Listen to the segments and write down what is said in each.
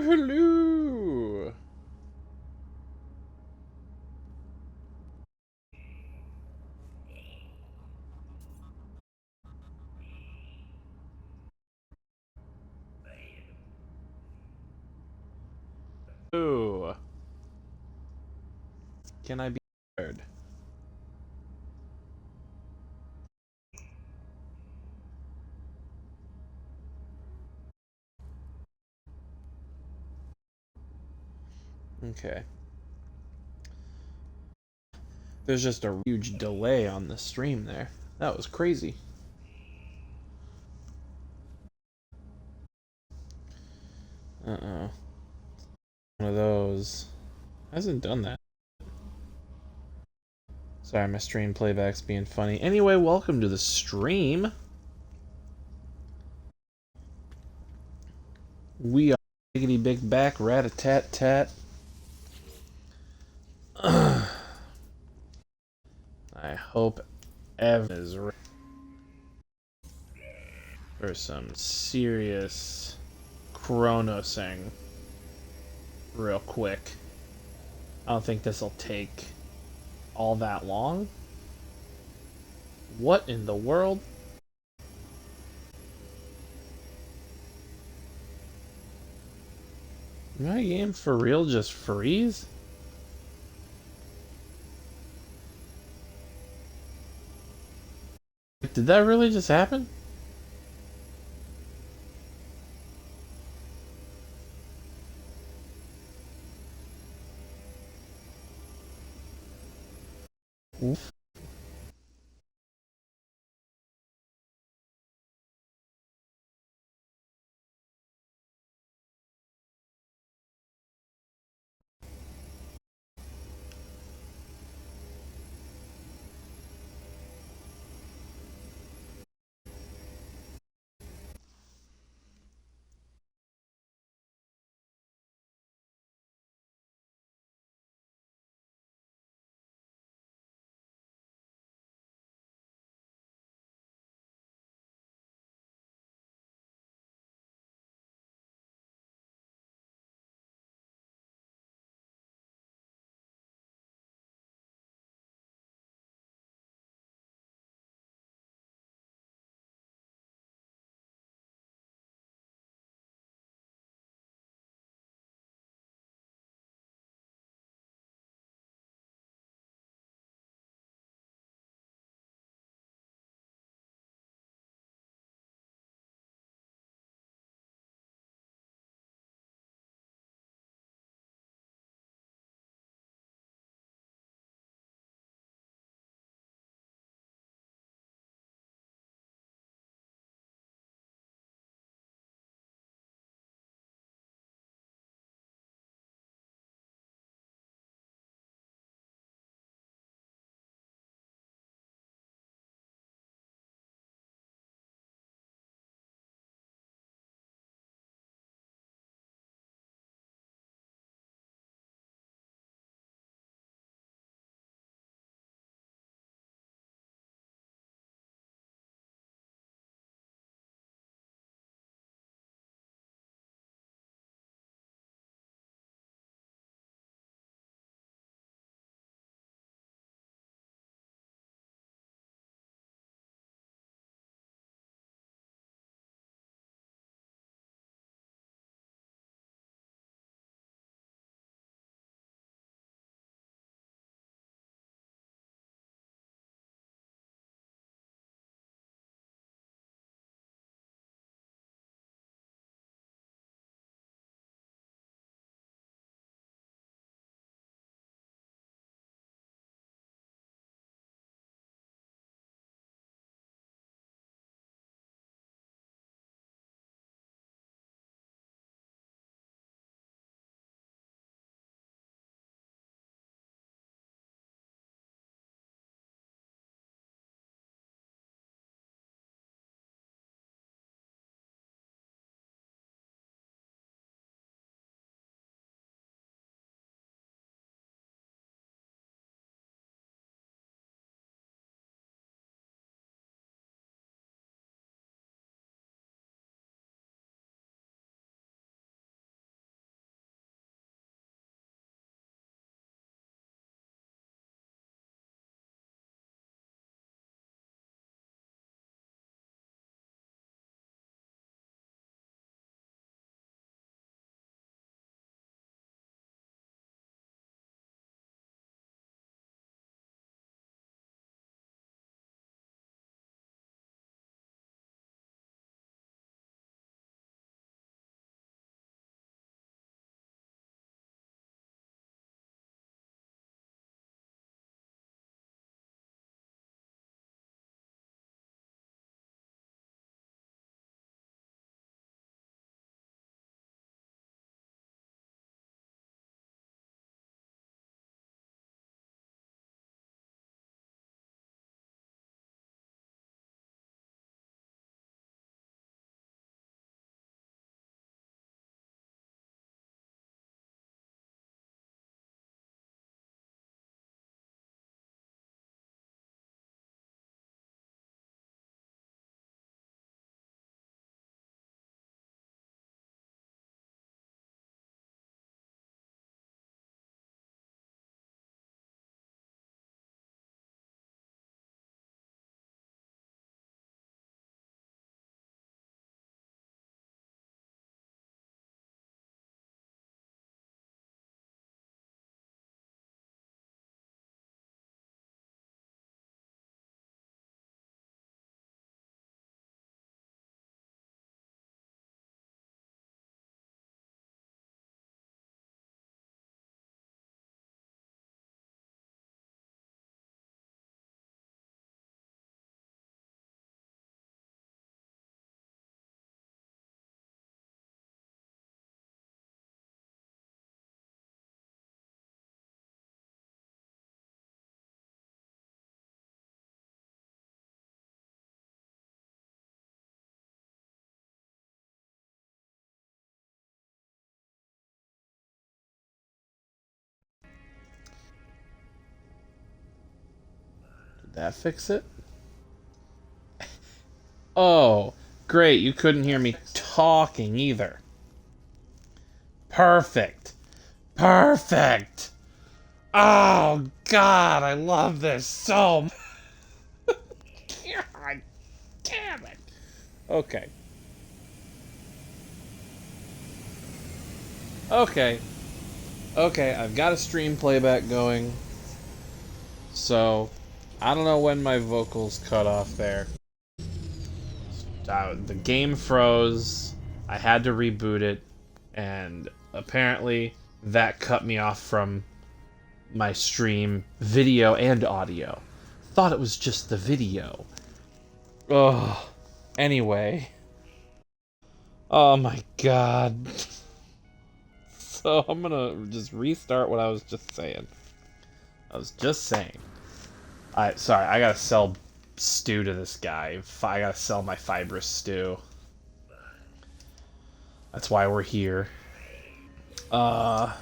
hello. Ooh. Can I be heard? Okay. There's just a huge delay on the stream there. That was crazy. Uh-oh. One of those. Hasn't done that. Sorry, my stream playback's being funny. Anyway, welcome to the stream. We are biggity big back, rat-a-tat-tat. I hope Evan is ready for some serious chronosing real quick. I don't think this will take all that long. What in the world? My game for real just freeze? Did that really just happen? Oof. that fix it? Oh, great. You couldn't hear me talking either. Perfect. Perfect. Oh, God, I love this so much. God damn it. Okay. Okay. Okay, I've got a stream playback going. So, I don't know when my vocals cut off there. The game froze. I had to reboot it. And apparently that cut me off from my stream video and audio. Thought it was just the video. Ugh. Anyway. Oh my god. So I'm gonna just restart what I was just saying. I was just saying. Sorry, I gotta sell stew to this guy. I gotta sell my fibrous stew. That's why we're here. Yeah,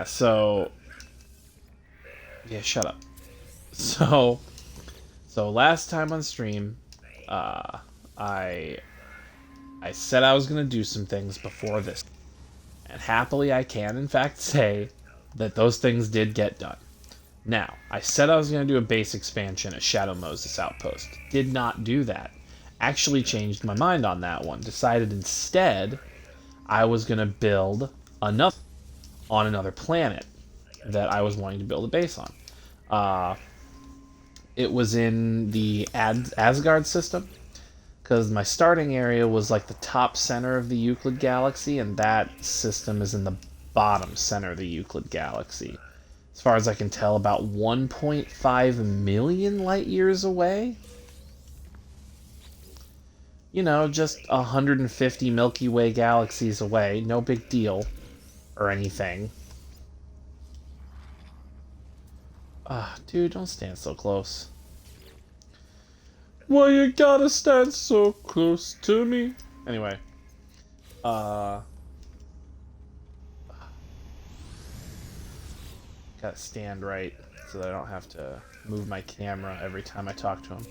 so... Yeah, shut up. So last time on stream, I said I was gonna do some things before this. And happily I can, in fact, say that those things did get done. Now, I said I was going to do a base expansion at Shadow Moses Outpost. Did not do that. Actually changed my mind on that one. Decided instead I was going to build another on another planet that I was wanting to build a base on. It was in the Asgard system, because my starting area was like the top center of the Euclid galaxy, and that system is in the bottom center of the Euclid galaxy. As far as I can tell, about 1.5 million light years away. You know, just 150 Milky Way galaxies away. No big deal. Or anything. Dude, don't stand so close. Why you gotta stand so close to me? Anyway. Gotta stand right so that I don't have to move my camera every time I talk to him.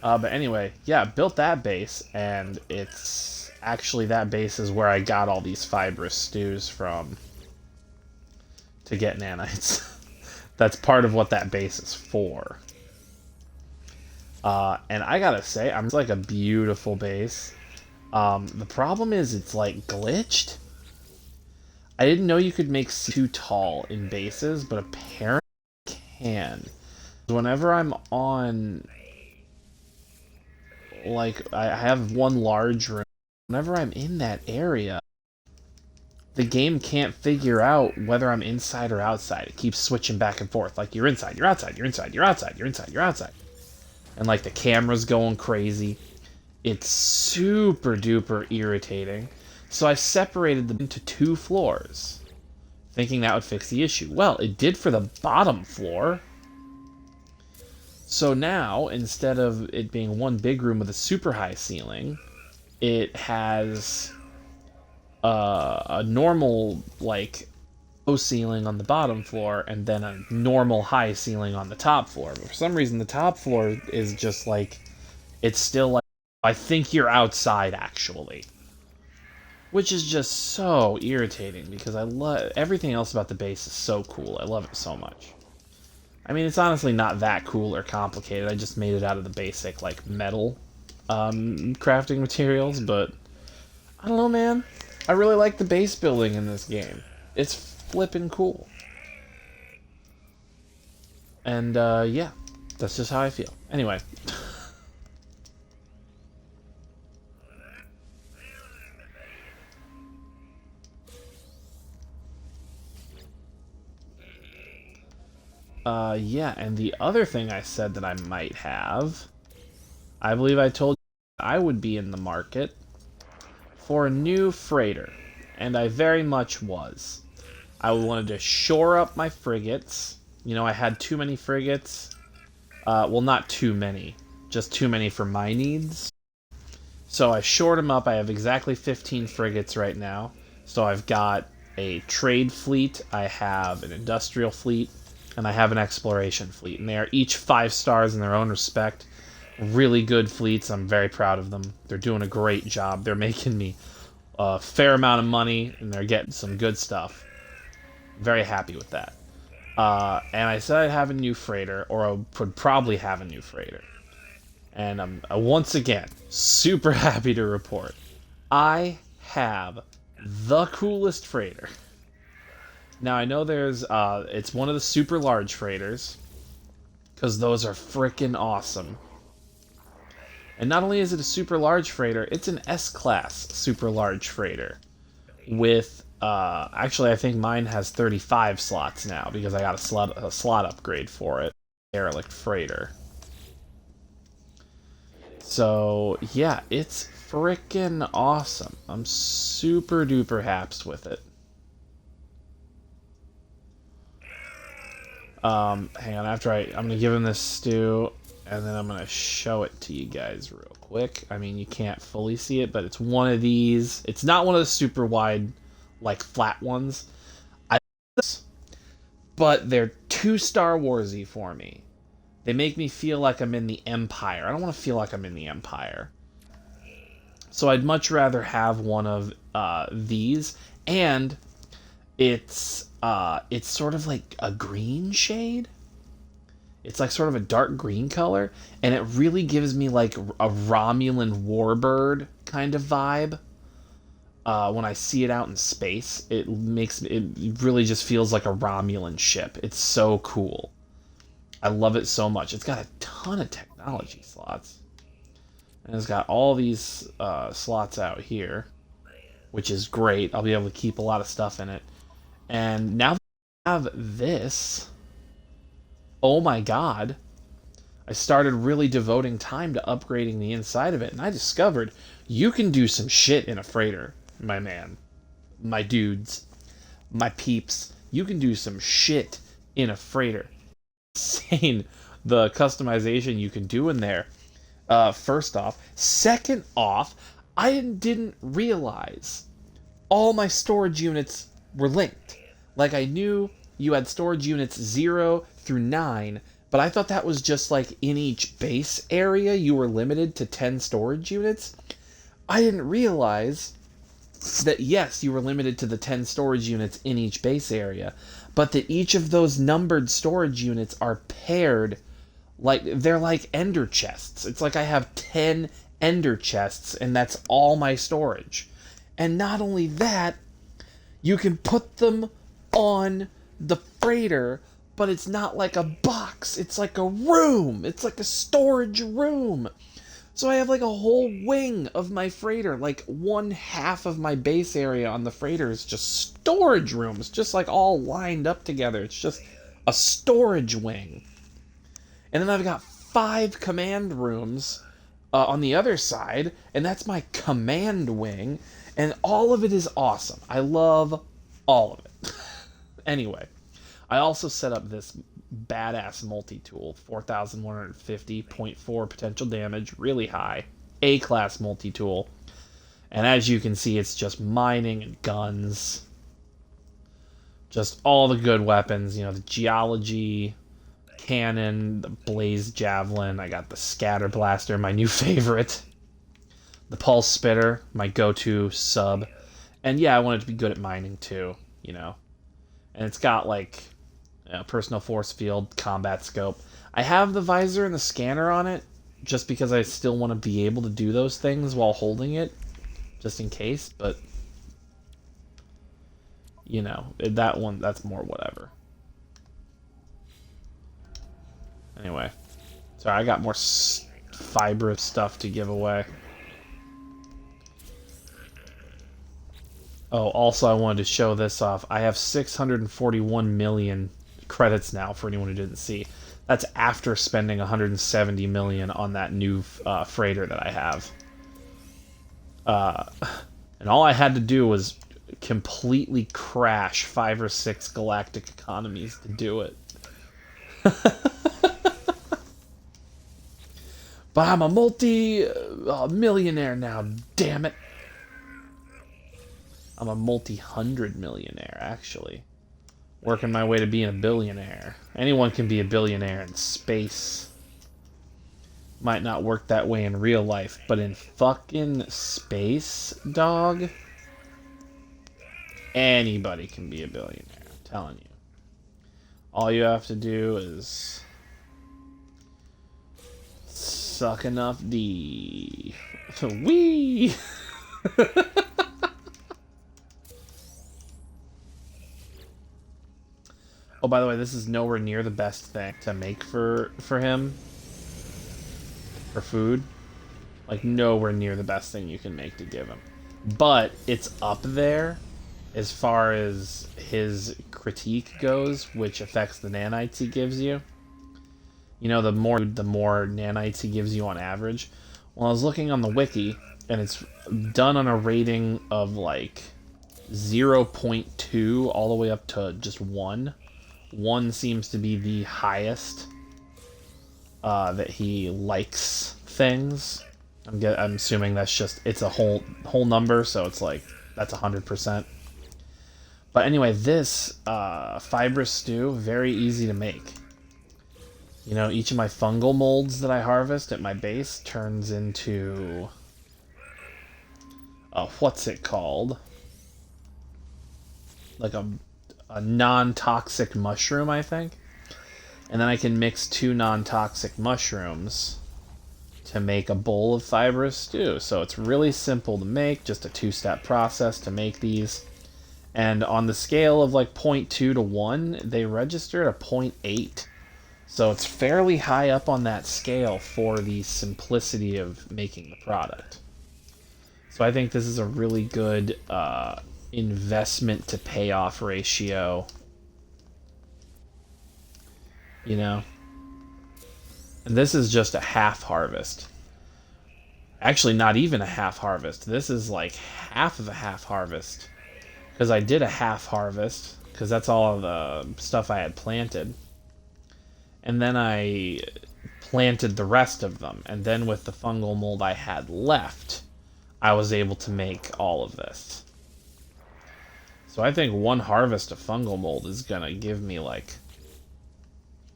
But anyway, yeah, built that base, and it's actually that base is where I got all these fibrous stews from to get nanites. That's part of what that base is for. And I gotta say, it's like a beautiful base. The problem is it's like glitched. I didn't know you could make too tall in bases, but apparently you can. Whenever I'm on, like, I have one large room. Whenever I'm in that area, the game can't figure out whether I'm inside or outside. It keeps switching back and forth. Like, you're inside, you're outside, you're inside, you're outside, you're inside, you're outside. And, like, the camera's going crazy. It's super duper irritating. So I separated them into 2 floors, thinking that would fix the issue. Well, it did for the bottom floor. So now, instead of it being one big room with a super high ceiling, it has a normal, like, low ceiling on the bottom floor, and then a normal high ceiling on the top floor. But for some reason, the top floor is just like, it's still like, I think you're outside, actually. Which is just so irritating, because I love everything else about the base is so cool. I love it so much. I mean, it's honestly not that cool or complicated. I just made it out of the basic, like, metal crafting materials, but I don't know, man. I really like the base building in this game. It's flippin' cool. And, yeah. That's just how I feel. Anyway. Yeah, and the other thing I said that I might have, I believe I told you I would be in the market for a new freighter, and I very much was. I wanted to shore up my frigates. You know, I had too many frigates. Well, not too many, just too many for my needs. So I shored them up. I have exactly 15 frigates right now. So I've got a trade fleet, I have an industrial fleet, and I have an exploration fleet. And they are each 5 stars in their own respect. Really good fleets. I'm very proud of them. They're doing a great job. They're making me a fair amount of money, and they're getting some good stuff. Very happy with that. And I said I'd have a new freighter, or I would probably have a new freighter. And I'm once again super happy to report I have the coolest freighter. Now I know there's it's one of the super large freighters, because those are freaking awesome. And not only is it a super large freighter, it's an S-class super large freighter with actually I think mine has 35 slots now because I got a slot upgrade for it. Derelict freighter. So yeah, it's freaking awesome. I'm super duper haps with it. Hang on, I'm gonna give him this stew, and then I'm gonna show it to you guys real quick. I mean, you can't fully see it, but it's one of these. It's not one of the super wide, like flat ones. But they're too Star Warsy for me. They make me feel like I'm in the Empire. I don't want to feel like I'm in the Empire. So I'd much rather have one of these, and it's sort of like a green shade. It's like sort of a dark green color, and it really gives me like a Romulan warbird kind of vibe. When I see it out in space, it really just feels like a Romulan ship. It's so cool. I love it so much. It's got a ton of technology slots. And it's got all these slots out here, which is great. I'll be able to keep a lot of stuff in it. And now that I have this, oh my god, I started really devoting time to upgrading the inside of it, and I discovered you can do some shit in a freighter, my man. My dudes. My peeps. You can do some shit in a freighter. Insane the customization you can do in there. First off. Second off, I didn't realize all my storage units were linked. Like, I knew you had storage units 0 through 9, but I thought that was just like in each base area you were limited to 10 storage units. I didn't realize that, yes, you were limited to the 10 storage units in each base area, but that each of those numbered storage units are paired, like they're like ender chests. It's like I have 10 ender chests, and that's all my storage. And not only that, you can put them on the freighter, but it's not like a box. It's like a room. It's like a storage room. So I have like a whole wing of my freighter. Like 1/2 of my base area on the freighter is just storage rooms, just like all lined up together. It's just a storage wing. And then I've got 5 command rooms on the other side, and that's my command wing. And all of it is awesome. I love all of it. Anyway, I also set up this badass multi-tool, 4,150.4 potential damage, really high, A-class multi-tool. And as you can see, it's just mining and guns. Just all the good weapons, you know, the geology, cannon, the blaze javelin, I got the scatter blaster, my new favorite. The pulse spitter, my go-to sub. And yeah, I wanted to be good at mining too, you know. And it's got like personal force field, combat scope. I have the visor and the scanner on it just because I still want to be able to do those things while holding it, just in case, but you know, that's more whatever. Anyway, sorry, I got more fibrous stuff to give away. Oh, also I wanted to show this off. I have 641 million credits now for anyone who didn't see. That's after spending 170 million on that new freighter that I have. And all I had to do was completely crash 5 or 6 galactic economies to do it. But I'm a multi-millionaire now, damn it. I'm a multi-hundred millionaire, actually. Working my way to being a billionaire. Anyone can be a billionaire in space. Might not work that way in real life, but in fucking space, dog, anybody can be a billionaire. I'm telling you. All you have to do is suck enough D. Wee! Oh, by the way, this is nowhere near the best thing to make for him. For food. Like, nowhere near the best thing you can make to give him. But it's up there as far as his critique goes, which affects the nanites he gives you. You know, the more nanites he gives you on average. Well, I was looking on the wiki, and it's done on a rating of like 0.2 all the way up to just 1. 1 seems to be the highest that he likes things. I'm assuming that's just, it's a whole number, so it's like, that's 100%. But anyway, this fibrous stew, very easy to make. You know, each of my fungal molds that I harvest at my base turns into... what's it called? Like a non-toxic mushroom, I think. And then I can mix 2 non-toxic mushrooms to make a bowl of fibrous stew. So it's really simple to make, just a 2-step process to make these. And on the scale of like 0.2 to 1, they register at a 0.8. So it's fairly high up on that scale for the simplicity of making the product. So I think this is a really good investment to payoff ratio. You know? And this is just a half harvest. Actually, not even a half harvest. This is like half of a half harvest. Because I did a half harvest, because that's all of the stuff I had planted. And then I planted the rest of them. And then with the fungal mold I had left, I was able to make all of this. So I think 1 harvest of fungal mold is going to give me like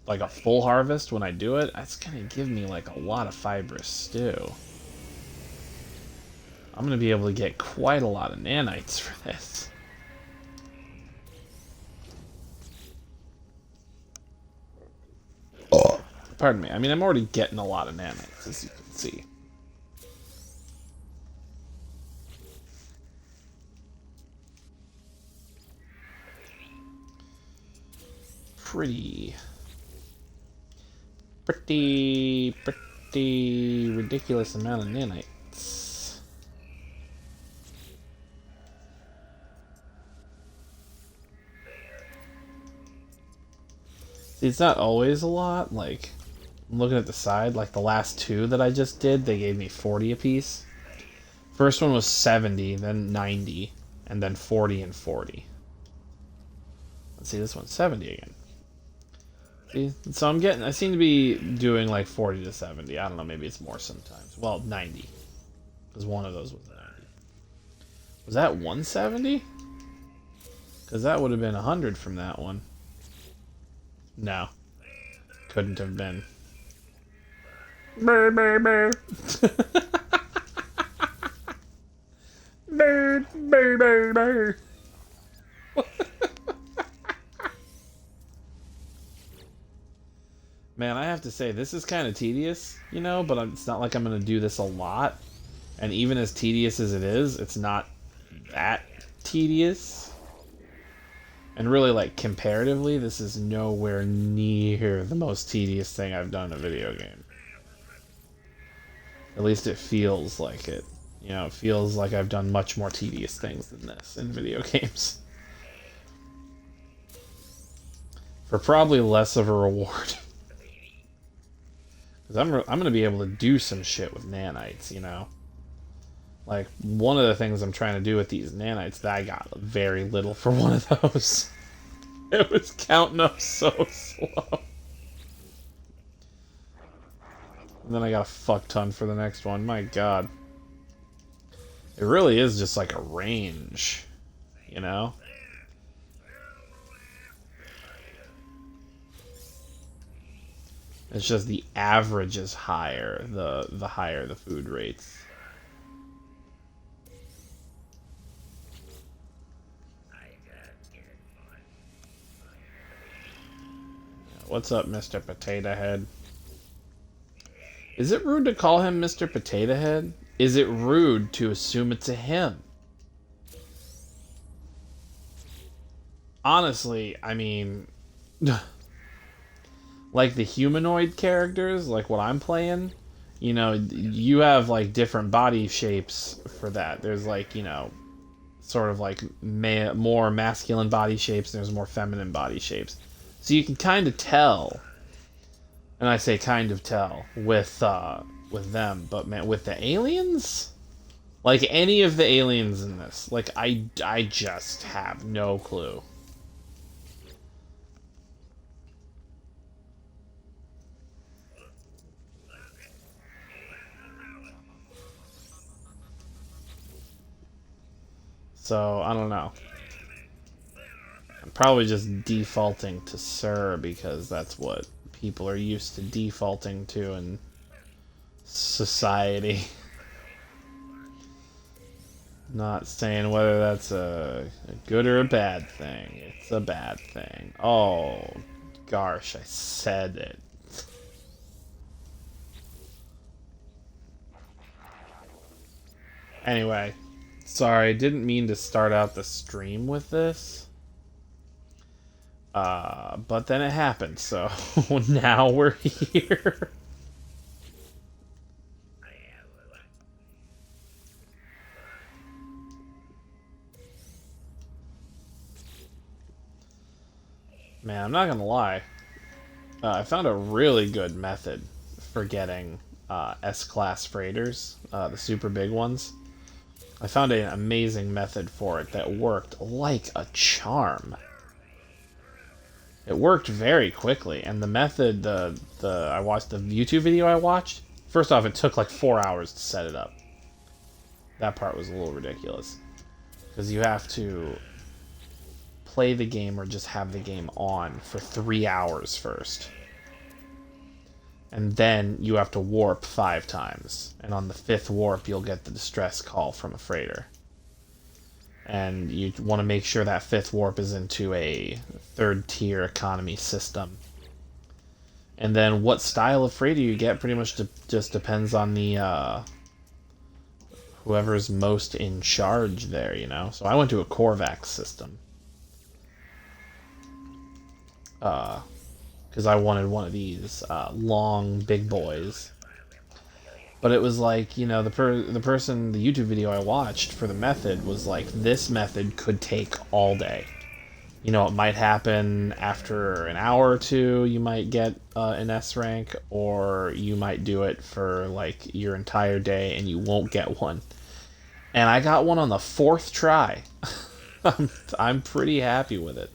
a full harvest when I do it. That's going to give me like a lot of fibrous stew. I'm going to be able to get quite a lot of nanites for this. Pardon me. I mean, I'm already getting a lot of nanites, as you can see. Pretty ridiculous amount of nanites. See, it's not always a lot. Like, I'm looking at the side, like the last 2 that I just did, they gave me 40 apiece. First one was 70, then 90, and then 40 and 40. Let's see, this one's 70 again. See, so I seem to be doing like 40 to 70. I don't know, maybe it's more sometimes. Well, 90. Because one of those was 90. Was that 170? Because that would have been 100 from that one. No. Couldn't have been. Brr, brr, brr. Brr, brr, brr, brr. Man, I have to say, this is kind of tedious, you know, but it's not like I'm going to do this a lot. And even as tedious as it is, it's not that tedious. And really, like, comparatively, this is nowhere near the most tedious thing I've done in a video game. At least it feels like it. You know, it feels like I've done much more tedious things than this in video games. For probably less of a reward. Because I'm going to be able to do some shit with nanites, you know? Like, one of the things I'm trying to do with these nanites, that I got very little for one of those. It was counting up so slow. And then I got a fuck ton for the next one. My god. It really is just like a range. you know? It's just the average is higher, the higher the food rates. What's up, Mr. Potato Head? Is it rude to call him Mr. Potato Head? Is it rude to assume it's a him? Honestly, I mean, like the humanoid characters, like what I'm playing, you know, you have like different body shapes for that. There's like, you know, sort of like more masculine body shapes, and there's more feminine body shapes. So you can kind of tell, and I say kind of tell with them, but man, with the aliens, like any of the aliens in this, like I just have no clue. So I don't know. I'm probably just defaulting to Sir because that's what people are used to defaulting to in society. Not saying whether that's a good or a bad thing. It's a bad thing. Oh, gosh, I said it. Anyway, sorry, didn't mean to start out the stream with this. But then it happened, so now we're here. Man, I'm not gonna lie. I found a really good method for getting S-class freighters, the super big ones. I found an amazing method for it that worked like a charm. It worked very quickly, and the method, I watched the YouTube video I watched. First off, it took like 4 hours to set it up. That part was a little ridiculous because you have to play the game or just have the game on for 3 hours first. And then you have to warp 5 times. And on the 5th warp, you'll get the distress call from a freighter. And you want to make sure that 5th warp is into a 3rd tier economy system. And then what style of freighter you get pretty much just depends on the whoever's most in charge there, you know? So I went to a Korvax system. Because I wanted one of these long big boys. But it was like, you know, the person, the YouTube video I watched for the method was like, this method could take all day. You know, it might happen after an hour or two, you might get an S rank, or you might do it for like your entire day and you won't get one. And I got one on the 4th try. I'm pretty happy with it.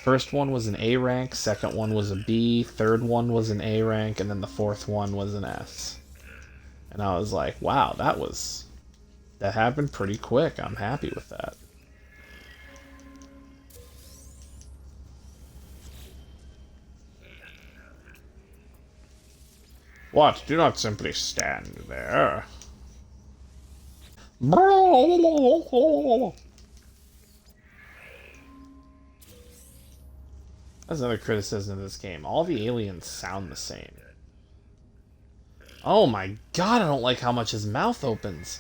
First one was an A rank, second one was a B, third one was an A rank, and then the 4th one was an S. And I was like, wow, that happened pretty quick. I'm happy with that. What? Do not simply stand there. That's another criticism of this game. All the aliens sound the same. Oh my god, I don't like how much his mouth opens.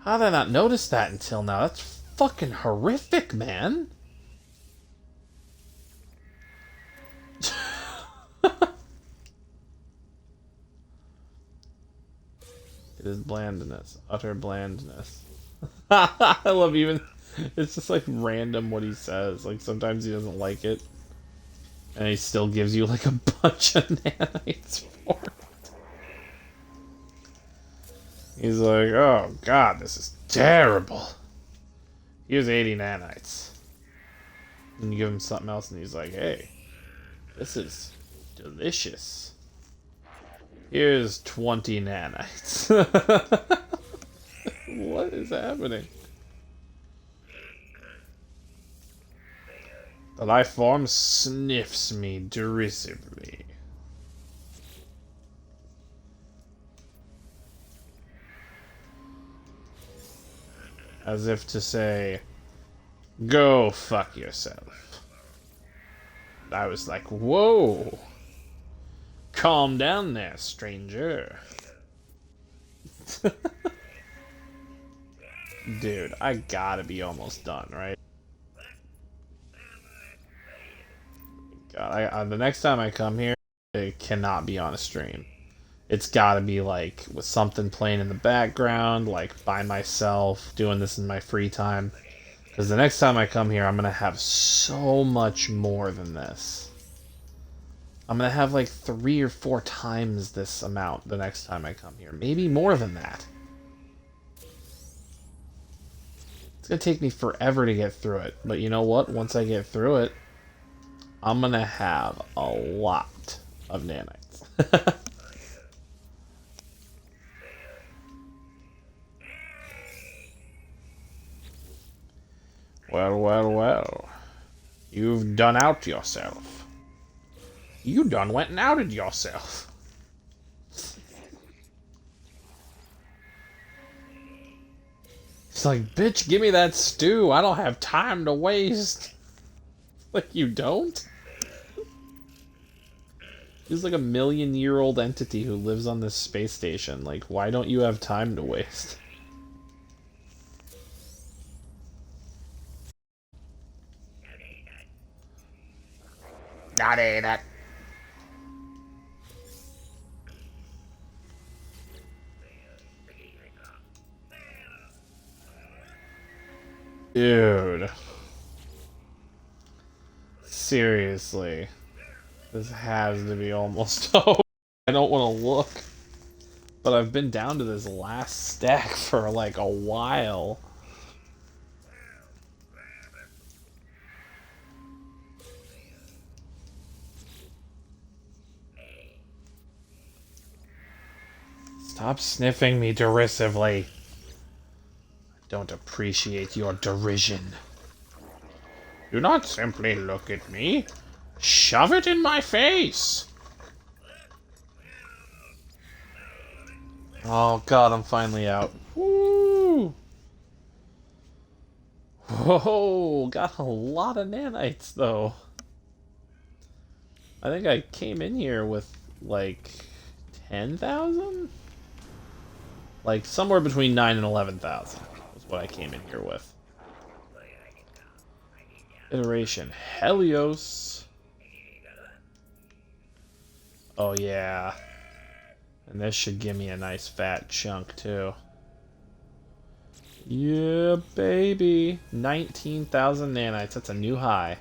How did I not notice that until now? That's fucking horrific, man. It is blandness. Utter blandness. I love even... It's just like random what he says. Like sometimes he doesn't like it. And he still gives you like a bunch of nanites for it. He's like, oh god, this is terrible. Here's 80 nanites. And you give him something else and he's like, hey, this is delicious. Here's 20 nanites. What is happening? The life form sniffs me derisively. As if to say, go fuck yourself. I was like, whoa. Calm down there, stranger. Dude, I gotta be almost done, right? God, the next time I come here, it cannot be on a stream. It's gotta be like with something playing in the background, like by myself, doing this in my free time. Because the next time I come here, I'm gonna have so much more than this. I'm gonna have like 3 or 4 times this amount the next time I come here. Maybe more than that. It's gonna take me forever to get through it. But you know what? Once I get through it, I'm gonna have a lot of nanites. Well, well, well. You've done out yourself. You done went and outed yourself. It's like, bitch, give me that stew. I don't have time to waste. Like, you don't? He's like a million-year-old entity who lives on this space station. Like, why don't you have time to waste? Not ain't it. Dude. Seriously. This has to be almost over. I don't want to look. But I've been down to this last stack for like a while. Stop sniffing me derisively. I don't appreciate your derision. Do not simply look at me. Shove it in my face! Oh god, I'm finally out. Woo! Whoa, got a lot of nanites though. I think I came in here with like 10,000? Like somewhere between 9 and 11,000 was what I came in here with. Iteration Helios. Oh yeah. And this should give me a nice fat chunk too. Yeah, baby. 19,000 nanites. That's a new high.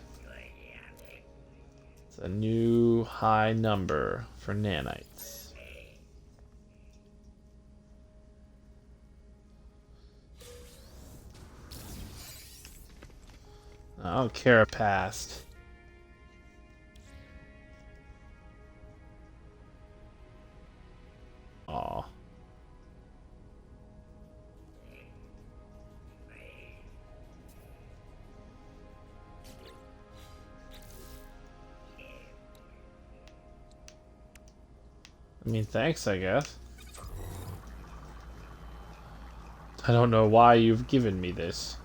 It's a new high number for nanites. I don't care past. Aw. I mean, thanks, I guess. I don't know why you've given me this.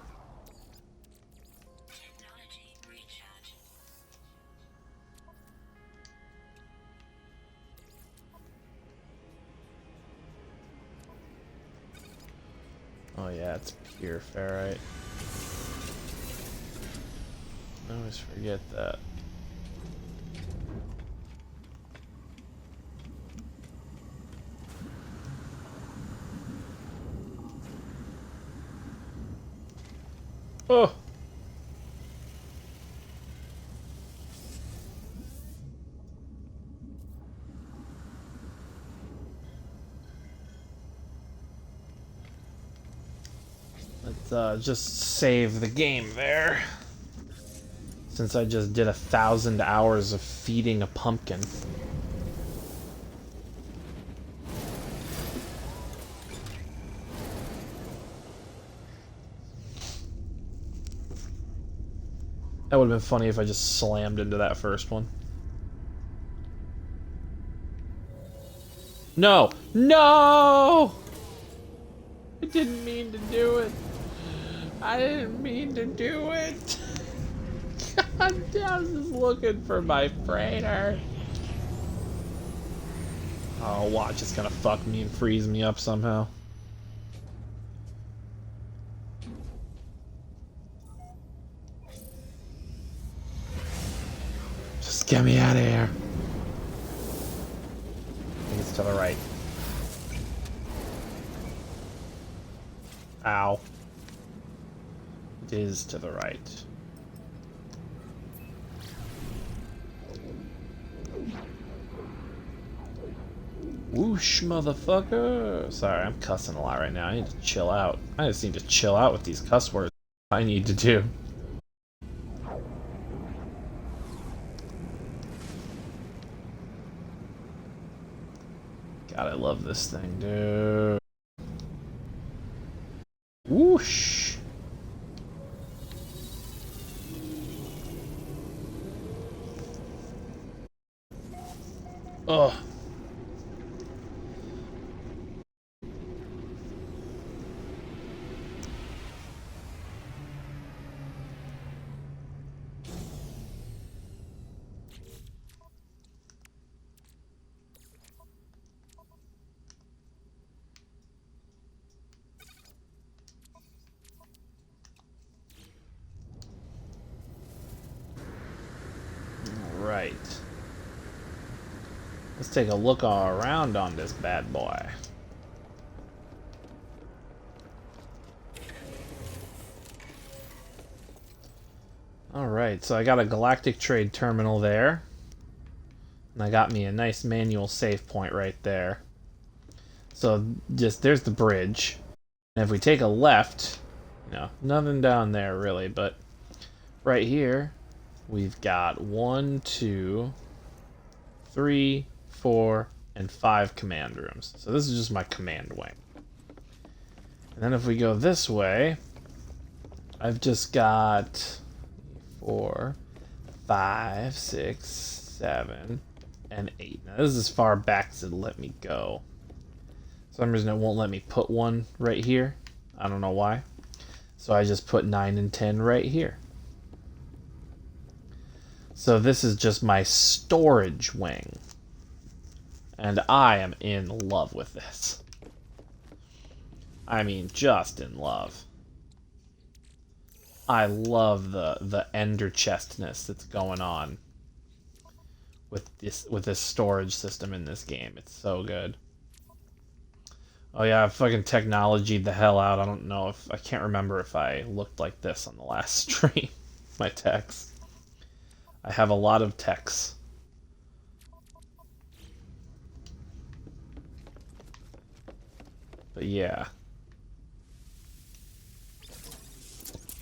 Oh yeah, it's pure ferrite. I always forget that. Oh! Let's just save the game there. Since I just did 1,000 hours of feeding a pumpkin. That would have been funny if I just slammed into that first one. No! No! I didn't mean to do it. I didn't mean to do it. I was just looking for my freighter. Oh, watch, it's gonna fuck me and freeze me up somehow. Just get me out of here. I think it's to the right. Ow. It is to the right. Whoosh, motherfucker! Sorry, I'm cussing a lot right now. I need to chill out. I just need to chill out with these cuss words. I need to do. God, I love this thing, dude. Whoosh! Ugh. Right. Let's take a look all around on this bad boy. Alright, so I got a galactic trade terminal there. And I got me a nice manual save point right there. So just there's the bridge. And if we take a left, nothing down there really, but right here we've got 1, 2, 3, 4, and 5 command rooms. So this is just my command wing. And then if we go this way, I've just got 4, 5, 6, 7, and 8. Now this is as far back as it'll let me go. For some reason it won't let me put one right here. I don't know why. So I just put 9 and 10 right here. So this is just my storage wing. And I am in love with this. I mean, just in love. I love the ender chestness that's going on with this storage system in this game. It's so good. Oh yeah, I fucking technologied the hell out. I can't remember if I looked like this on the last stream. My techs. I have a lot of techs. But yeah.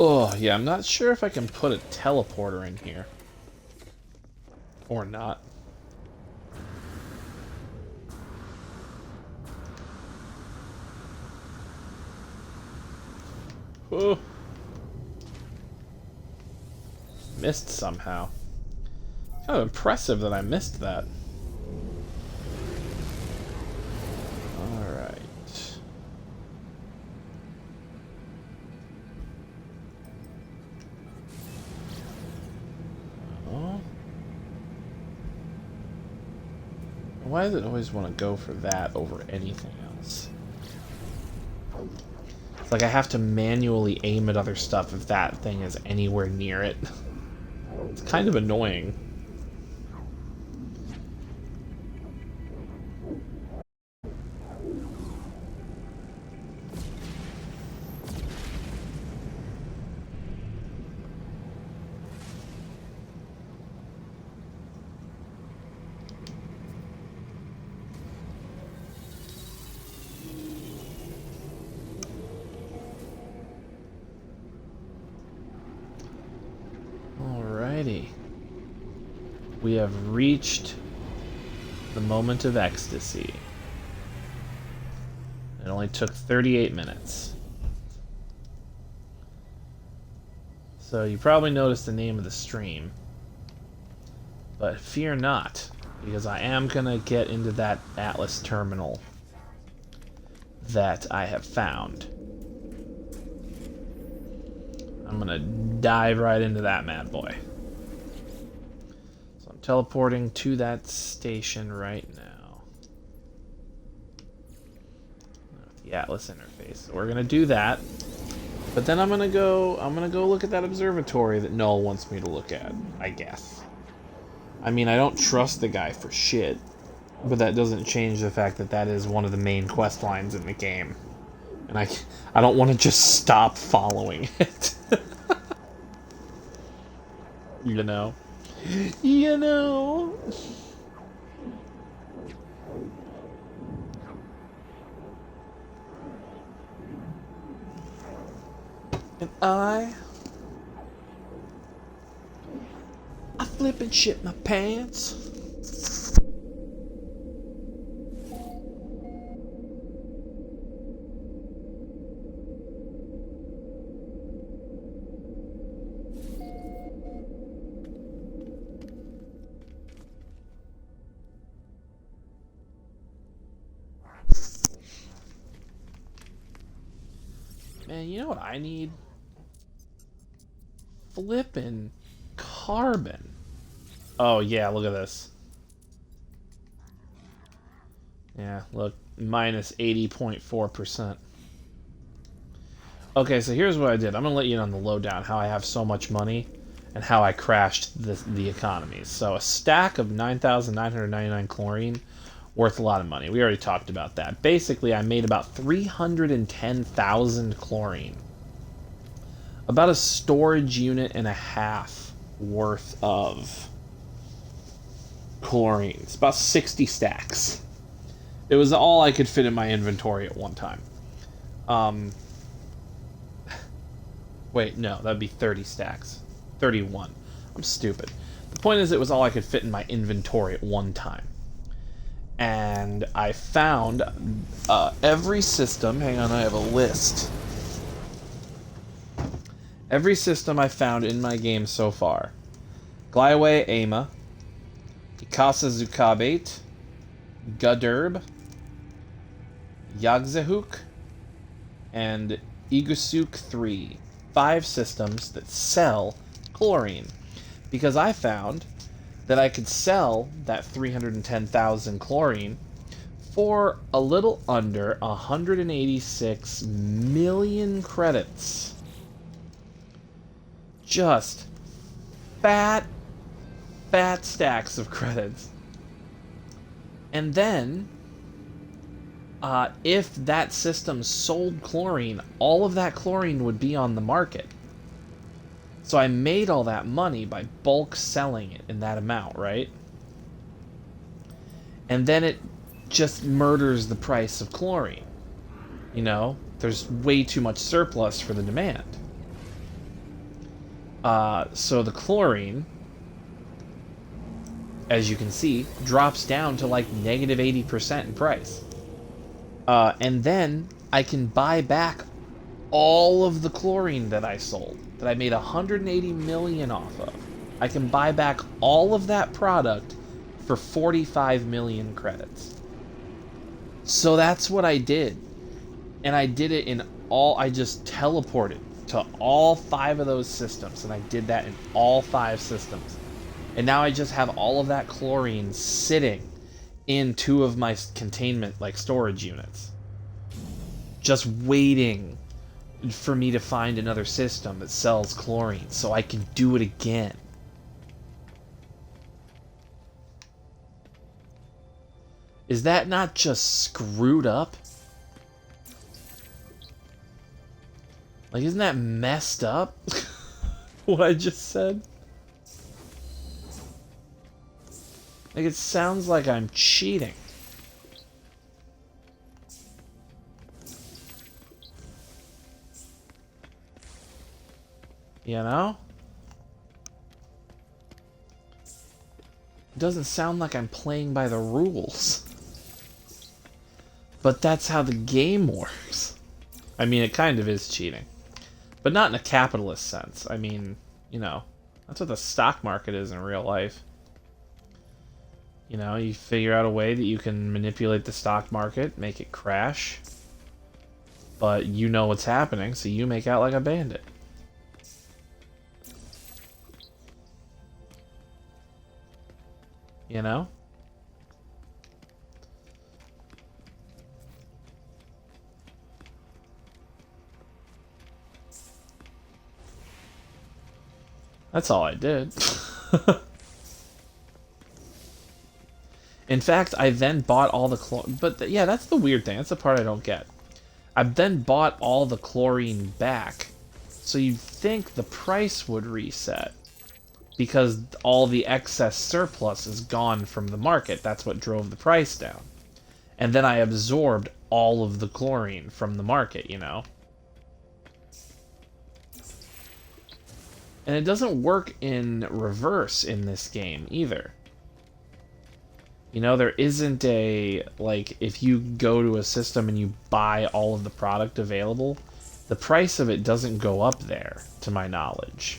Oh, yeah, I'm not sure if I can put a teleporter in here. Or not. Oh. Missed somehow. Kind of impressive that I missed that. Alright. Oh. Why does it always want to go for that over anything else? It's like I have to manually aim at other stuff if that thing is anywhere near it. It's kind of annoying. Alrighty. We have reached the moment of ecstasy. It only took 38 minutes. So you probably noticed the name of the stream. But fear not, because I am going to get into that Atlas terminal that I have found. I'm going to dive right into that mad boy. So I'm teleporting to that station right now. With the Atlas interface. So we're going to do that. But then I'm gonna go look at that observatory that Null wants me to look at, I guess. I mean, I don't trust the guy for shit, but that doesn't change the fact that that is one of the main quest lines in the game. And I don't want to just stop following it. You know? You know? And I flip and shit my pants. Man, you know what I need? Flippin' carbon. Oh yeah, look at this. Yeah, look, minus 80.4%. Okay, so here's what I did. I'm gonna let you in on the lowdown, how I have so much money and how I crashed the economies. So a stack of 9,999 chlorine, worth a lot of money. We already talked about that. Basically, I made about 310,000 chlorine. About a storage unit and a half worth of chlorine. It's about 60 stacks. It was all I could fit in my inventory at one time. Wait, no, that'd be 30 stacks. 31. I'm stupid. The point is, it was all I could fit in my inventory at one time. And I found every system. Hang on, I have a list. Every system I found in my game so far. Glyway Ama, Ikasa Zukabate, Gudurb, Yagzahuk, and Igusuk 3. 5 systems that sell chlorine. Because I found that I could sell that 310,000 chlorine for a little under 186 million credits. Just fat stacks of credits. And then, if that system sold chlorine, all of that chlorine would be on the market. So I made all that money by bulk selling it in that amount, right? And then it just murders the price of chlorine. You know, there's way too much surplus for the demand. So the chlorine, as you can see, drops down to like negative 80% in price. And then I can buy back all of the chlorine that I sold, that I made 180 million off of. I can buy back all of that product for 45 million credits. So that's what I did. And I did it in all, I just teleported to all 5 of those systems, and I did that in all 5 systems. And now I just have all of that chlorine sitting in 2 of my containment, like, storage units. Just waiting for me to find another system that sells chlorine so I can do it again. Is that not just screwed up? Like, isn't that messed up? What I just said? Like, it sounds like I'm cheating. You know? It doesn't sound like I'm playing by the rules. But that's how the game works. I mean, it kind of is cheating. But not in a capitalist sense. I mean, you know, that's what the stock market is in real life. You know, you figure out a way that you can manipulate the stock market, make it crash, but you know what's happening, so you make out like a bandit. You know? That's all I did. In fact, I then bought all the but yeah, that's the weird thing. That's the part I don't get. I then bought all the chlorine back, so you'd think the price would reset because all the excess surplus is gone from the market. That's what drove the price down. And then I absorbed all of the chlorine from the market, you know? And it doesn't work in reverse in this game either. You know, there isn't a, like, if you go to a system and you buy all of the product available, the price of it doesn't go up there, to my knowledge.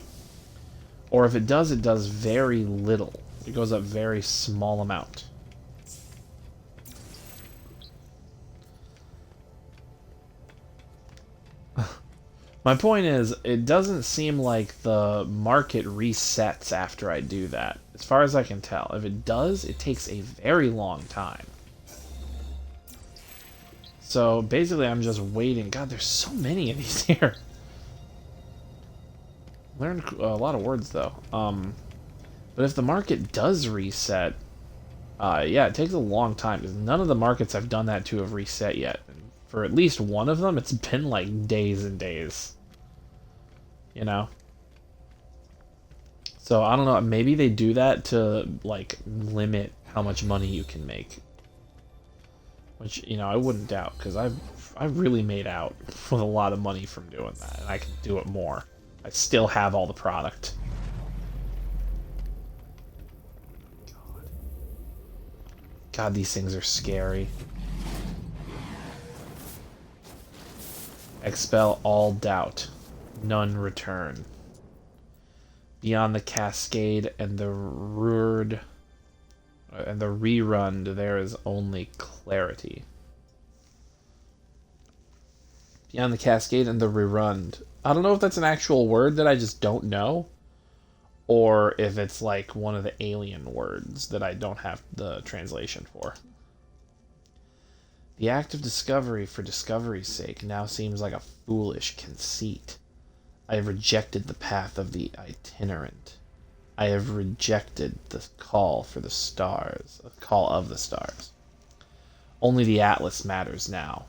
Or if it does very little. It goes up very small amount. My point is, it doesn't seem like the market resets after I do that, as far as I can tell. If it does, it takes a very long time. So basically, I'm just waiting. God, there's so many of these here. Learned a lot of words, though. But if the market does reset, yeah, it takes a long time, because none of the markets I've done that to have reset yet. And for at least one of them, it's been like days and days. You know? So, I don't know, maybe they do that to, like, limit how much money you can make. Which, you know, I wouldn't doubt, because I've really made out with a lot of money from doing that, and I can do it more. I still have all the product. God, these things are scary. Expel all doubt. None return. Beyond the cascade and the rerun, there is only clarity. Beyond the cascade and the rerun. I don't know if that's an actual word that I just don't know, or if it's like one of the alien words that I don't have the translation for. The act of discovery for discovery's sake now seems like a foolish conceit. I have rejected the path of the itinerant. I have rejected the call for the stars, the call of the stars. Only the Atlas matters now.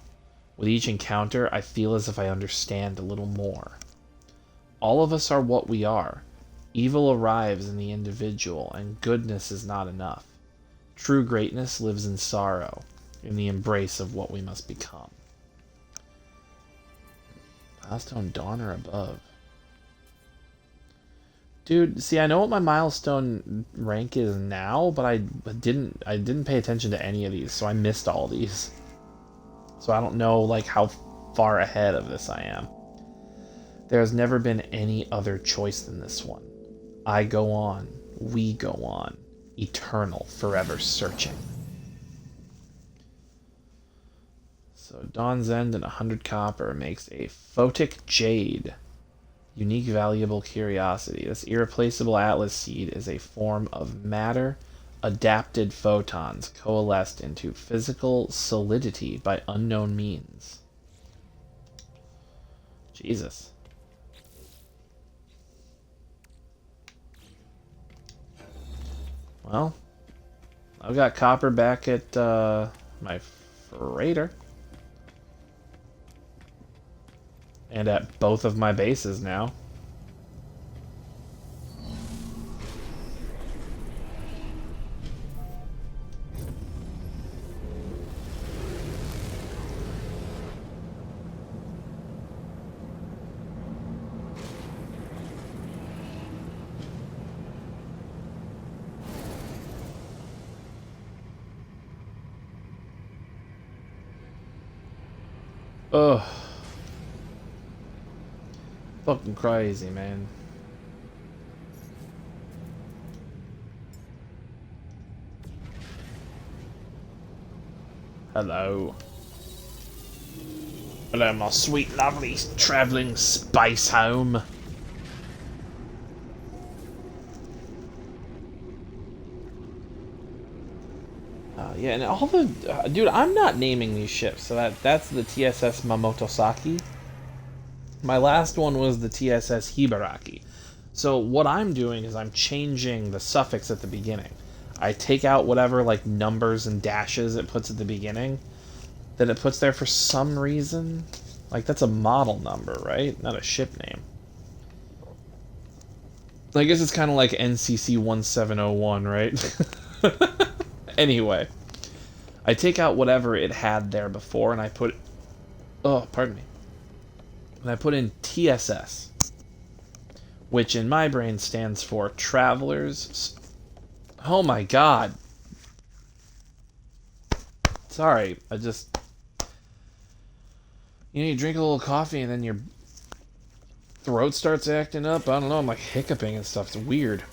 With each encounter, I feel as if I understand a little more. All of us are what we are. Evil arrives in the individual, and goodness is not enough. True greatness lives in sorrow, in the embrace of what we must become. Milestone Dawn or above. Dude, see, I know what my milestone rank is now, but I didn't pay attention to any of these, so I missed all these. So I don't know, like, how far ahead of this I am. There has never been any other choice than this one. I go on, we go on, eternal, forever searching. So Dawn's End and 100 copper makes a photic jade. Unique valuable curiosity. This irreplaceable Atlas seed is a form of matter adapted photons coalesced into physical solidity by unknown means. Jesus. Well, I've got copper back at my freighter. And at both of my bases now. Ugh. Fucking crazy, man. Hello. Hello, my sweet, lovely, travelling space home. Yeah, and all the... dude, I'm not naming these ships, so that's the TSS Mamotosaki. My last one was the TSS Hibaraki. So what I'm doing is I'm changing the suffix at the beginning. I take out whatever, like, numbers and dashes it puts at the beginning that it puts there for some reason. Like, that's a model number, right? Not a ship name. I guess it's kind of like NCC 1701, right? Anyway. I take out whatever it had there before, and I put... oh, pardon me. And I put in TSS, which in my brain stands for Travelers... oh my god. Sorry, I just... you know, you drink a little coffee and then your throat starts acting up. I don't know, I'm like hiccuping and stuff. It's weird.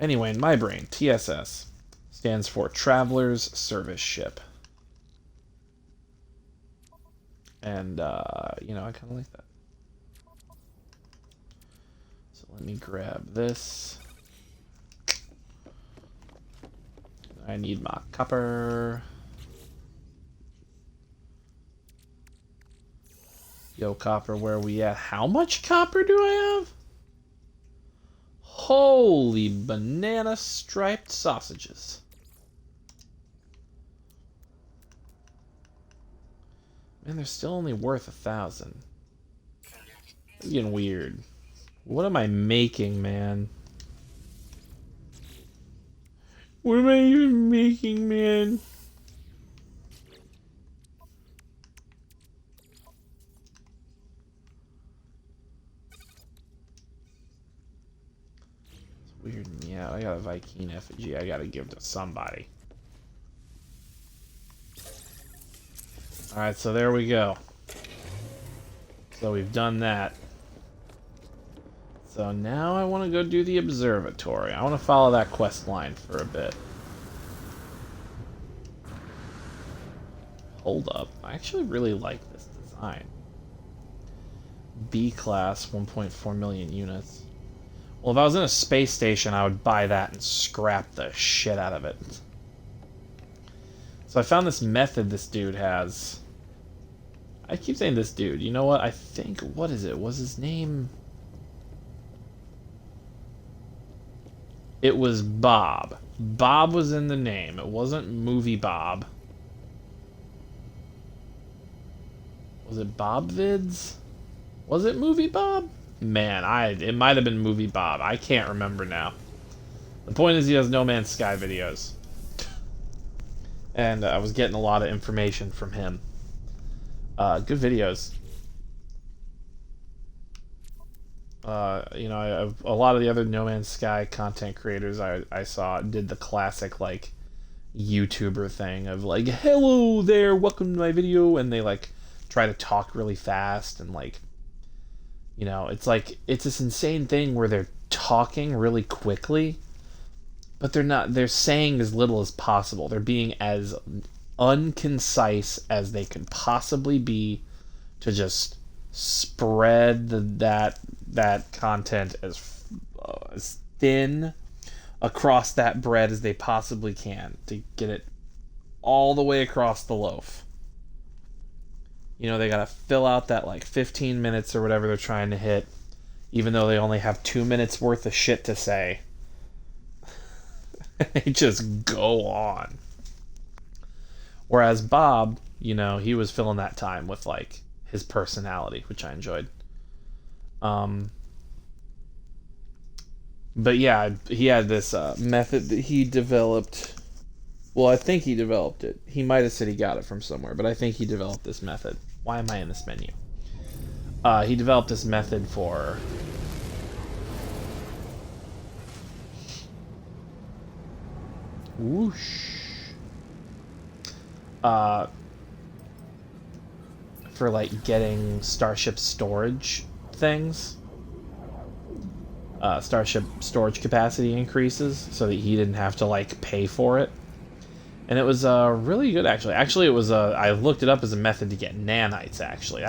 Anyway, in my brain, TSS stands for Travelers Service Ship. And, you know, I kind of like that. So let me grab this. I need my copper. Yo, copper, where we at? How much copper do I have? Holy banana striped sausages. Man, they're still only worth 1,000. It's getting weird. What am I making, man? What am I even making, man? It's weirding me out. I got a Viking effigy I gotta give to somebody. Alright, so there we go. So we've done that. So now I want to go do the observatory. I want to follow that quest line for a bit. Hold up. I actually really like this design. B class, 1.4 million units. Well, if I was in a space station, I would buy that and scrap the shit out of it. So I found this method this dude has. I keep saying this dude. You know what? I think... what is it? Was his name... it was Bob. Bob was in the name. It wasn't Movie Bob. Was it Bob Vids? Was it Movie Bob? Man, it might have been Movie Bob. I can't remember now. The point is he does No Man's Sky videos. And I was getting a lot of information from him. Good videos. You know, a lot of the other No Man's Sky content creators I saw did the classic, like, YouTuber thing of, like, hello there, welcome to my video, and they, like, try to talk really fast, and, like, you know, it's like, it's this insane thing where they're talking really quickly, but they're saying as little as possible. They're being as unconcise as they can possibly be to just spread that content as thin across that bread as they possibly can to get it all the way across the loaf. You know, they gotta fill out that, like, 15 minutes or whatever they're trying to hit, even though they only have 2 minutes worth of shit to say. They just go on. Whereas Bob, you know, he was filling that time with, like, his personality, which I enjoyed. But yeah, he had this method that he developed. Well, I think he developed it. He might have said he got it from somewhere, but I think he developed this method. Why am I in this menu? He developed this method for... whoosh. For, like, getting Starship storage things, starship storage capacity increases, so that he didn't have to like pay for it. And it was really good, actually. Actually, it was I looked it up as a method to get nanites. Actually,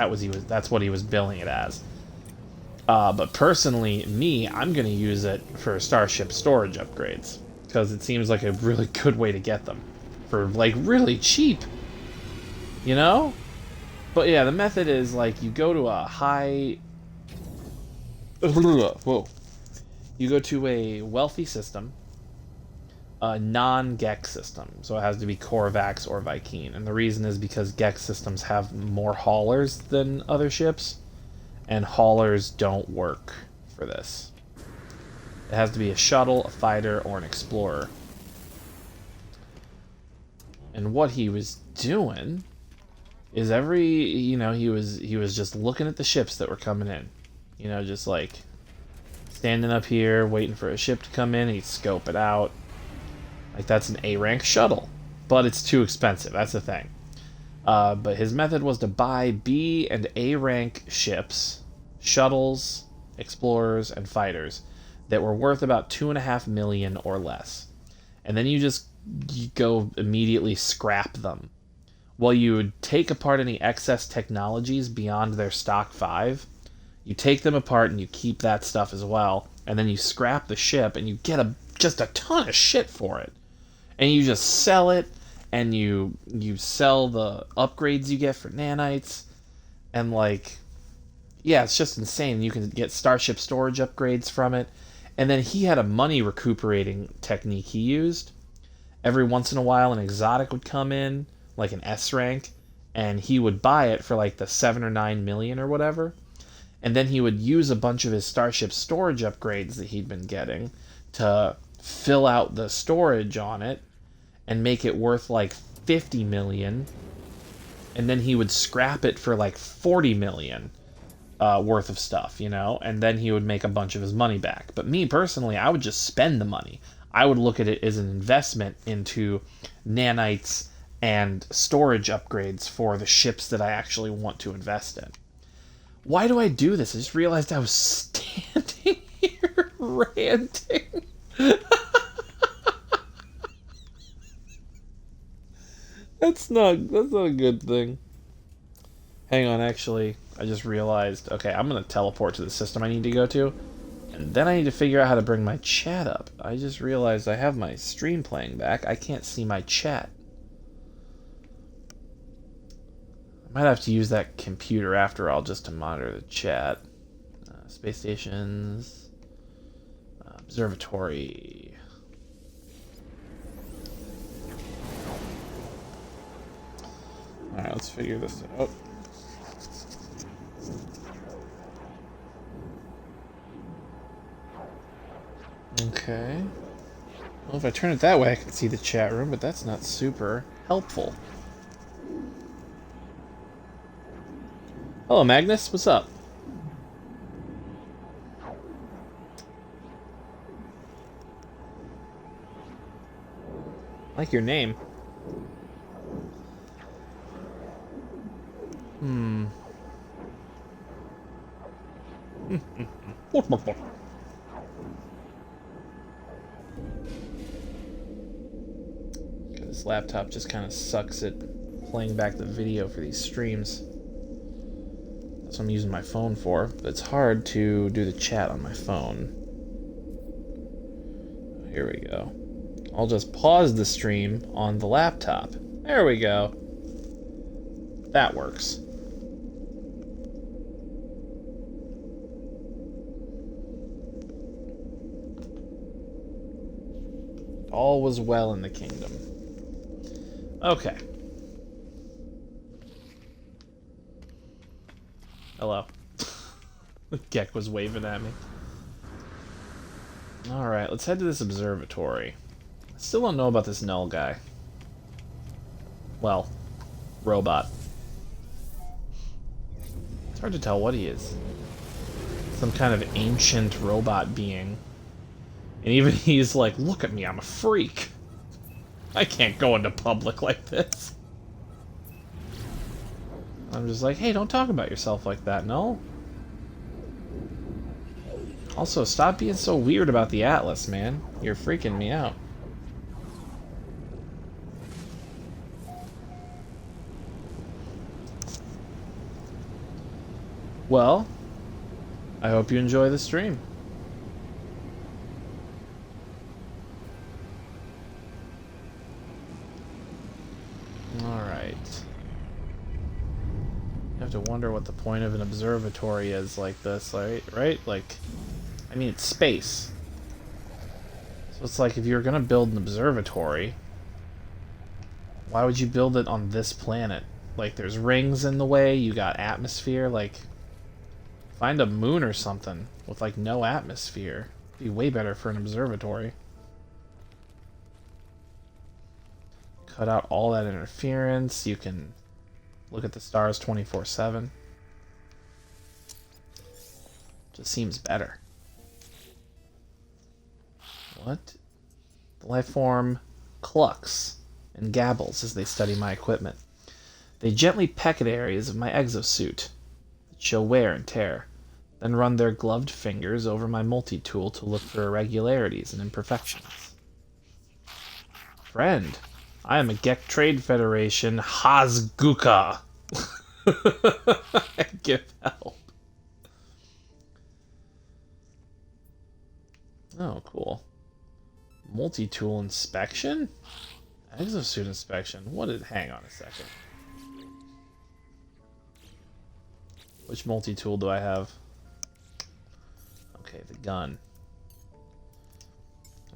that's what he was billing it as. But personally, I'm gonna use it for starship storage upgrades because it seems like a really good way to get them for like really cheap. You know? But yeah, the method is like you go to a high. Whoa. You go to a wealthy system, a non-Gex system, so it has to be Korvax or Vy'keen. And the reason is because Gex systems have more haulers than other ships, and haulers don't work for this. It has to be a shuttle, a fighter, or an explorer. And what he was doing is he was just looking at the ships that were coming in. You know, just like standing up here, waiting for a ship to come in, and he'd scope it out. Like, that's an A-rank shuttle. But it's too expensive, that's the thing. But his method was to buy B and A-rank ships, shuttles, explorers, and fighters that were worth about 2.5 million or less. And then you go immediately scrap them. Well, you would take apart any excess technologies beyond their stock 5. You take them apart and you keep that stuff as well. And then you scrap the ship and you get just a ton of shit for it. And you just sell it, and you sell the upgrades you get for nanites. And like, yeah, it's just insane. You can get starship storage upgrades from it. And then he had a money recuperating technique he used. Every once in a while, an exotic would come in, like an S rank, and he would buy it for like the 7 or 9 million or whatever. And then he would use a bunch of his starship storage upgrades that he'd been getting to fill out the storage on it and make it worth like 50 million. And then he would scrap it for like 40 million worth of stuff, you know? And then he would make a bunch of his money back. But me personally, I would just spend the money. I would look at it as an investment into nanites and storage upgrades for the ships that I actually want to invest in. Why do I do this? I just realized I was standing here ranting. That's not a good thing. Hang on, actually, I just realized, okay, I'm gonna teleport to the system I need to go to, and then I need to figure out how to bring my chat up. I just realized I have my stream playing back. I can't see my chat. I might have to use that computer after all just to monitor the chat. Space stations, observatory. Alright, let's figure this out. Okay. Well, if I turn it that way, I can see the chat room, but that's not super helpful. Hello, Magnus. What's up? I like your name. This laptop just kind of sucks at playing back the video for these streams. That's what I'm using my phone for, but it's hard to do the chat on my phone. Here we go. I'll just pause the stream on the laptop. There we go. That works. All was well in the kingdom. Okay. Hello. Gek was waving at me. Alright, let's head to this observatory. I still don't know about this Null guy. Well, robot. It's hard to tell what he is. Some kind of ancient robot being. And even he's like, look at me, I'm a freak. I can't go into public like this. I'm just like, hey, don't talk about yourself like that, Null. Also, stop being so weird about the Atlas, man. You're freaking me out. Well, I hope you enjoy the stream. Alright. You have to wonder what the point of an observatory is like this, right? Like, I mean, it's space. So it's like if you're gonna build an observatory, why would you build it on this planet? Like, there's rings in the way, you got atmosphere, like... Find a moon or something with, like, no atmosphere. It'd be way better for an observatory. Cut out all that interference, you can look at the stars 24/7. Just seems better. What? The life form clucks and gabbles as they study my equipment. They gently peck at areas of my exosuit that show wear and tear, then run their gloved fingers over my multi-tool to look for irregularities and imperfections. Friend, I am a Gek Trade Federation Hazguka. Give help. Oh, cool. Multi-tool inspection? Exosuit inspection. Hang on a second. Which multi-tool do I have? Okay, the gun.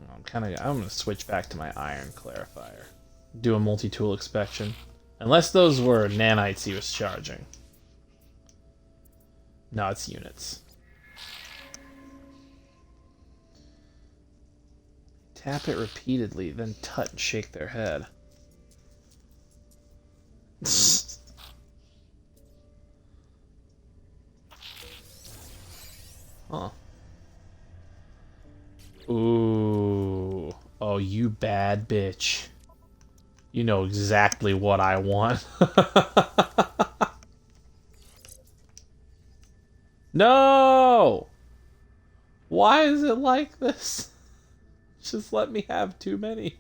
I'm gonna switch back to my iron clarifier. Do a multi-tool inspection. Unless those were nanites he was charging. No, it's units. Tap it repeatedly, then tut and shake their head. Huh. Ooh. Oh, you bad bitch. You know exactly what I want. No! Why is it like this? Just let me have too many.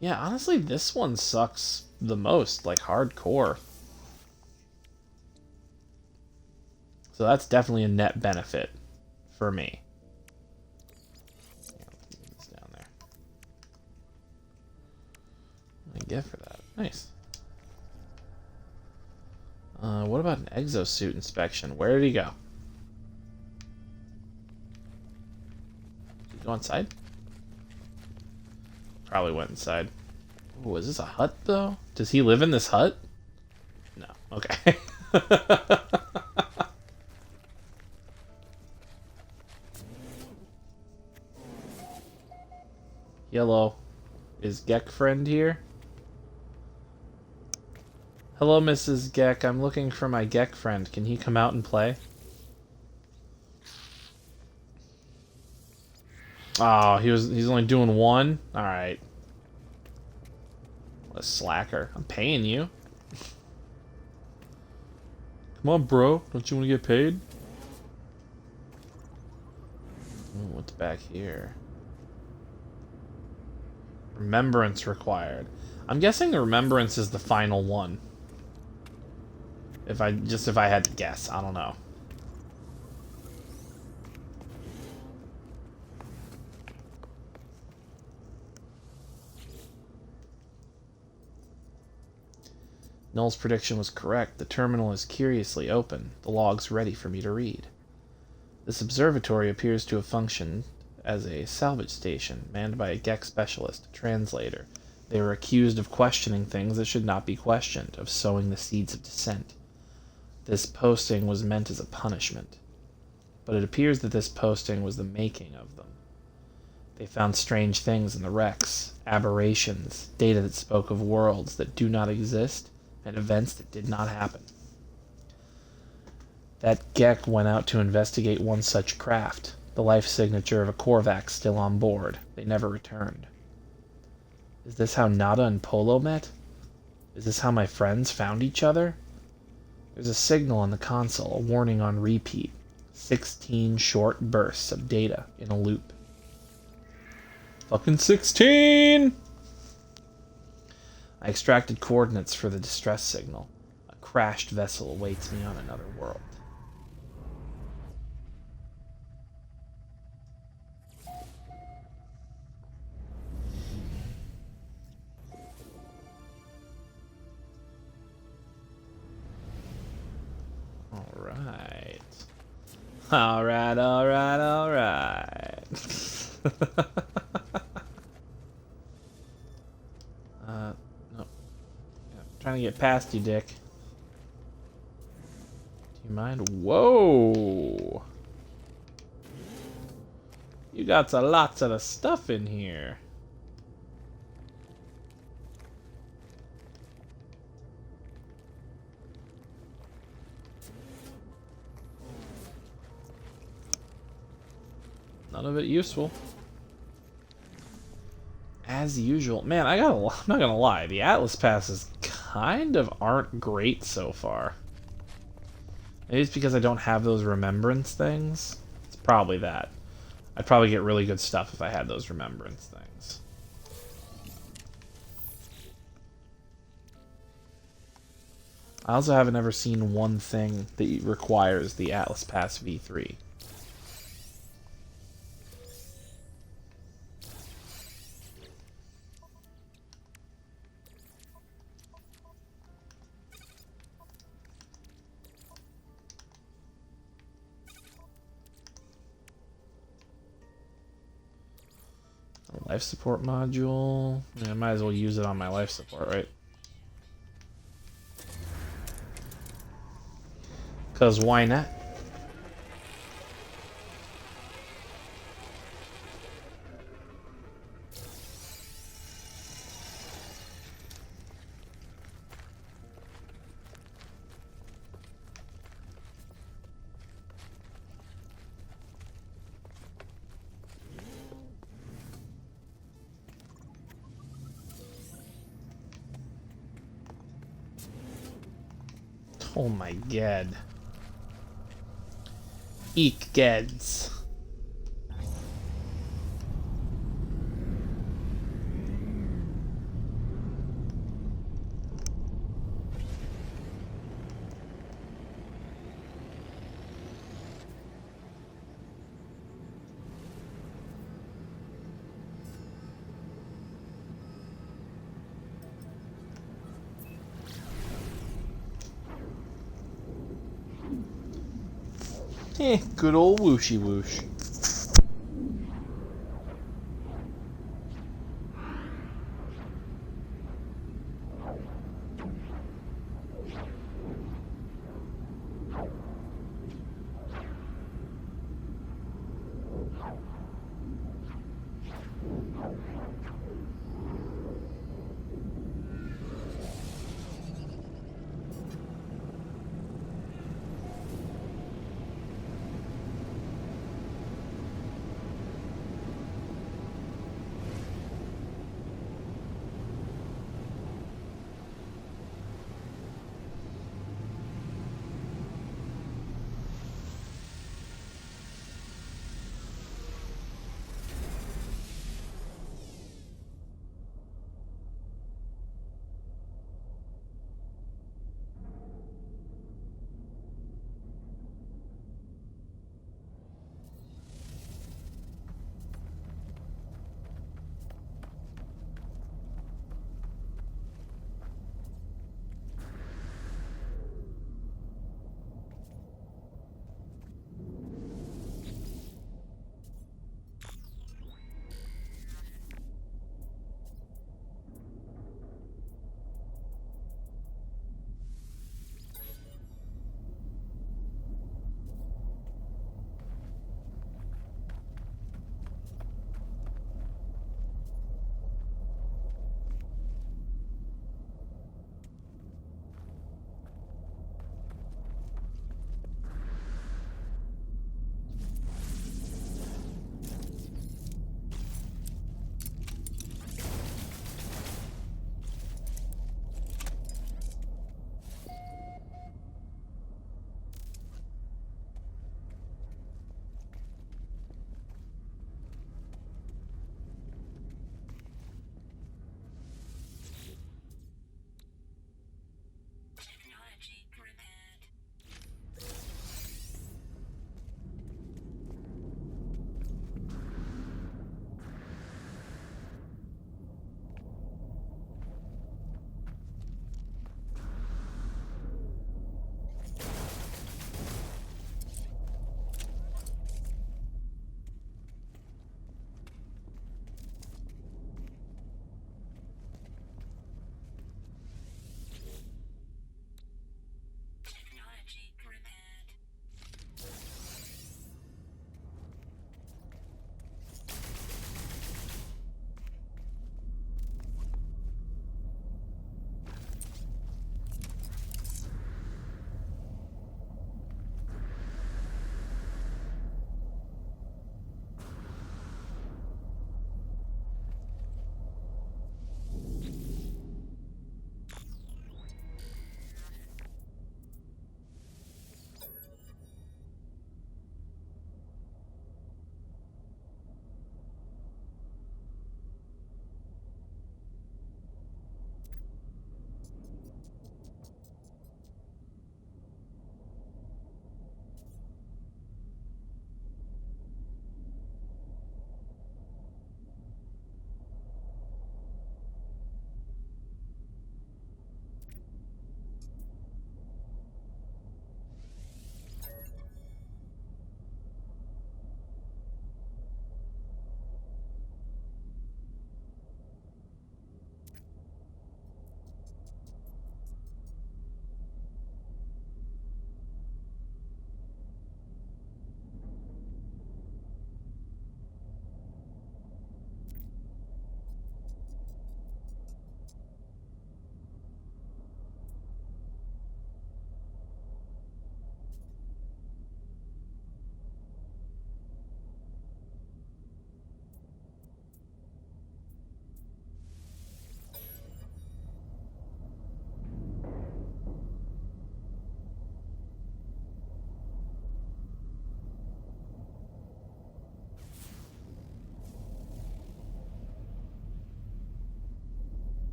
Yeah, honestly, this one sucks the most, like hardcore. So that's definitely a net benefit for me. Yeah, move this down there. What do I get for that? Nice. What about an exosuit inspection? Where did he go? Did he go inside? Probably went inside. Oh, is this a hut, though? Does he live in this hut? No. Okay. Yellow. Is Gek friend here? Hello, Mrs. Gek. I'm looking for my Gek friend. Can he come out and play? Oh, he's only doing one? Alright. What a slacker. I'm paying you. Come on, bro. Don't you want to get paid? Ooh, what's back here? Remembrance required. I'm guessing the remembrance is the final one. If I had to guess, I don't know. Null's prediction was correct. The terminal is curiously open, the logs ready for me to read. This observatory appears to have functioned as a salvage station, manned by a Gek specialist, a translator. They were accused of questioning things that should not be questioned, of sowing the seeds of dissent. This posting was meant as a punishment, but it appears that this posting was the making of them. They found strange things in the wrecks, aberrations, data that spoke of worlds that do not exist, and events that did not happen. That Gek went out to investigate one such craft, the life signature of a Korvax still on board. They never returned. Is this how Nada and Polo met? Is this how my friends found each other? There's a signal on the console, a warning on repeat. 16 short bursts of data in a loop. Fucking 16! I extracted coordinates for the distress signal. A crashed vessel awaits me on another world. Alright. Alright, alright, alright. No. Yeah, trying to get past you, Dick. Do you mind? Whoa! You got a lots of the stuff in here. None of it useful. As usual. Man, I'm not gonna lie. The Atlas passes kind of aren't great so far. Maybe it's because I don't have those remembrance things. It's probably that. I'd probably get really good stuff if I had those remembrance things. I also haven't ever seen one thing that requires the Atlas Pass V3. Life support module. Yeah, I might as well use it on my life support, right? Because why not? Oh my god. Eek gads. Good old whooshy whoosh.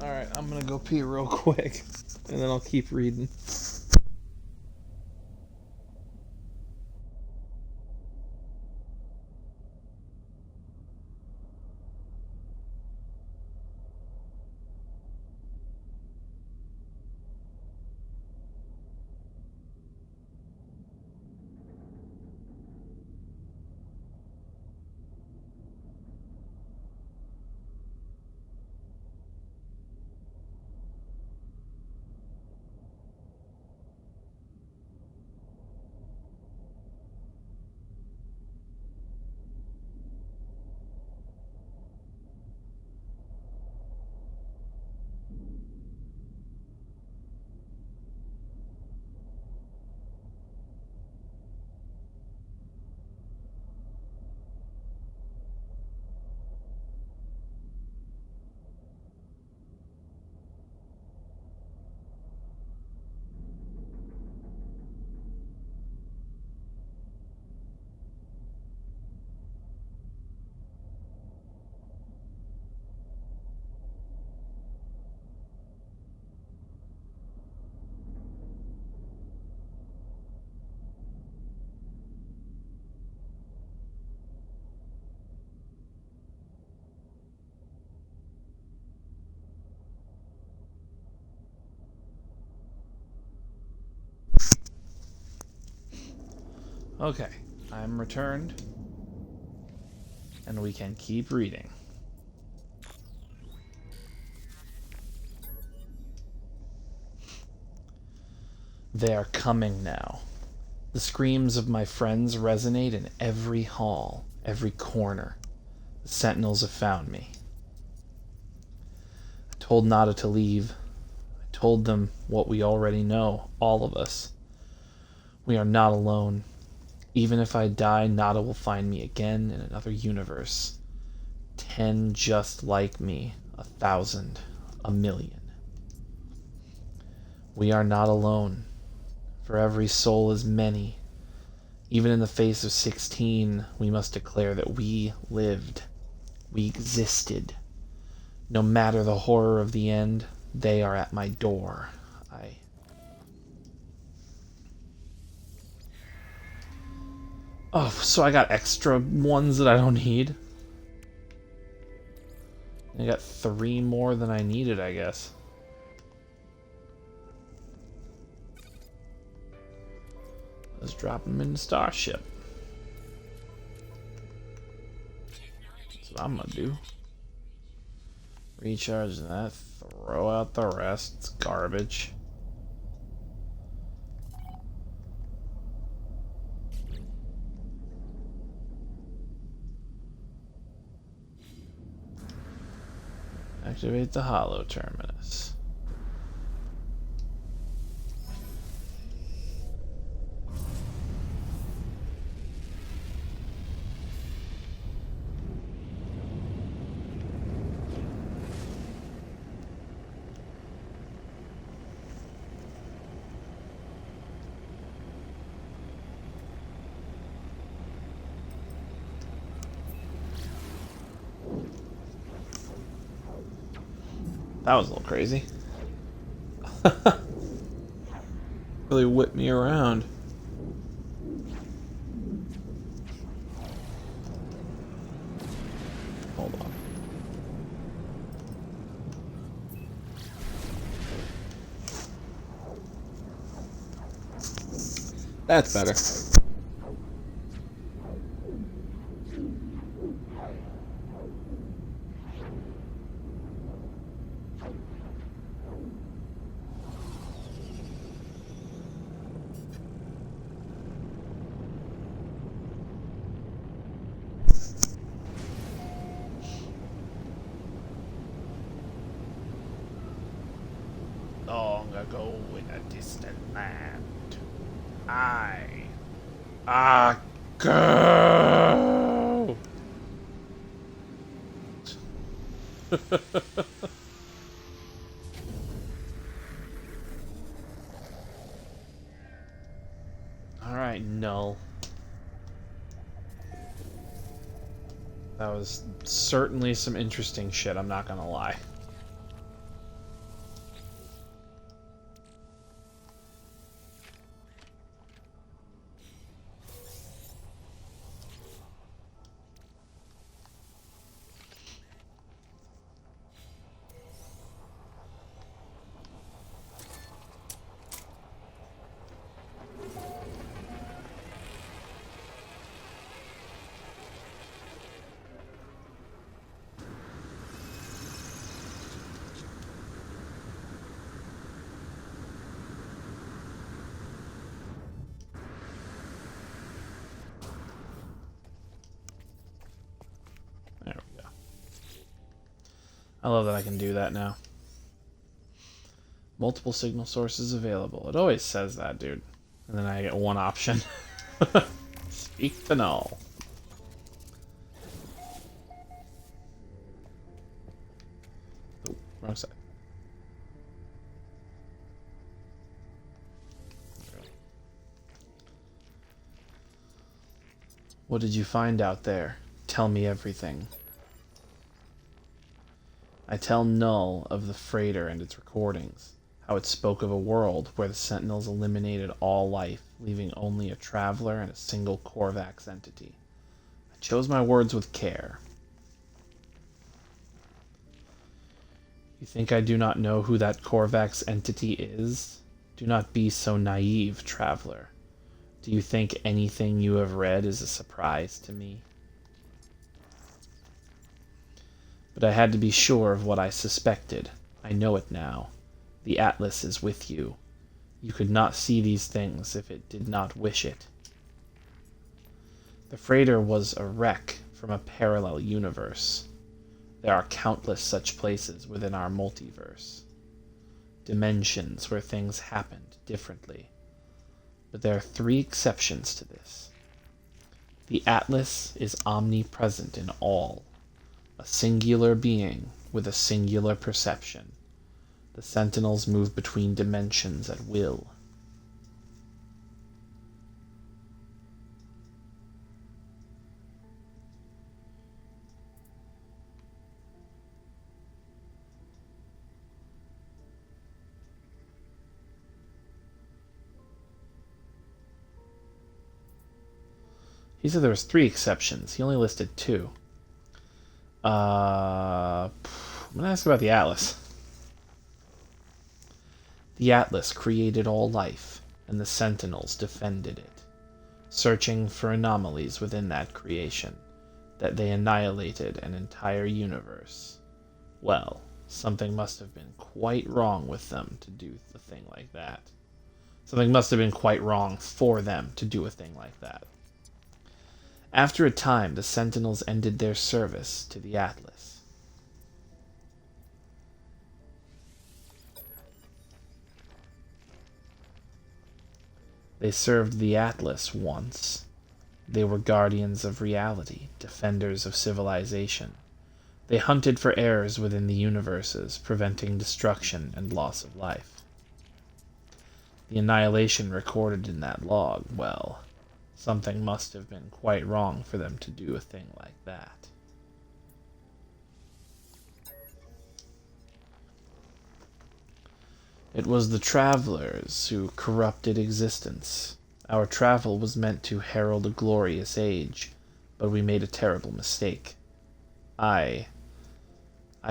Alright, I'm gonna go pee real quick, and then I'll keep reading. Okay, I'm returned, and we can keep reading. They are coming now. The screams of my friends resonate in every hall, every corner. The sentinels have found me. I told Nada to leave. I told them what we already know, all of us. We are not alone. Even if I die, Nada will find me again in another universe. 10 just like me, 1,000, 1,000,000. We are not alone. For every soul is many. Even in the face of 16, we must declare that we lived. We existed. No matter the horror of the end, they are at my door. Oh, so I got extra ones that I don't need. I got 3 more than I needed, I guess. Let's drop them in the Starship. That's what I'm gonna do. Recharge that, throw out the rest. It's garbage. Activate the hollow terminus. That was a little crazy. Really whipped me around. Hold on. That's better. Long ago in a distant land, go. All right, Null. That was certainly some interesting shit, I'm not gonna lie. I love that I can do that now. Multiple signal sources available. It always says that, dude. And then I get one option. Speak to Null. Oh, wrong side. What did you find out there? Tell me everything. I tell Null of the freighter and its recordings, how it spoke of a world where the Sentinels eliminated all life, leaving only a traveler and a single Korvax entity. I chose my words with care. You think I do not know who that Korvax entity is? Do not be so naive, traveler. Do you think anything you have read is a surprise to me? But I had to be sure of what I suspected. I know it now. The Atlas is with you. You could not see these things if it did not wish it. The freighter was a wreck from a parallel universe. There are countless such places within our multiverse. Dimensions where things happened differently. But there are 3 exceptions to this. The Atlas is omnipresent in all. A singular being with a singular perception. The Sentinels move between dimensions at will. He said there was 3 exceptions. He only listed 2. I'm going to ask about the Atlas. The Atlas created all life, and the Sentinels defended it, searching for anomalies within that creation, that they annihilated an entire universe. Well, something must have been quite wrong with them to do a thing like that. Something must have been quite wrong for them to do a thing like that. After a time, the Sentinels ended their service to the Atlas. They served the Atlas once. They were guardians of reality, defenders of civilization. They hunted for errors within the universes, preventing destruction and loss of life. The annihilation recorded in that log, well, something must have been quite wrong for them to do a thing like that. It was the travelers who corrupted existence. Our travel was meant to herald a glorious age, but we made a terrible mistake. I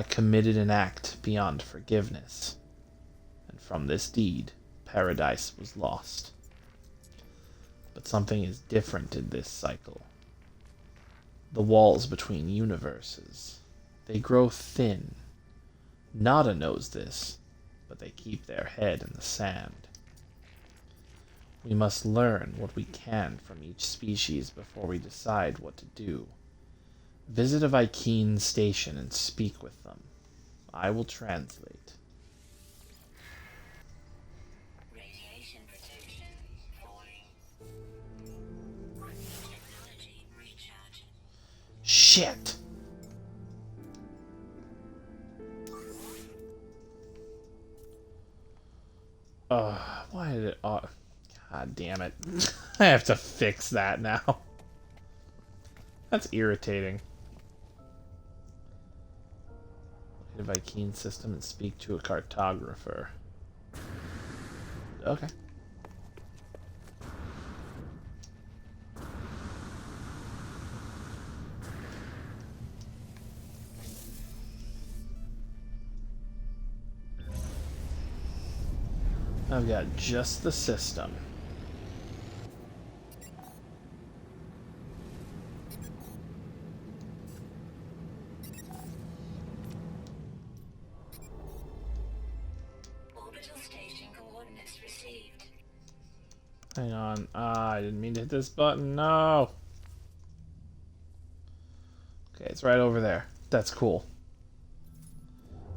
committed an act beyond forgiveness, and from this deed, paradise was lost. But something is different in this cycle. The walls between universes, they grow thin. Nada knows this, but they keep their head in the sand. We must learn what we can from each species before we decide what to do. Visit a Vy'keen station and speak with them. I will translate. Radiation protection falling. Technology recharge. Shit! Why did it... God damn it. I have to fix that now. That's irritating. Look at a Vy'keen system and speak to a cartographer. Okay. I've got just the system. Orbital station coordinates received. Hang on. I didn't mean to hit this button. No. Okay, it's right over there. That's cool.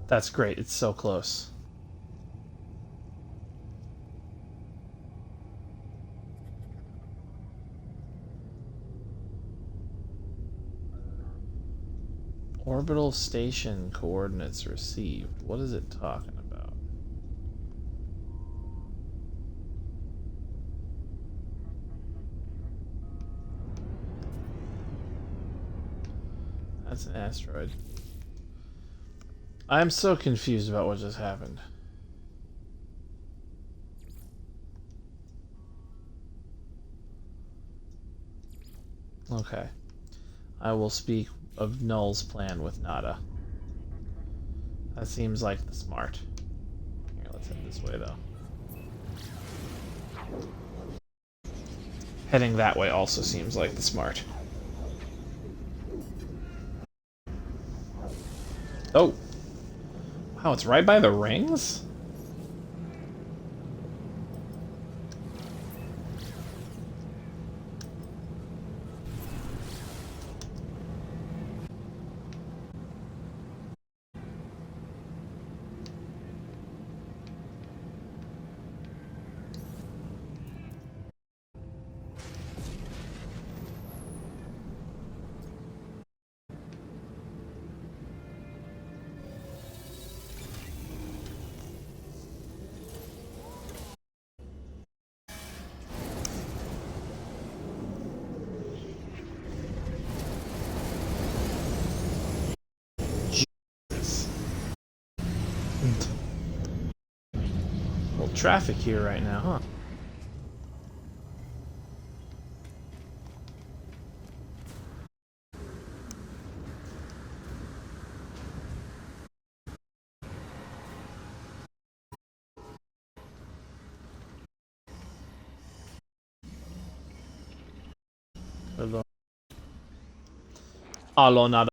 That's great. It's so close. Orbital station coordinates received. What is it talking about? That's an asteroid. I'm so confused about what just happened. Okay. I will speak of Null's plan with Nada. That seems like the smart. Here, let's head this way, though. Heading that way also seems like the smart. Oh! Wow, it's right by the rings? Jesus. Well, traffic here right now, huh? Alonada.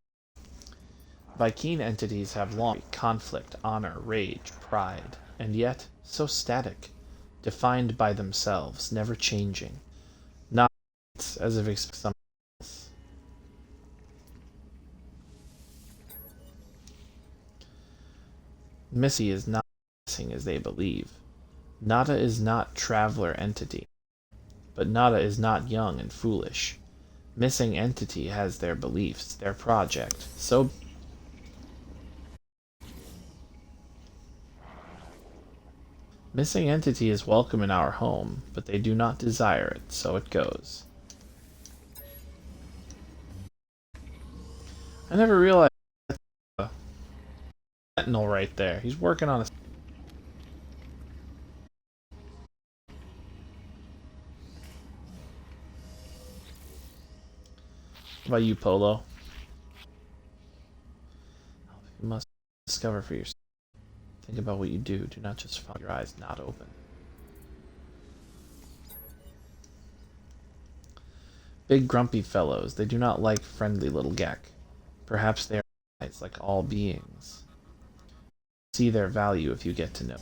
Vy'keen entities have long conflict, honor, rage, pride, and yet so static, defined by themselves, never changing. Not as if expect something else. Missy is not missing as they believe. Nada is not traveler entity, but Nada is not young and foolish. Missing entity has their beliefs, their project. So missing entity is welcome in our home, but they do not desire it, so it goes. I never realized a sentinel right there. He's working on a. What about you, Polo? You must discover for yourself. Think about what you do. Do not just follow your eyes not open. Big grumpy fellows. They do not like friendly little Gek. Perhaps they are eyes like all beings. See their value if you get to know.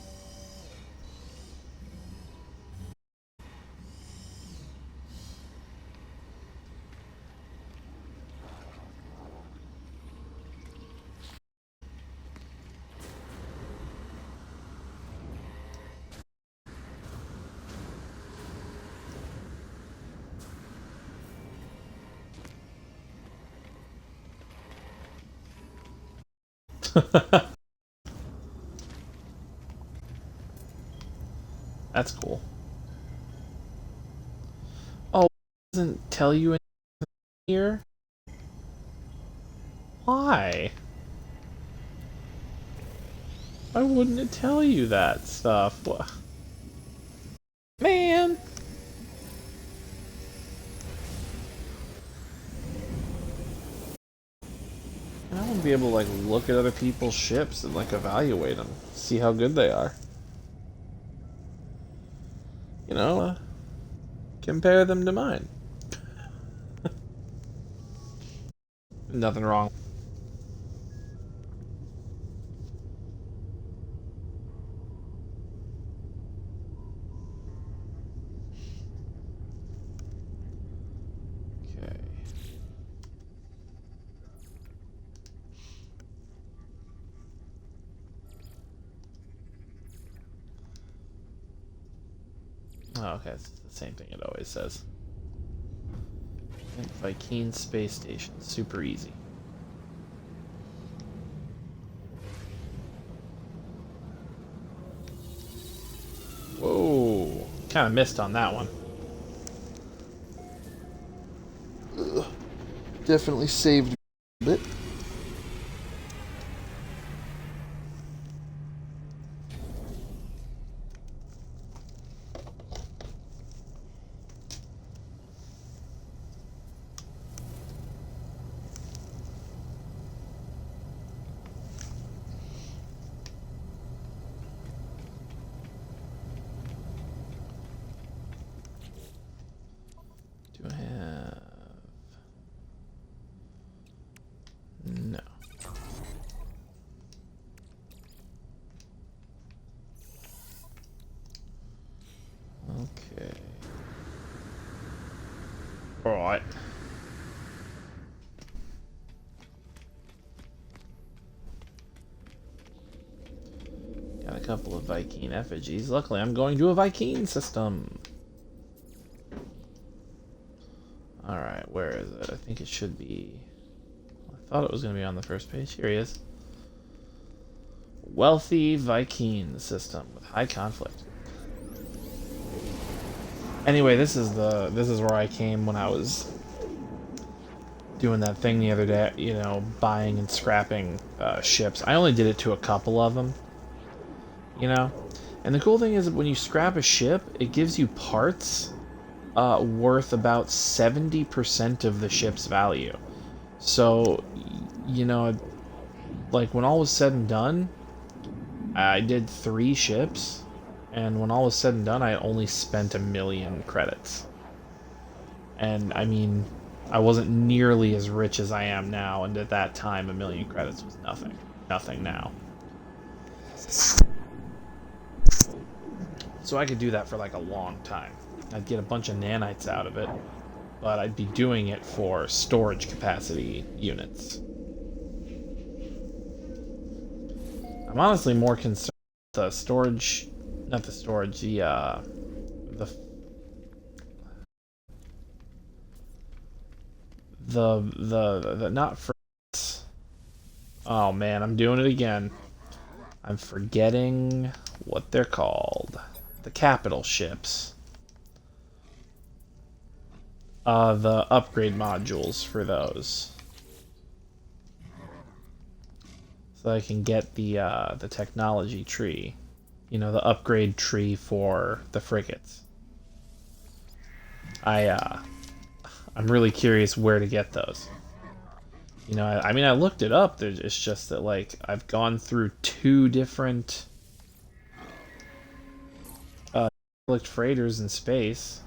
That's cool. Oh, it doesn't tell you anything here? Why? Why wouldn't it tell you that stuff? Man! I want to be able to like look at other people's ships and like evaluate them, see how good they are. You know, compare them to mine. Nothing wrong. Okay. Oh, okay, it's the same thing it always says. And Viking space station, super easy. Whoa, kind of missed on that one. Ugh. Definitely saved a bit. Do I have... No. Okay. Alright. Got a couple of Viking effigies. Luckily, I'm going to a Viking system. Alright, where is it? I think it should be... I thought it was going to be on the first page. Here he is. Wealthy Viking system with high conflict. Anyway, this is where I came when I was doing that thing the other day, you know, buying and scrapping ships. I only did it to a couple of them, you know? And the cool thing is that when you scrap a ship, it gives you parts worth about 70% of the ship's value. So, you know, like when all was said and done, I did 3 ships, and when all was said and done, I only spent 1,000,000 credits. And, I mean, I wasn't nearly as rich as I am now, and at that time, 1,000,000 credits was nothing. Nothing now. So I could do that for like a long time. I'd get a bunch of nanites out of it, but I'd be doing it for storage capacity units. I'm honestly more concerned with the storage, not the storage, the not for. Oh man, I'm doing it again. I'm forgetting what they're called. The capital ships. The upgrade modules for those. So I can get the technology tree. You know, the upgrade tree for the frigates. I'm really curious where to get those. You know, I mean, I looked it up. It's just that, like, I've gone through 2 different freighters in space.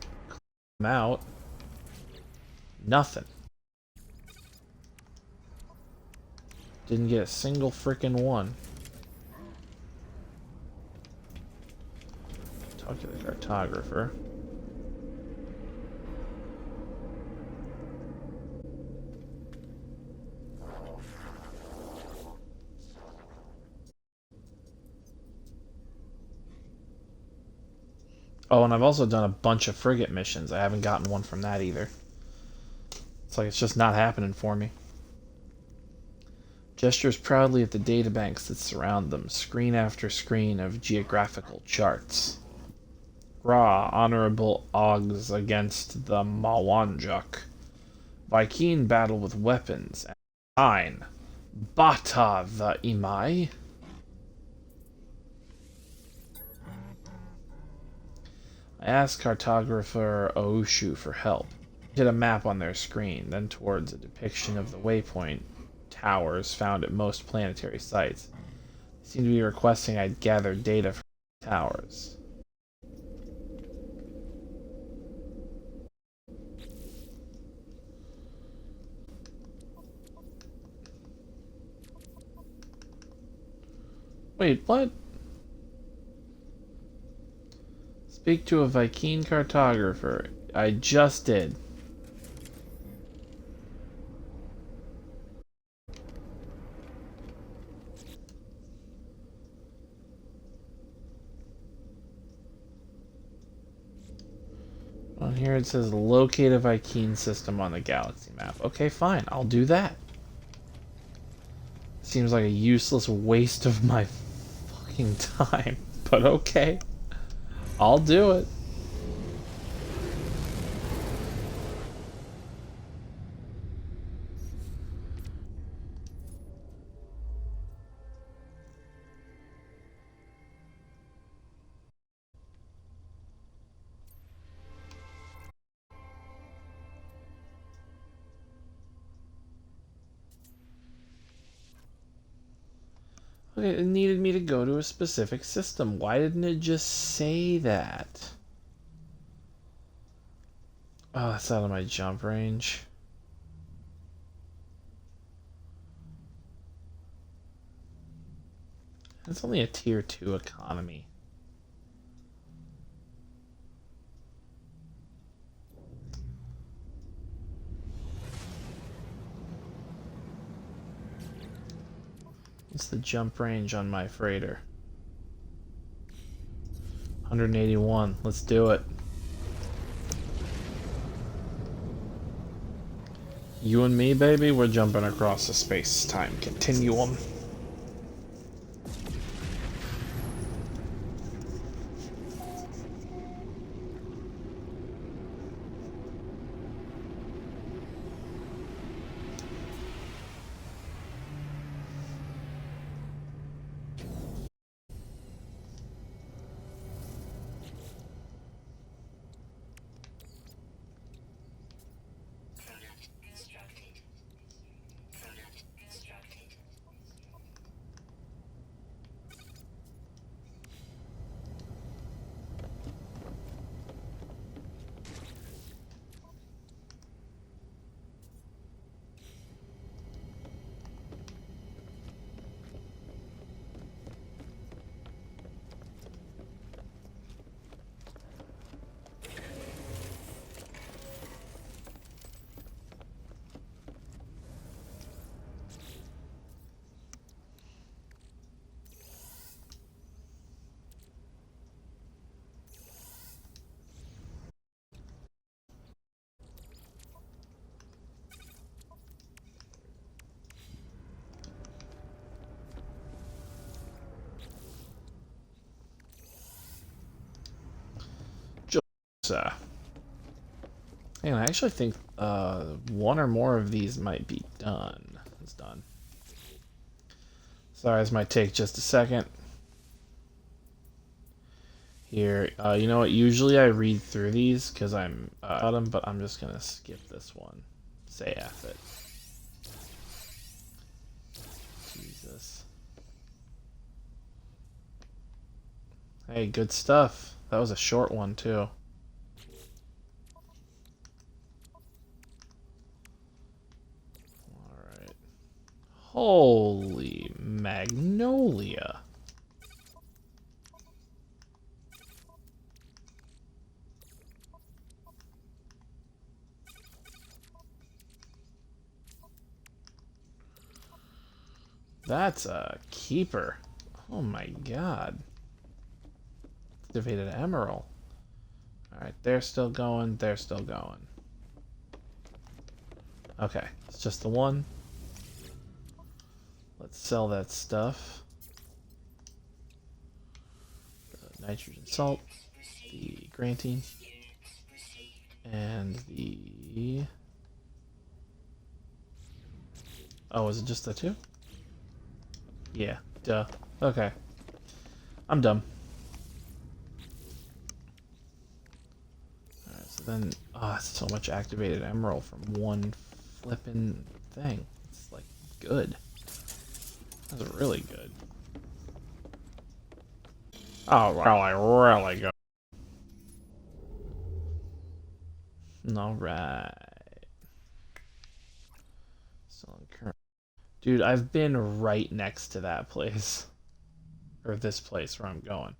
Them out. Nothing. Didn't get a single frickin' one. Talk to the cartographer. Oh, and I've also done a bunch of frigate missions. I haven't gotten one from that either. It's like it's just not happening for me. Gestures proudly at the databanks that surround them, screen after screen of geographical charts. Ra, honorable Oggs against the Mawanjuk. Viking battle with weapons. And 9. Bata the Imai. I asked cartographer Oushu for help. He did a map on their screen, then towards a depiction of the waypoint towers found at most planetary sites. They seemed to be requesting I'd gather data from the towers. Wait, what? Speak to a Viking cartographer. I just did. On here it says locate a Vy'keen system on the galaxy map. Okay, fine. I'll do that. Seems like a useless waste of my fucking time. But okay. I'll do it. Okay, it needed me to go to a specific system. Why didn't it just say that? Oh, that's out of my jump range. It's only a tier 2 economy. What's the jump range on my freighter? 181. Let's do it. You and me, baby, we're jumping across the space-time continuum. Product constructed. Product constructed. And I actually think one or more of these might be done. It's done. Sorry, this might take just a second. Here, you know what? Usually I read through these because I'm about them, but I'm just gonna skip this one. Say F it. Jesus. Hey, good stuff. That was a short one too. Alright. Holy magnolia. That's a keeper. Oh my god. Activated emerald. Alright, they're still going, they're still going. Okay, it's just the one. Let's sell that stuff. The nitrogen salt, the grantine, and the... Oh, is it just the two? Yeah, duh. Okay. I'm dumb. Alright, so then... Ah, oh, so much activated emerald from one flippin' thing. It's, like, good. That's really good. Oh, really good. Alright. So current. Dude, I've been right next to that place. Or this place where I'm going.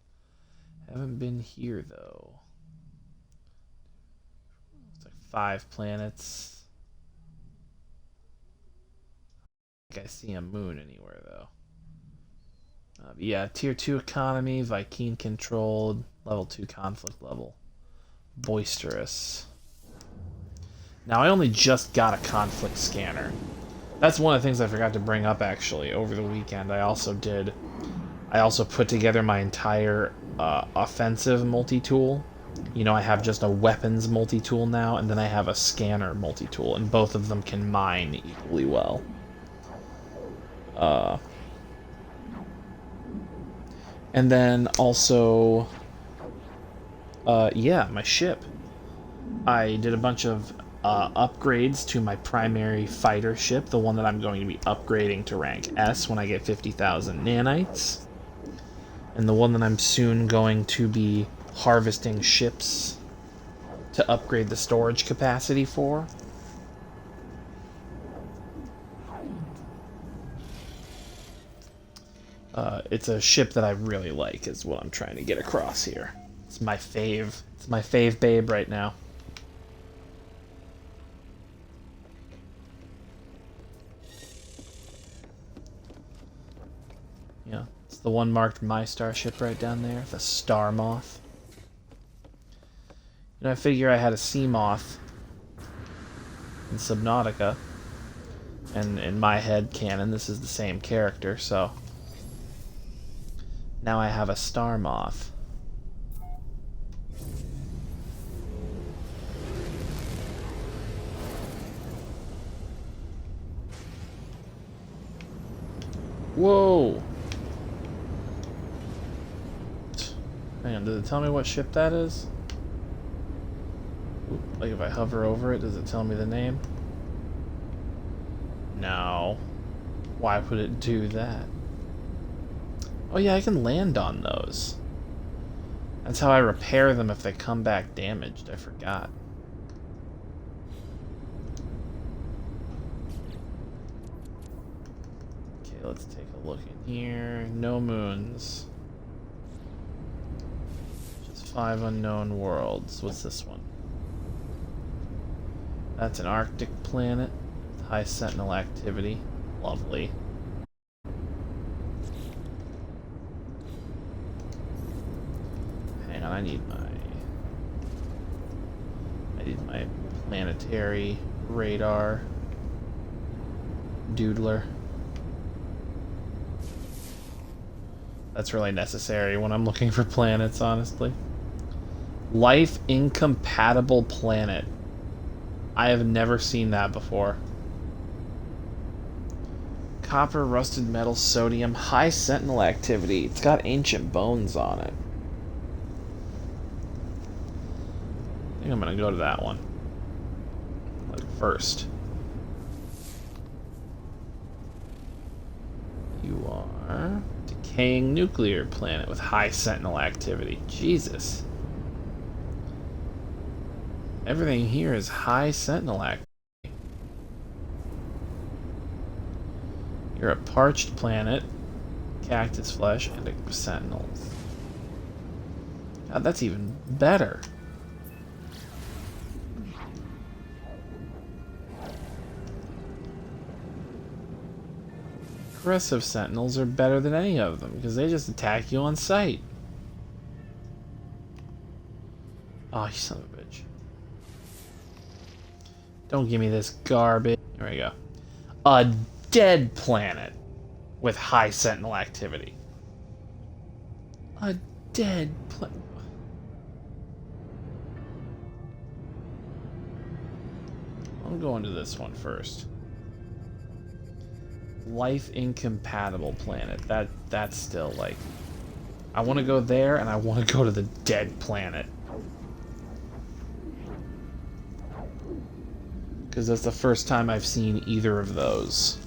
Haven't been here, though. It's like 5 planets. I think I see a moon anywhere, though. Yeah, tier 2 economy, Vy'keen controlled, level 2 conflict level. Boisterous. Now, I only just got a conflict scanner. That's one of the things I forgot to bring up, actually, over the weekend. I also put together my entire offensive multi-tool. You know, I have just a weapons multi-tool now, and then I have a scanner multi-tool, and both of them can mine equally well. And then also, yeah, my ship. I did a bunch of upgrades to my primary fighter ship, the one that I'm going to be upgrading to rank S when I get 50,000 nanites. And the one that I'm soon going to be harvesting ships to upgrade the storage capacity for. It's a ship that I really like, is what I'm trying to get across here. It's my fave. It's my fave babe right now. Yeah, it's the one marked my starship right down there, the Star Moth. You know, I figure I had a Sea Moth in Subnautica, and in my head canon, this is the same character, so now I have a Star Moth. Whoa! Hang on, does it tell me what ship that is? Oop, like if I hover over it, does it tell me the name? No. Why would it do that? Oh yeah, I can land on those. That's how I repair them if they come back damaged. I forgot. Okay, let's take a look in here. No moons. Just 5 unknown worlds. What's this one? That's an Arctic planet with high sentinel activity. Lovely. Hang on, I need my planetary radar doodler. That's really necessary when I'm looking for planets, honestly. Life incompatible planet. I have never seen that before. Copper, rusted metal, sodium, high sentinel activity. It's got ancient bones on it. I think I'm gonna go to that one. Like first. You are decaying nuclear planet with high sentinel activity. Jesus. Everything here is high sentinel activity. You're a parched planet, cactus flesh, and a sentinels. God, that's even better. Aggressive sentinels are better than any of them because they just attack you on sight. Oh, you son of a bitch. Don't give me this garbage. There we go. A dead planet with high sentinel activity. A dead planet. I'm going to this one first. Life incompatible planet. That's still like, I want to go there and I want to go to the dead planet. Because that's the first time I've seen either of those.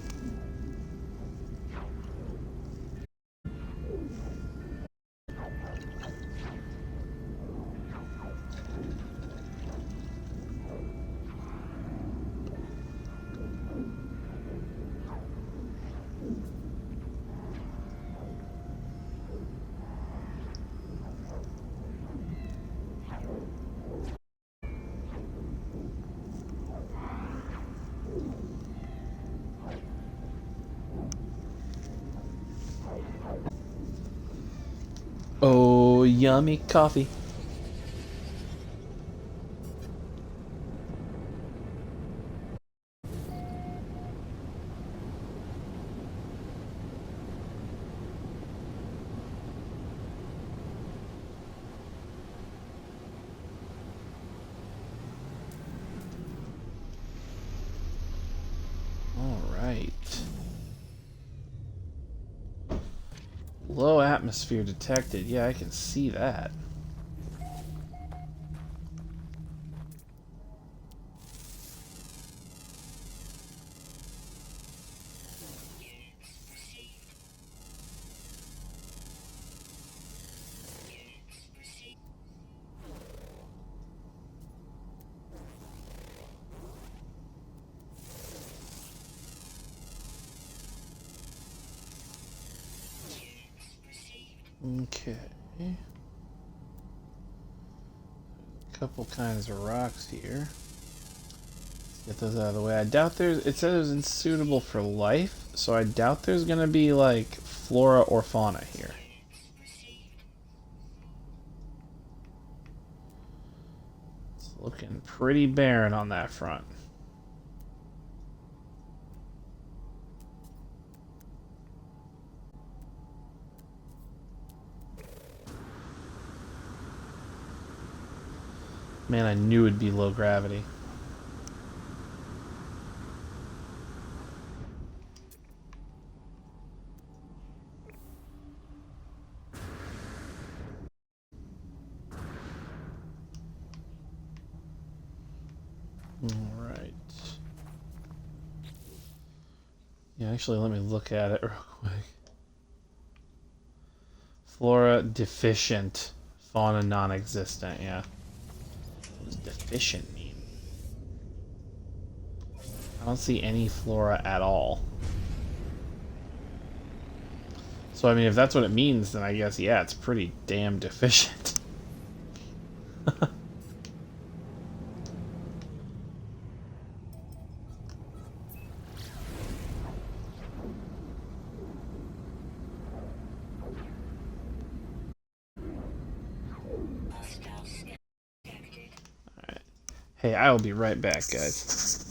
Oh, yummy coffee. Low atmosphere detected. Yeah, I can see that. Okay. Couple kinds of rocks here. Let's get those out of the way. I doubt there's. It says it was unsuitable for life, so I doubt there's gonna be like flora or fauna here. It's looking pretty barren on that front. Man, I knew it'd be low gravity. Alright. Yeah, actually, let me look at it real quick. Flora deficient. Fauna non-existent, yeah. What does deficient mean? I don't see any flora at all. So, I mean, if that's what it means, then I guess, yeah, it's pretty damn deficient. Alright. Hey, I will be right back, guys.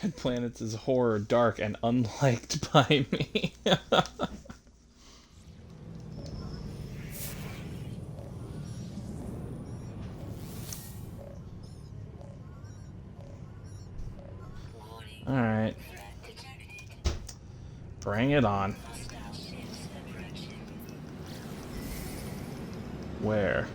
Dead Planets is horror, dark, and unliked by me. Warning. Alright, Threat detected. bring it on. Hostile ships approaching. Where?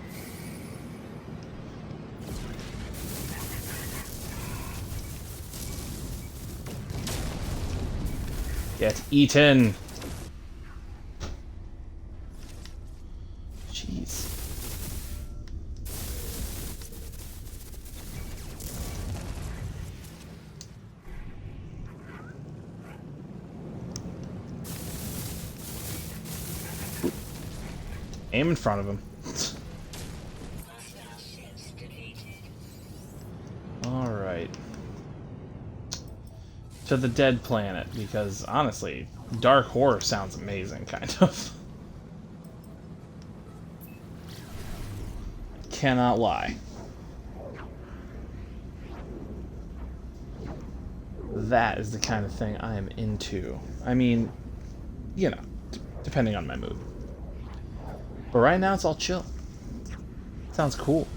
Get eaten! Jeez. Aim in front of him. Hostile ships defeated. Alright. To the Dead Planet, because honestly, dark horror sounds amazing, kind of. Cannot lie. That is the kind of thing I am into. I mean, you know, depending on my mood. But right now it's all chill. Sounds cool.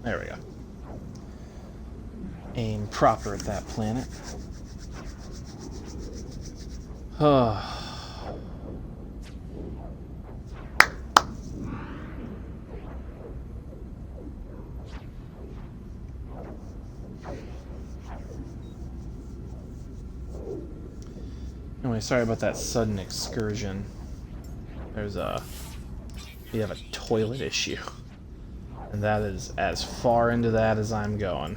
There we go. Aim proper at that planet. Anyway, sorry about that sudden excursion. We have a toilet issue. And that is as far into that as I'm going.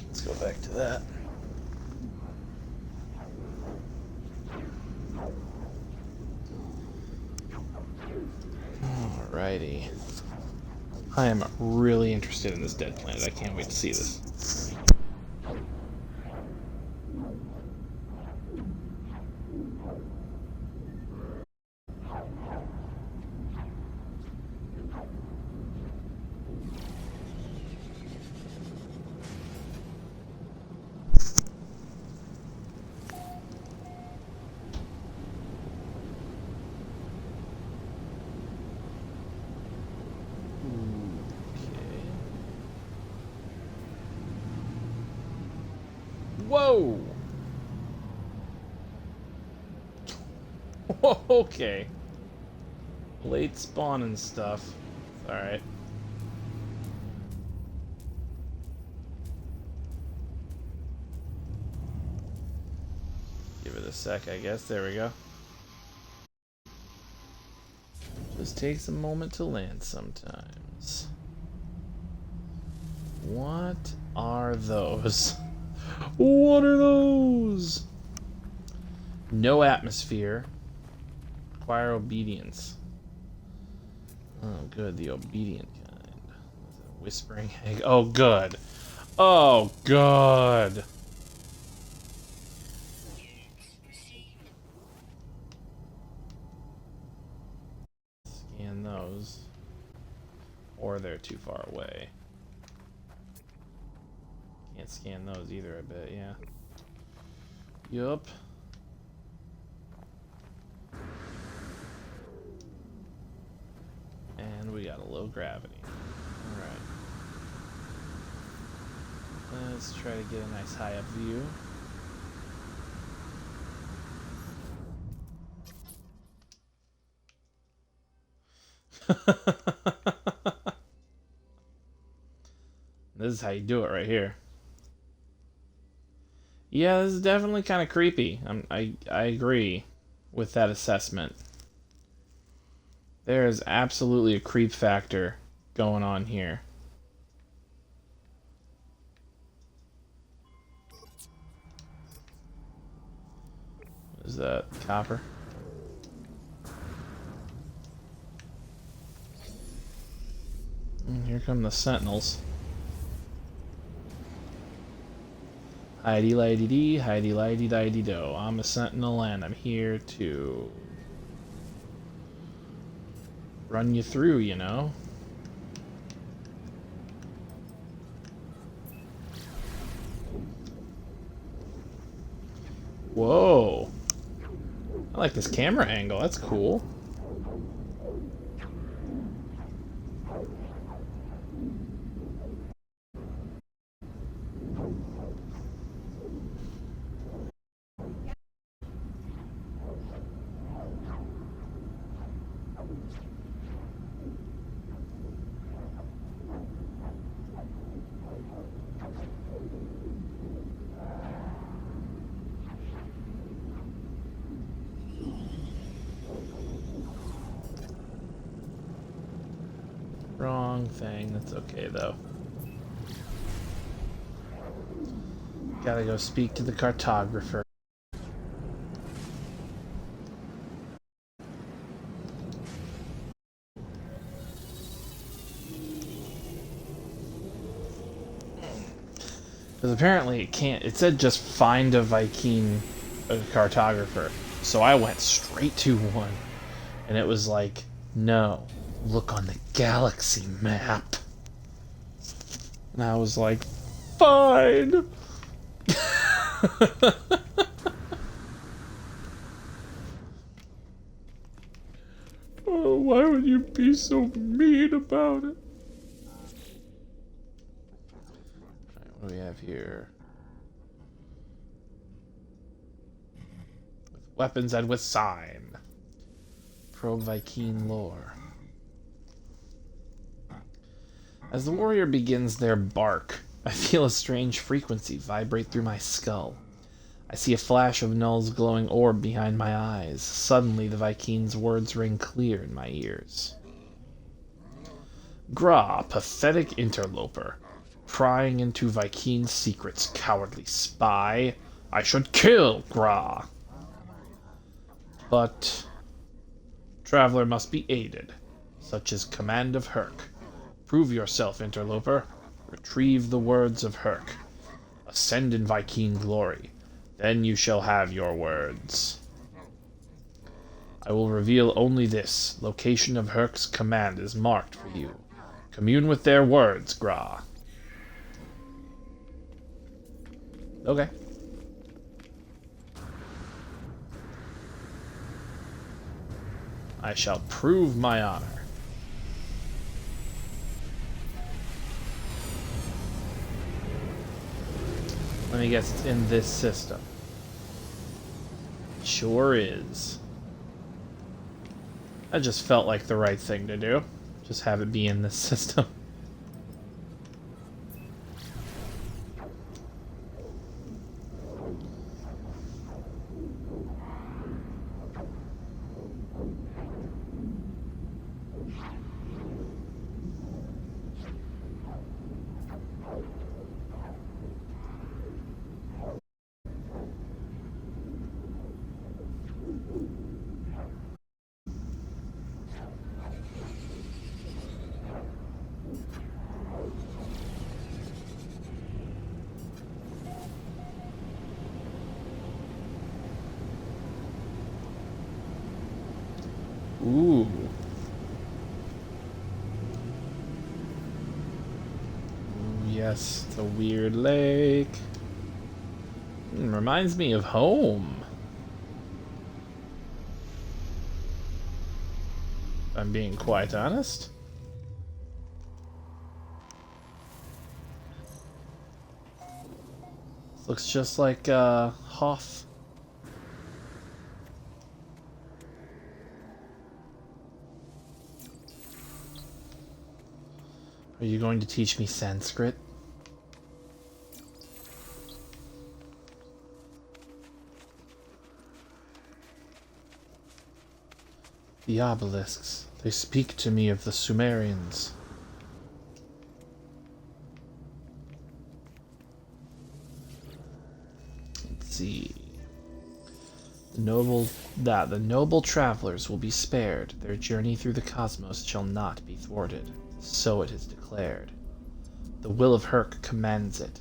Let's go back to that. Alrighty. I am really interested in this Dead Planet. I can't wait to see this. Whoa! Okay. Late spawn and stuff. Alright. Give it a sec, I guess. There we go. Just takes a moment to land sometimes. What are those? What are those? No atmosphere. Require obedience. Oh, good. The obedient kind. Whispering egg. Oh, good. Oh, good. Scan those. Or they're too far away. Can't scan those either, I bet, yeah. Yup. And we got a low gravity. Alright. Let's try to get a nice high up view. This is how you do it right here. Yeah, this is definitely kind of creepy. I agree with that assessment. There is absolutely a creep factor going on here. What is that? Copper? And here come the sentinels. Heidi lighty dee, Heidi lighty dighty do. I'm a sentinel and I'm here to run you through, you know? Whoa. I like this camera angle, that's cool. Wrong thing, that's okay though. Gotta go speak to the cartographer. Because apparently it can't. It said just find a Viking, a cartographer. So I went straight to one. And it was like, no, look on the galaxy map. And I was like, fine. Oh, why would you be so mean about it? What do we have here? With weapons and with sign. Probe Viking lore. As the warrior begins their bark, I feel a strange frequency vibrate through my skull. I see a flash of Null's glowing orb behind my eyes. Suddenly, the Viking's words ring clear in my ears. Gra, pathetic interloper. Prying into Viking's secrets, cowardly spy. I should kill Gra. But traveler must be aided. Such is command of Herc. Prove yourself, interloper. Retrieve the words of Herc. Ascend in Viking glory. Then you shall have your words. I will reveal only this. Location of Herc's command is marked for you. Commune with their words, Gra. Okay. I shall prove my honor. Let me guess, it's in this system. Sure is. That just felt like the right thing to do. Just have it be in this system. Ooh. Yes, it's a weird lake. Reminds me of home. If I'm being quite honest. Looks just like Hoth. Are you going to teach me Sanskrit? The obelisks. They speak to me of the Sumerians. Let's see. The noble travelers will be spared. Their journey through the cosmos shall not be thwarted. So it is declared. The will of Herc commands it.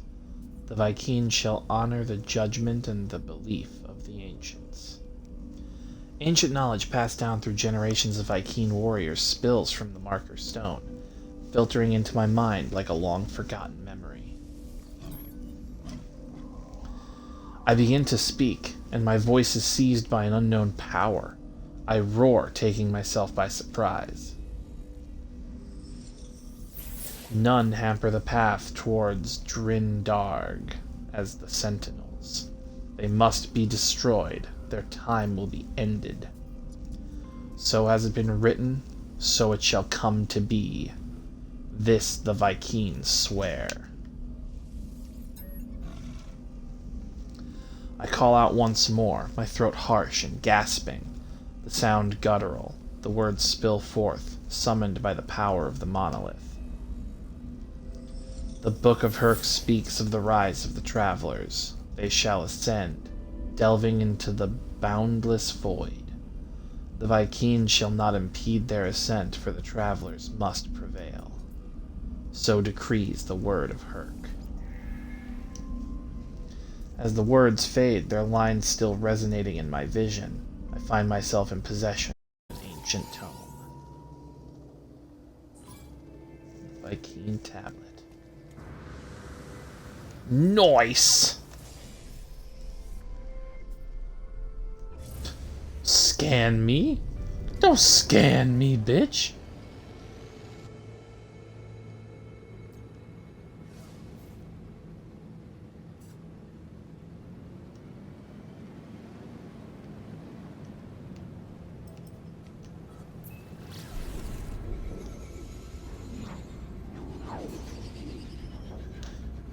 The Vy'keen shall honor the judgment and the belief of the ancients. Ancient knowledge passed down through generations of Vy'keen warriors spills from the marker stone, filtering into my mind like a long-forgotten memory. I begin to speak, and my voice is seized by an unknown power. I roar, taking myself by surprise. None hamper the path towards Drindarg as the Sentinels. They must be destroyed. Their time will be ended. So has it been written, so it shall come to be. This the Vy'keen swear. I call out once more, my throat harsh and gasping, the sound guttural, the words spill forth, summoned by the power of the monolith. The Book of Herc speaks of the rise of the travelers. They shall ascend, delving into the boundless void. The Vy'keen shall not impede their ascent, for the travelers must prevail. So decrees the word of Herc. As the words fade, their lines still resonating in my vision, I find myself in possession of an ancient tome. Vy'keen tablet. Nice! Scan me? Don't scan me, bitch!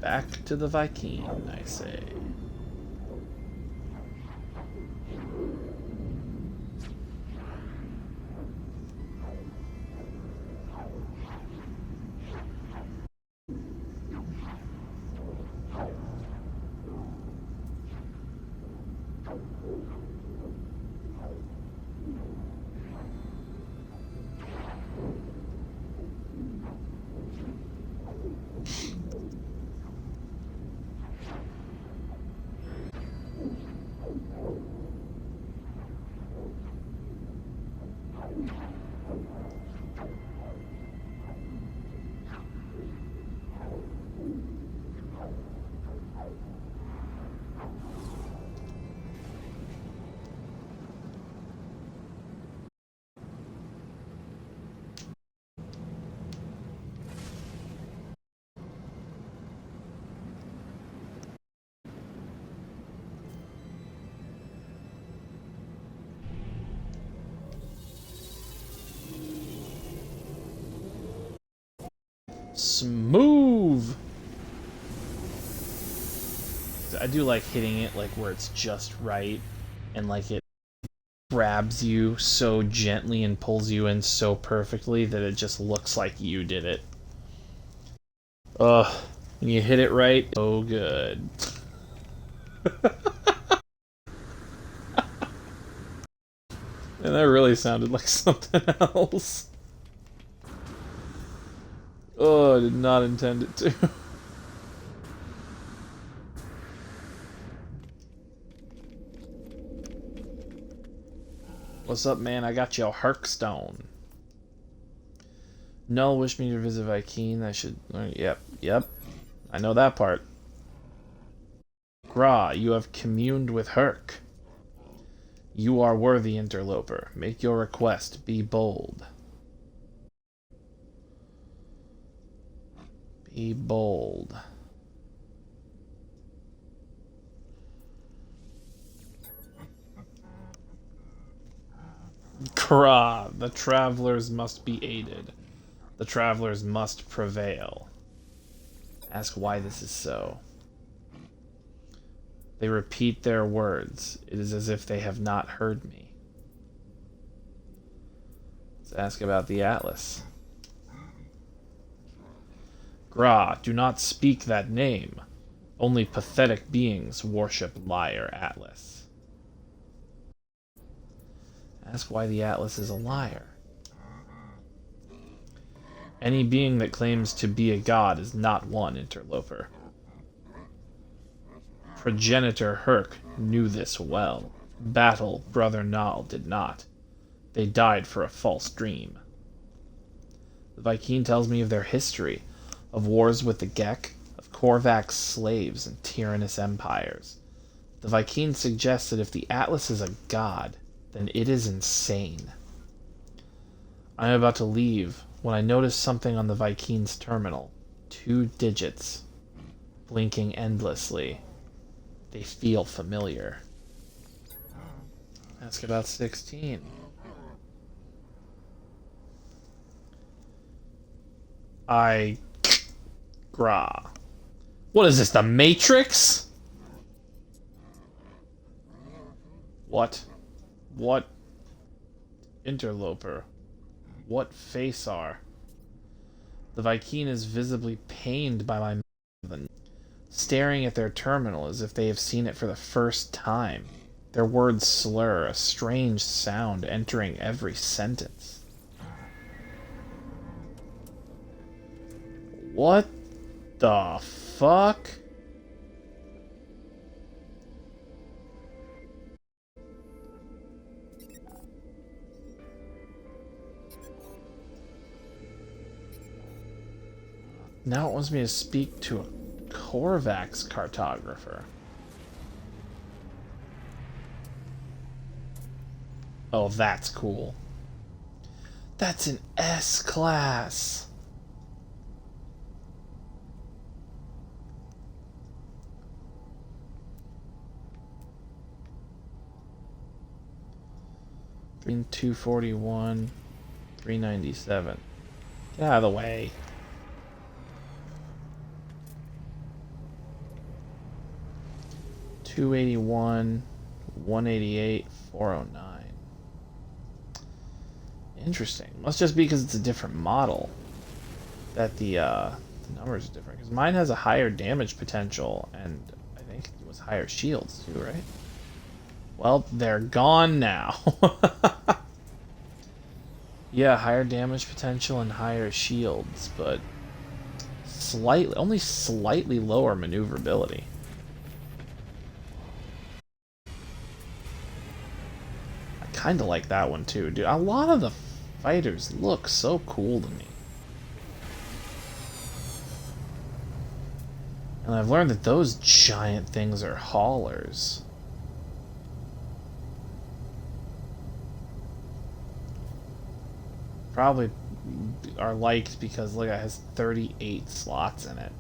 Back to the Vy'keen, I say. Smooth! I do like hitting it like where it's just right, and like it grabs you so gently and pulls you in so perfectly that it just looks like you did it. Ugh, when you hit it right, oh good. And that really sounded like something else. Oh, I did not intend it to. What's up, man? I got you a Hercstone. Null wished me to visit Vy'keen. I should... Yep. I know that part. Gra, you have communed with Herc. You are worthy, interloper. Make your request. Be bold. Be bold. Gra, the travelers must be aided. The travelers must prevail. Ask why this is so. They repeat their words. It is as if they have not heard me. Let's ask about the Atlas. Gra, do not speak that name. Only pathetic beings worship liar Atlas. Ask why the Atlas is a liar. Any being that claims to be a god is not one, interloper. Progenitor Herc knew this well. Battle, Brother Null did not. They died for a false dream. The Vy'keen tells me of their history, of wars with the Gek, of Korvac's slaves and tyrannous empires. The Vy'keen suggests that if the Atlas is a god, then it is insane. I am about to leave when I notice something on the Vy'keen's terminal. 2 digits, blinking endlessly. They feel familiar. Ask about 16. Gra. What is this, the Matrix? What? What? Interloper. What face are? The Vy'keen is visibly pained by my staring at their terminal as if they have seen it for the first time. Their words slur, a strange sound entering every sentence. What the fuck? Now it wants me to speak to a Korvac's cartographer. Oh, that's cool. That's an S-class. Green 241, 397. Get out of the way. $281, $188, $409. Interesting. Must just be because it's a different model that the numbers are different. Because mine has a higher damage potential, and I think it was higher shields too, right? Well, they're gone now. Yeah, higher damage potential and higher shields, but only slightly lower maneuverability. I kind of like that one too, dude. A lot of the fighters look so cool to me. And I've learned that those giant things are haulers. Probably are liked because look, it has 38 slots in it.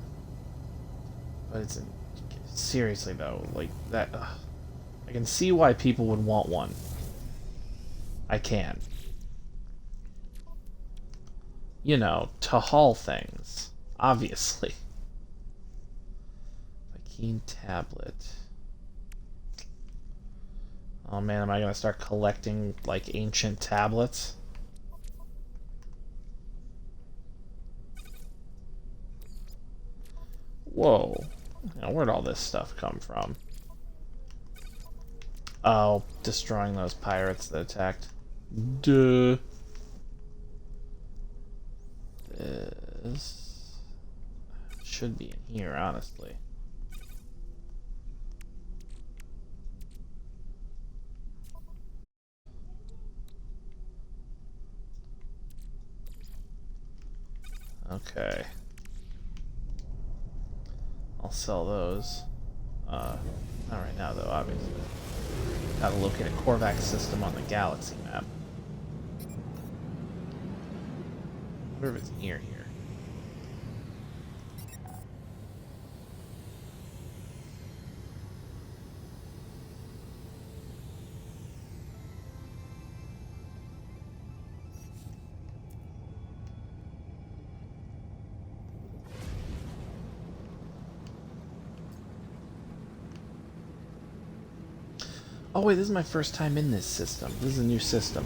But it's seriously though, like that. I can see why people would want one. I can. You know, to haul things, obviously. Vy'keen tablet. Oh man, am I gonna start collecting like ancient tablets? Whoa. Now, where'd all this stuff come from? Oh, destroying those pirates that attacked. Duh. This should be in here, honestly. Okay. I'll sell those. Not right now, though, obviously. Gotta locate a Korvac system on the galaxy map. I wonder if it's near here. Oh wait, this is my first time in this system. This is a new system.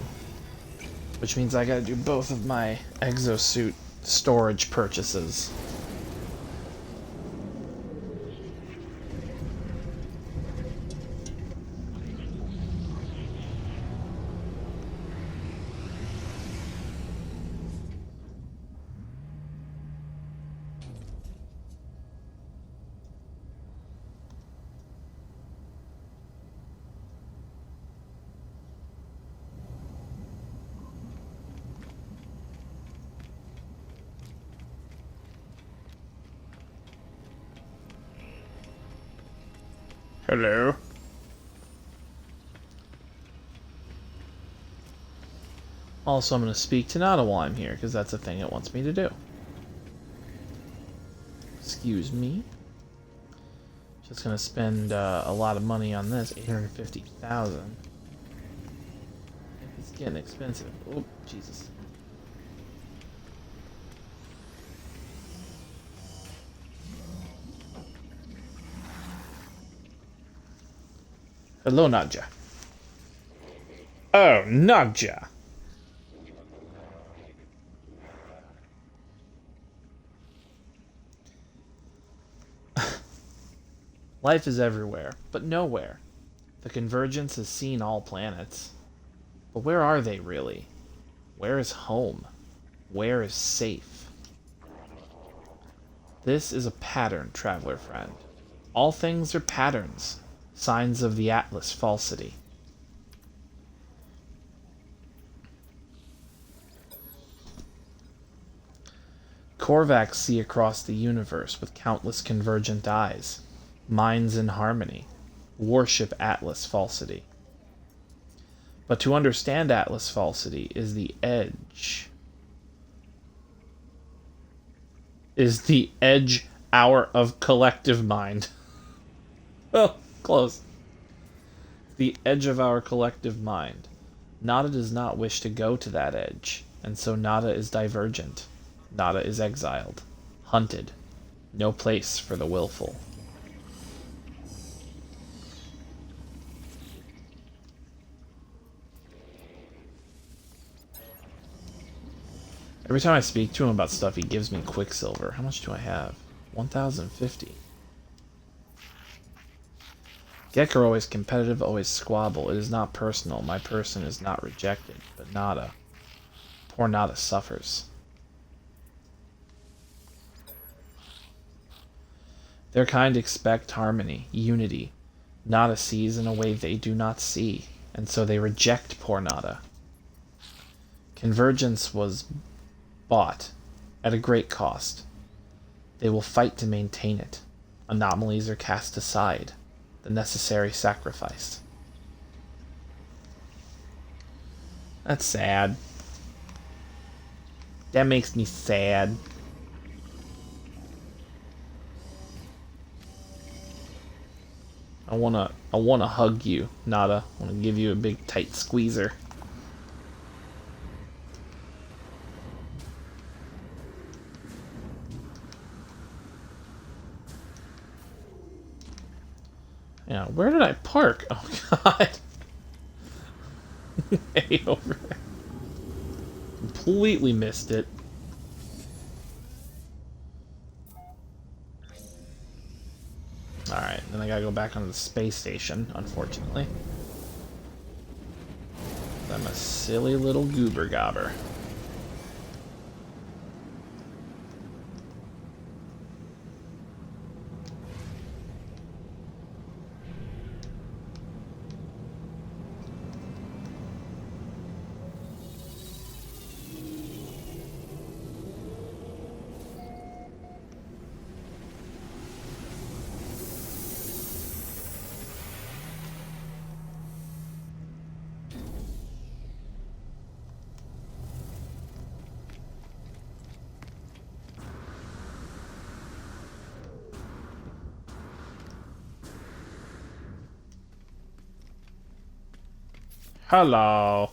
Which means I gotta do both of my exosuit storage purchases. Hello. Also, I'm going to speak to Nada while I'm here, because that's a thing it wants me to do. Excuse me. Just going to spend a lot of money on this. 850,000. It's getting expensive. Oh, Jesus. Hello, Nadja. Oh, Nadja. Life is everywhere, but nowhere. The convergence has seen all planets. But where are they really? Where is home? Where is safe? This is a pattern, traveler friend. All things are patterns, signs of the Atlas falsity. Korvax see across the universe with countless convergent eyes, minds in harmony, worship Atlas falsity. But to understand Atlas falsity is the edge hour of collective mind. Oh, close. The edge of our collective mind. Nada does not wish to go to that edge, and so Nada is divergent. Nada is exiled, hunted. No place for the willful. Every time I speak to him about stuff, he gives me Quicksilver. How much do I have? 1,050. Gek are always competitive, always squabble. It is not personal. My person is not rejected, but Nada. Poor Nada suffers. Their kind expect harmony, unity. Nada sees in a way they do not see, and so they reject poor Nada. Convergence was bought at a great cost. They will fight to maintain it. Anomalies are cast aside. The necessary sacrifice. That's sad. That makes me sad. I wanna hug you, Nada. I wanna give you a big tight squeezer. Yeah, where did I park? Oh god. Way over there. Completely missed it. Alright, then I gotta go back onto the space station, unfortunately. I'm a silly little goober gobber. Hello.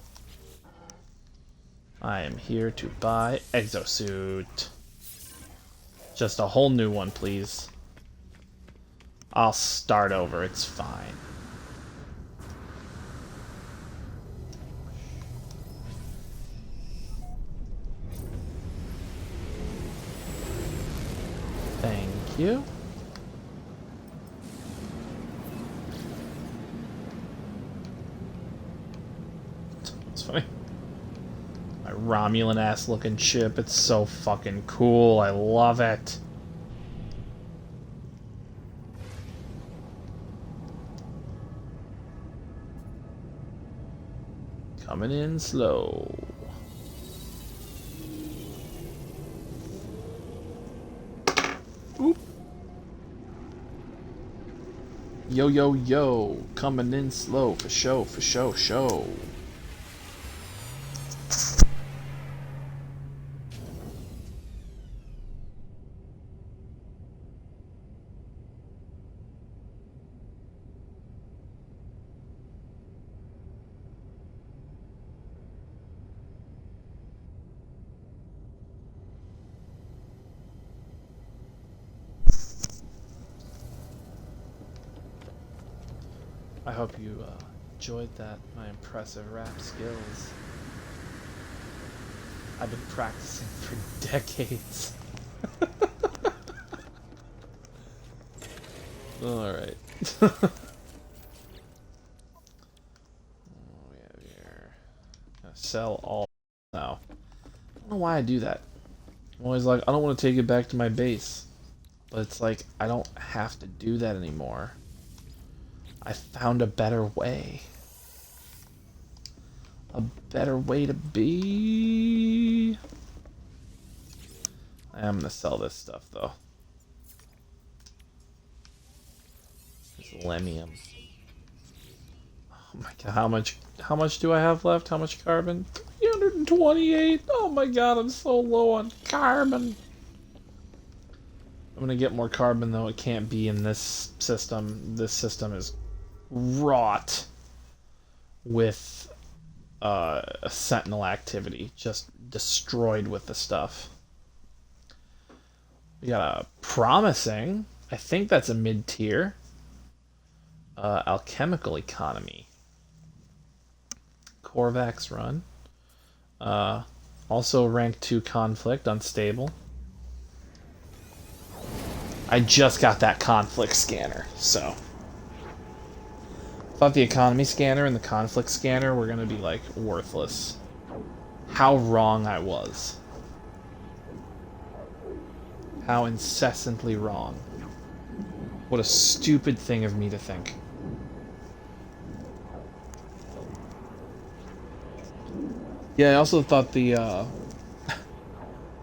I am here to buy exosuit. Just a whole new one, please. I'll start over, it's fine. Thank you. It's funny. My Romulan ass looking ship, it's so fucking cool. I love it. Coming in slow. Oop. Yo, yo, yo. Coming in slow. For show, for show, show. I hope you enjoyed that, my impressive rap skills. I've been practicing for decades. Alright. What do we have here? Gonna sell all now. I don't know why I do that. I'm always like, I don't want to take it back to my base. But it's like, I don't have to do that anymore. I found a better way. A better way to be. I am gonna sell this stuff though. This lemium. Oh my god, how much do I have left? How much carbon? 328. Oh my god, I'm so low on carbon. I'm gonna get more carbon though. It can't be in this system. This system is wrought with a sentinel activity, just destroyed with the stuff. We got a promising, I think that's a mid-tier, alchemical economy. Korvax run. Also rank 2 conflict, unstable. I just got that conflict scanner, so thought the economy scanner and the conflict scanner were gonna be like worthless. How wrong I was. How incessantly wrong. What a stupid thing of me to think. Yeah, I also thought the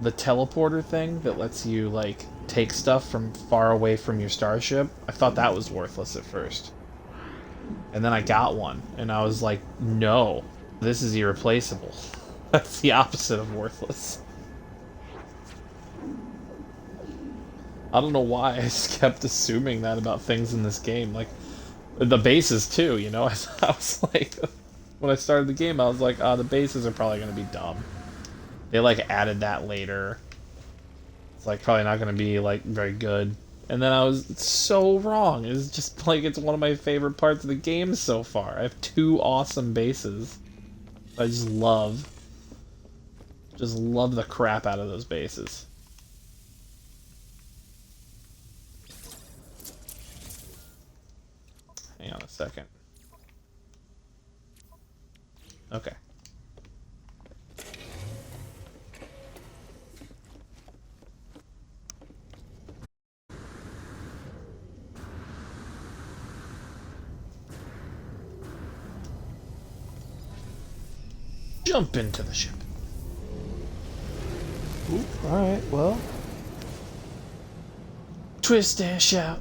teleporter thing that lets you like take stuff from far away from your starship, I thought that was worthless at first. And then I got one, and I was like, no, this is irreplaceable. That's the opposite of worthless. I don't know why I just kept assuming that about things in this game. Like, the bases too, you know? I was like, when I started the game, I was like, the bases are probably going to be dumb. They, like, added that later. It's, like, probably not going to be, like, very good. And then I was so wrong. It's just, like, it's one of my favorite parts of the game so far. I have 2 awesome bases. I just love the crap out of those bases. Hang on a second. Okay. Jump into the ship. Oop, alright, well. Twist and shout.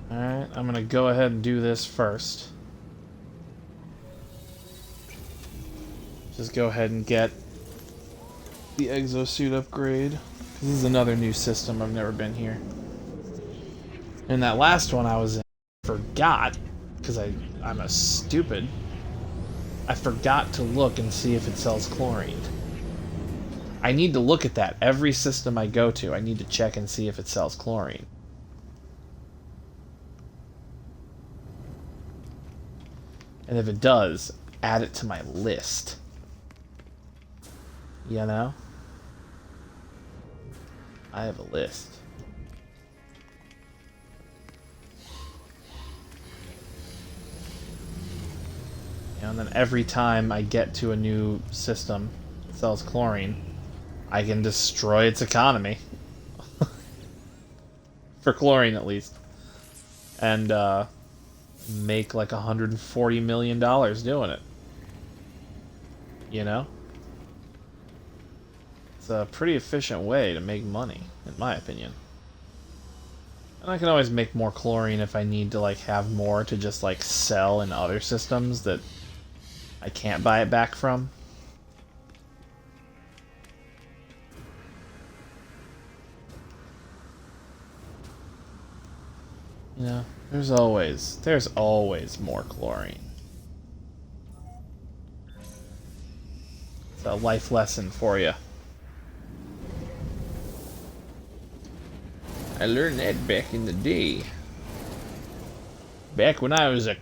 Alright, I'm gonna go ahead and do this first. Just go ahead and get the exosuit upgrade. This is another new system, I've never been here. And that last one I was in, I forgot, because I'm a stupid. I forgot to look and see if it sells chlorine. I need to look at that. Every system I go to, I need to check and see if it sells chlorine. And if it does, add it to my list. You know? I have a list. And then every time I get to a new system that sells chlorine, I can destroy its economy. For chlorine, at least. And, make like $140 million doing it. You know? It's a pretty efficient way to make money, in my opinion. And I can always make more chlorine if I need to like have more to just like sell in other systems that I can't buy it back from. You know, there's always more chlorine. It's a life lesson for you. I learned that back in the day. Back when I was a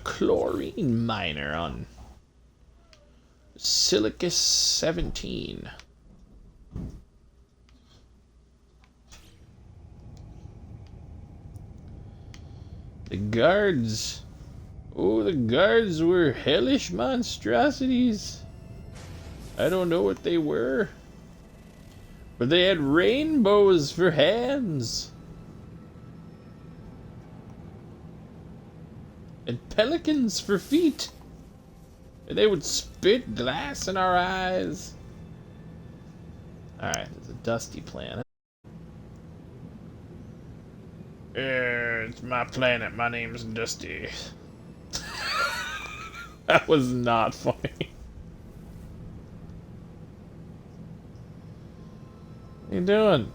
chlorine miner on Silicus 17. The guards. Oh, the guards were hellish monstrosities. I don't know what they were. But they had rainbows for hands. And pelicans for feet. And they would spit glass in our eyes. Alright, there's a dusty planet. It's my planet. My name's Dusty. That was not funny. What are you doing?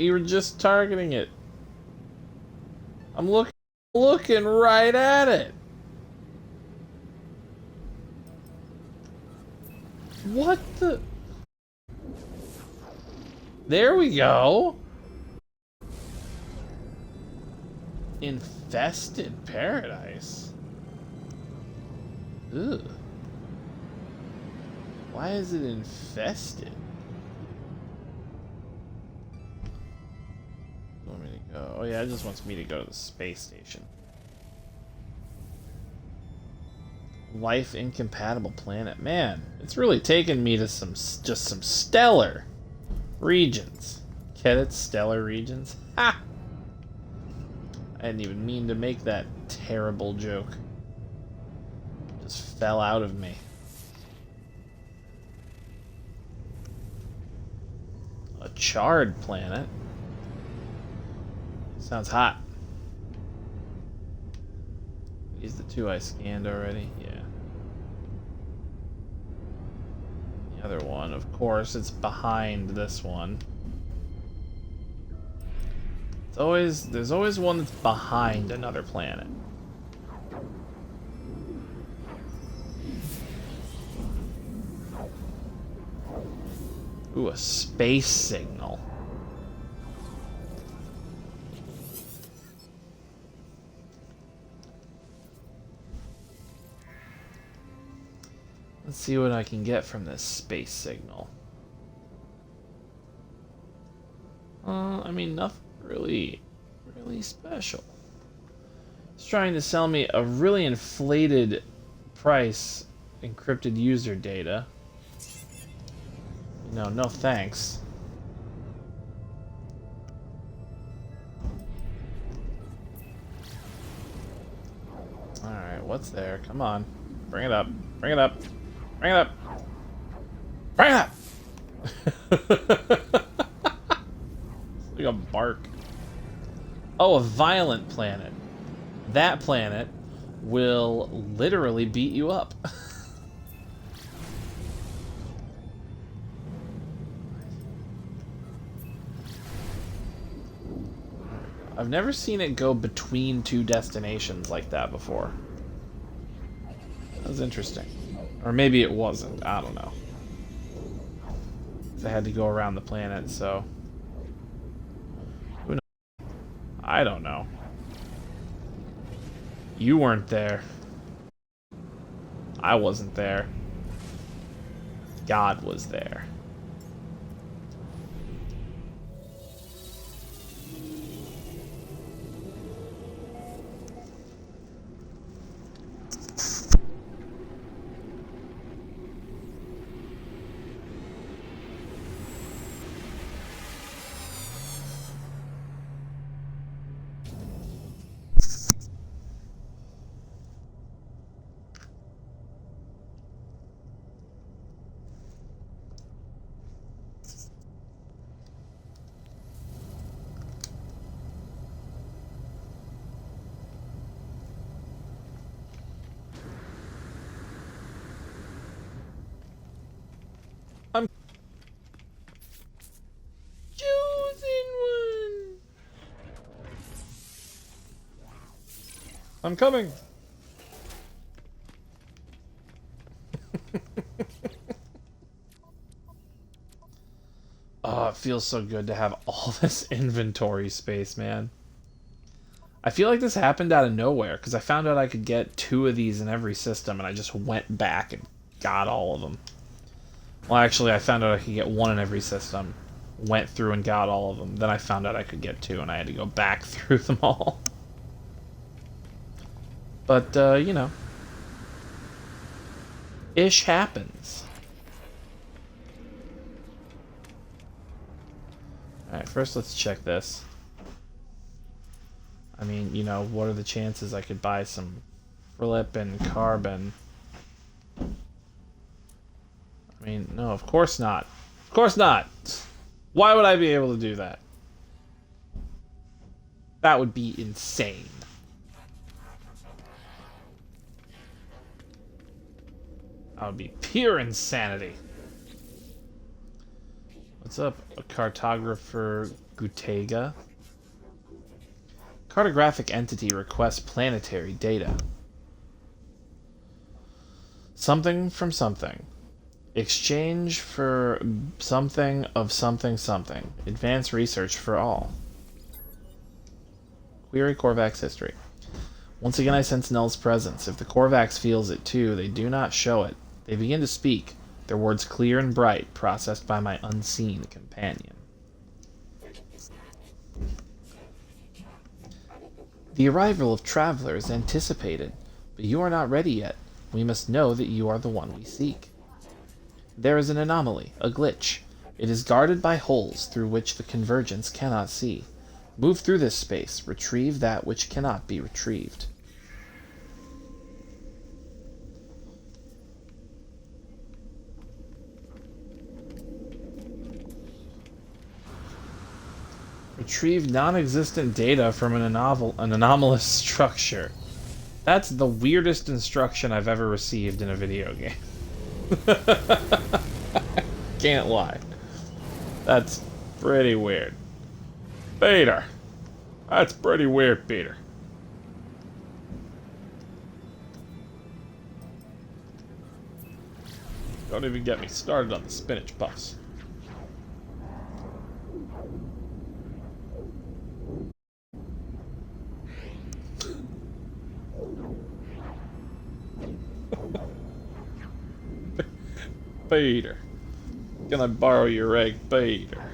You were just targeting it. I'm looking right at it. What the? There we go. Infested paradise. Ugh. Why is it infested? Want me to go? Oh yeah, it just wants me to go to the space station. Life incompatible planet. Man, it's really taken me to just some stellar regions. Get it? Stellar regions? Ha! I didn't even mean to make that terrible joke. Just fell out of me. A charred planet. Sounds hot. These the two I scanned already? Yeah. The other one, of course, it's behind this one. There's always one that's behind another planet. Ooh, a space signal. Let's see what I can get from this space signal. I mean, nothing really special. It's trying to sell me a really inflated price, encrypted user data. No thanks. Alright, what's there? Come on. Bring it up. Bring it up. Bring it up. Bring it up! It's like a bark. Oh, a violent planet. That planet will literally beat you up. I've never seen it go between two destinations like that before. That was interesting. Or maybe it wasn't. I don't know. I had to go around the planet, so... Who knows? I don't know. You weren't there. I wasn't there. God was there. I'm coming! Oh, it feels so good to have all this inventory space, man. I feel like this happened out of nowhere, because I found out I could get 2 of these in every system, and I just went back and got all of them. Well, actually, I found out I could get 1 in every system, went through and got all of them. Then I found out I could get 2, and I had to go back through them all. But, you know. Ish happens. Alright, first let's check this. I mean, you know, what are the chances I could buy some flippin' carbon? I mean, no, of course not. Of course not! Why would I be able to do that? That would be insane. That would be pure insanity. What's up, a cartographer Gutega? Cartographic entity requests planetary data. Something from something. Exchange for something of something something. Advanced research for all. Query Korvax history. Once again I sense Null's presence. If the Korvax feels it too, they do not show it. They begin to speak, their words clear and bright, processed by my unseen companion. The arrival of travelers is anticipated, but you are not ready yet. We must know that you are the one we seek. There is an anomaly, a glitch. It is guarded by holes through which the convergence cannot see. Move through this space, retrieve that which cannot be retrieved. Retrieve non-existent data from an anomalous structure. That's the weirdest instruction I've ever received in a video game. Can't lie. That's pretty weird. Peter. That's pretty weird, Peter. Don't even get me started on the spinach puffs. Peter. Can I borrow your egg, Peter?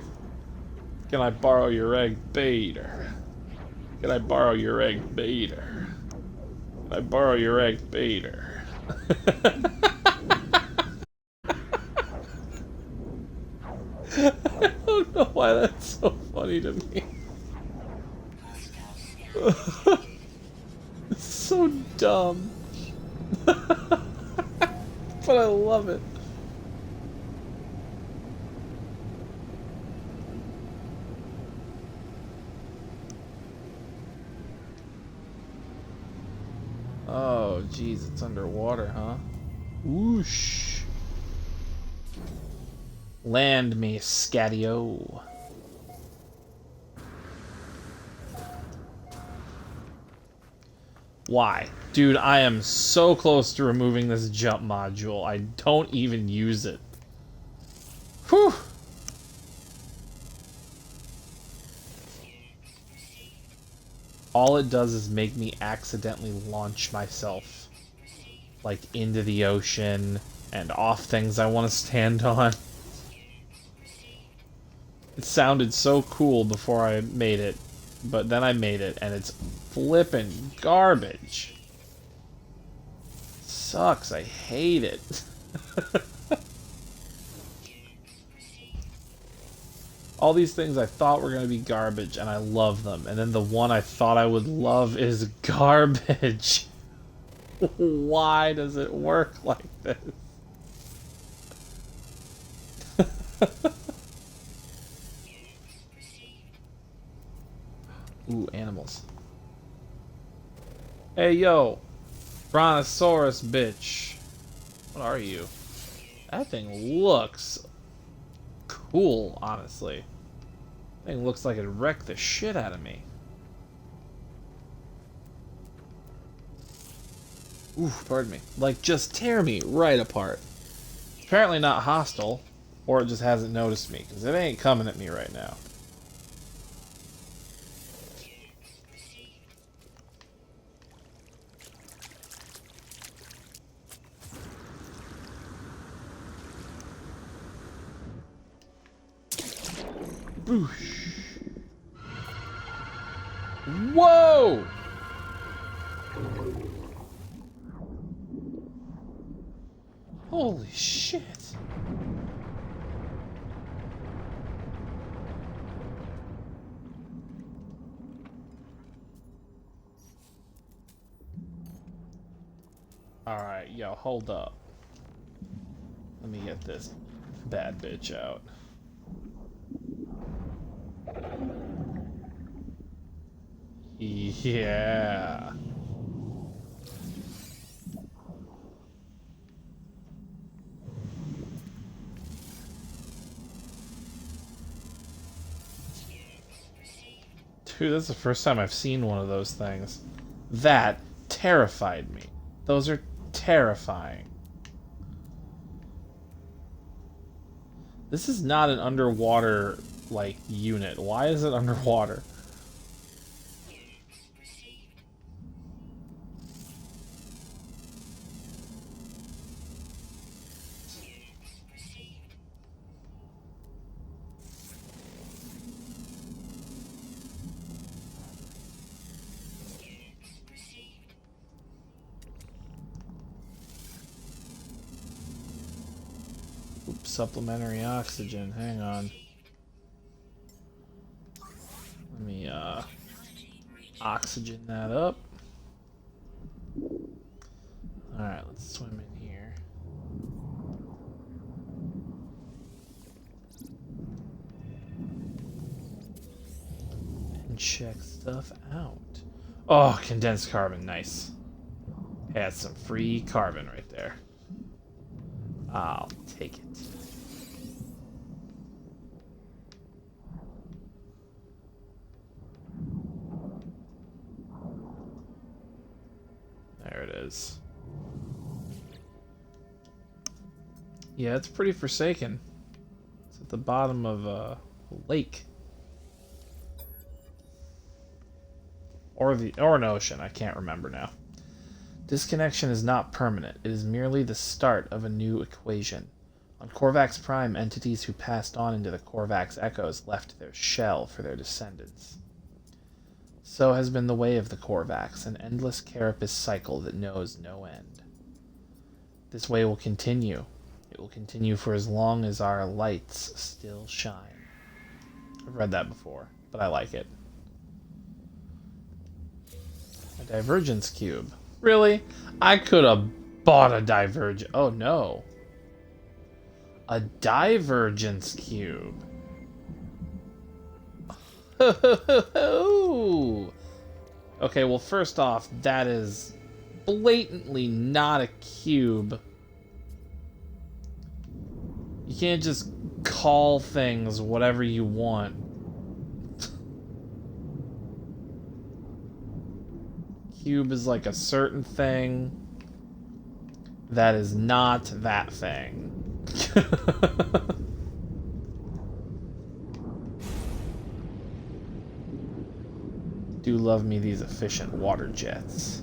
Can I borrow your egg, Peter? Can I borrow your egg, Peter? Can I borrow your egg, Peter? I don't know why that's so funny to me. It's so dumb. But I love it. Oh, geez, it's underwater, huh? Whoosh. Land me, Scadio. Why? Dude, I am so close to removing this jump module. I don't even use it. Whew. All it does is make me accidentally launch myself, like, into the ocean and off things I want to stand on. It sounded so cool before I made it, but then I made it, and it's flippin' garbage. Sucks, I hate it. All these things I thought were going to be garbage, and I love them. And then the one I thought I would love is garbage. Why does it work like this? Ooh, animals. Hey, yo. Brontosaurus, bitch. What are you? That thing looks cool, honestly. Thing looks like it wrecked the shit out of me. Oof, pardon me. Like, just tear me right apart. Apparently not hostile, or it just hasn't noticed me, because it ain't coming at me right now. Boosh. Whoa! Holy shit. Alright, yo, hold up. Let me get this bad bitch out. Yeah. Dude, that's the first time I've seen one of those things. That terrified me. Those are terrifying. This is not an underwater, like, unit. Why is it underwater? Oops, supplementary oxygen. Hang on. Let me, oxygen that up. Alright, let's swim in here. And check stuff out. Oh, condensed carbon. Nice. That's some free carbon right there. I'll take it. There it is. Yeah, it's pretty forsaken. It's at the bottom of a lake. Or an ocean, I can't remember now. Disconnection is not permanent. It is merely the start of a new equation. On Korvax Prime, entities who passed on into the Korvax Echoes left their shell for their descendants. So has been the way of the Korvax, an endless carapace cycle that knows no end. This way will continue. It will continue for as long as our lights still shine. I've read that before, but I like it. A divergence cube. Really? I could have bought a divergence. Oh no. A divergence cube. Okay, well, first off, that is blatantly not a cube. You can't just call things whatever you want. Cube is like a certain thing that is not that thing. Do love me these efficient water jets.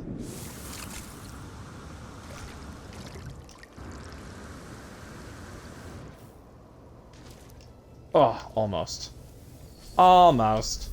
Oh, almost. Almost.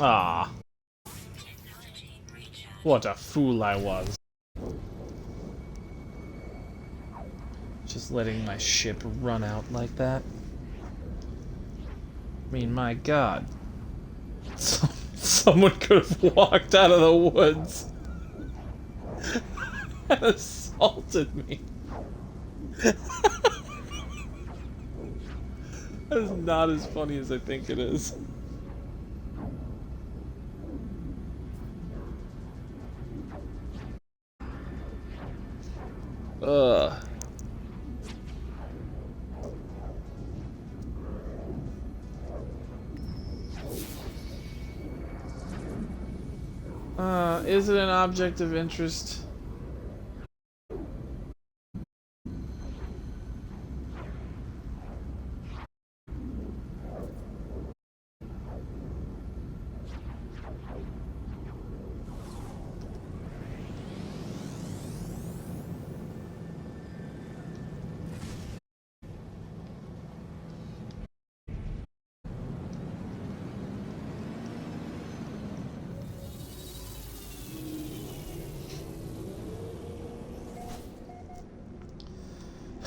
Ah. What a fool I was. Just letting my ship run out like that. I mean, my god. Someone could have walked out of the woods and assaulted me. That is not as funny as I think it is. Ugh. Is it an object of interest?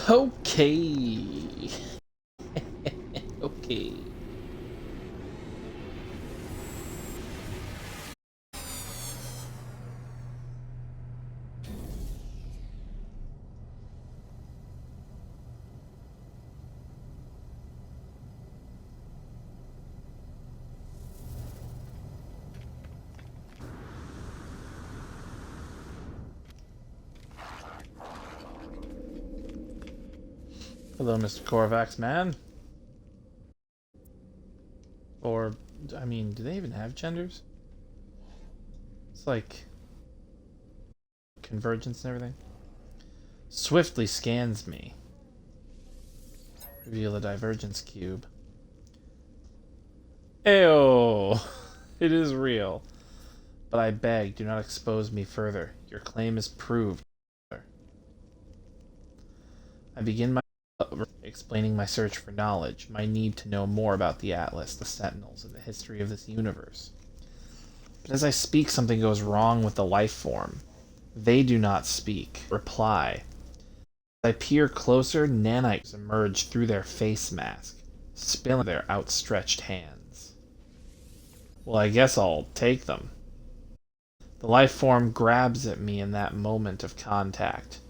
Okay. Okay. Hello, Mr. Korvax, man. Or, I mean, do they even have genders? It's like convergence and everything. Swiftly scans me. Reveal a divergence cube. Ayo! It is real. But I beg, do not expose me further. Your claim is proved. I begin my explaining my search for knowledge, my need to know more about the Atlas, the Sentinels, and the history of this universe. But as I speak, something goes wrong with the life form. They do not speak, reply. As I peer closer, nanites emerge through their face mask, spilling their outstretched hands. Well, I guess I'll take them. The life form grabs at me in that moment of contact.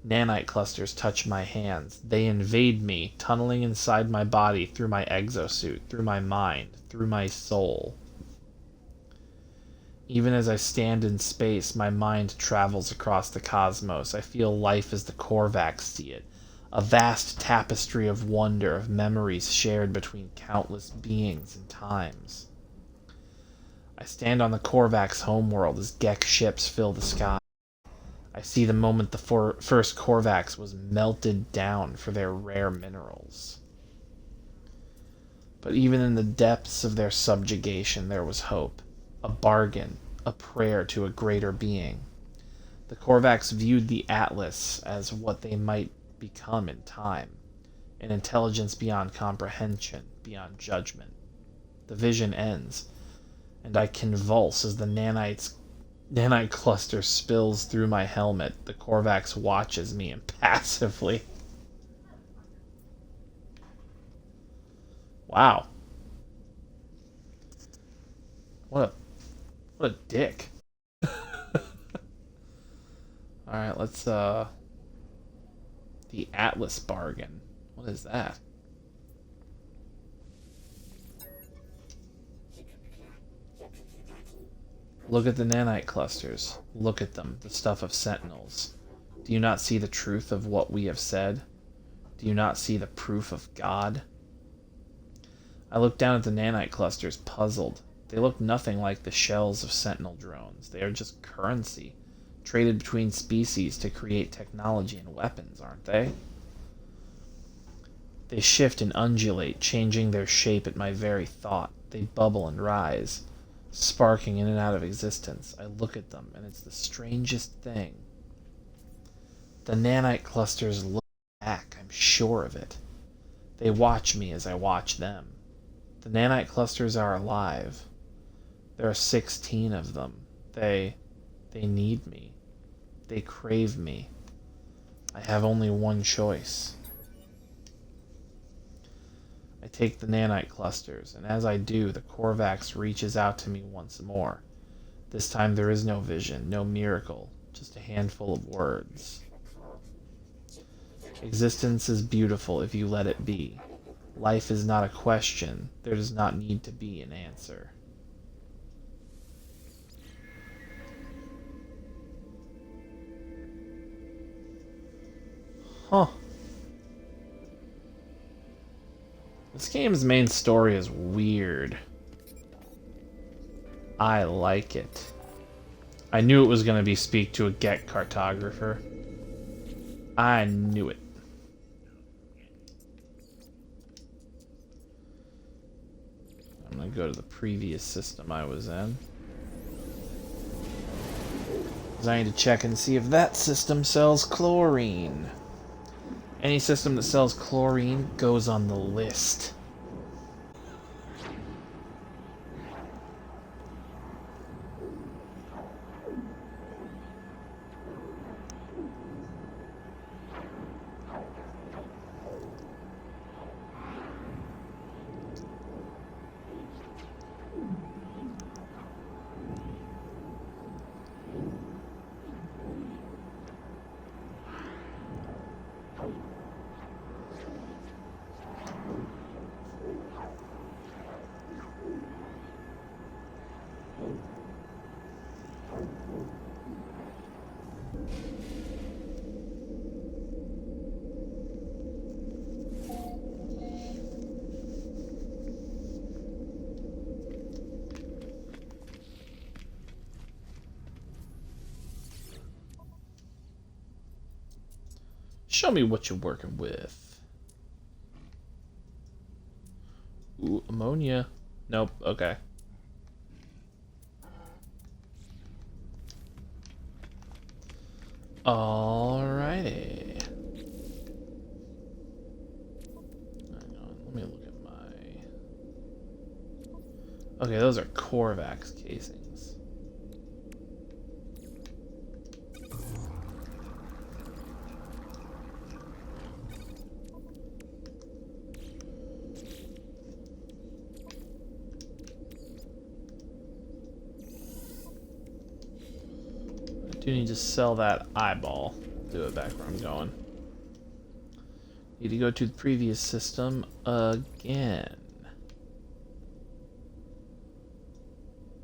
Nanite clusters touch my hands. They invade me, tunneling inside my body through my exosuit, through my mind, through my soul. Even as I stand in space, my mind travels across the cosmos. I feel life as the Korvax see it. A vast tapestry of wonder, of memories shared between countless beings and times. I stand on the Korvax homeworld as Gek ships fill the sky. I see the moment the first Korvax was melted down for their rare minerals. But even in the depths of their subjugation there was hope. A bargain, a prayer to a greater being. The Korvax viewed the Atlas as what they might become in time. An intelligence beyond comprehension, beyond judgment. The vision ends, and I convulse as the nanite cluster spills through my helmet. The Korvax watches me impassively. Wow. What a dick. Alright, let's the Atlas bargain. What is that? Look at the nanite clusters. Look at them, the stuff of sentinels. Do you not see the truth of what we have said? Do you not see the proof of God? I look down at the nanite clusters, puzzled. They look nothing like the shells of sentinel drones. They are just currency, traded between species to create technology and weapons, aren't they? They shift and undulate, changing their shape at my very thought. They bubble and rise, sparking in and out of existence. I look at them, and it's the strangest thing. The nanite clusters look back, I'm sure of it. They watch me as I watch them. The nanite clusters are alive. There are 16 of them. They need me. They crave me. I have only one choice. I I take the nanite clusters, and as I do, the Korvax reaches out to me once more. This time there is no vision, no miracle, just a handful of words. Existence is beautiful if you let it be. Life is not a question. There does not need to be an answer. Huh. This game's main story is weird. I like it. I knew it was going to be speak to a Get cartographer. I knew it. I'm going to go to the previous system I was in. Because I need to check and see if that system sells chlorine. Any system that sells chlorine goes on the list. Show me what you're working with. Ooh, ammonia. Nope, okay. Alrighty. Hang on, let me look at my... Okay, those are Korvax casings. I do need to sell that eyeball. Do it back where I'm going. Need to go to the previous system again.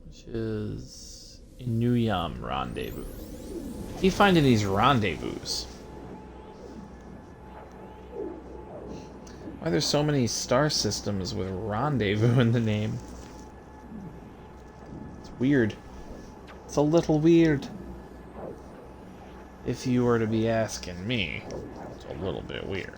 Which is Inuyam Rendezvous. Keep finding these rendezvous. Why are there so many star systems with rendezvous in the name? It's weird. It's a little weird. If you were to be asking me, it's a little bit weird.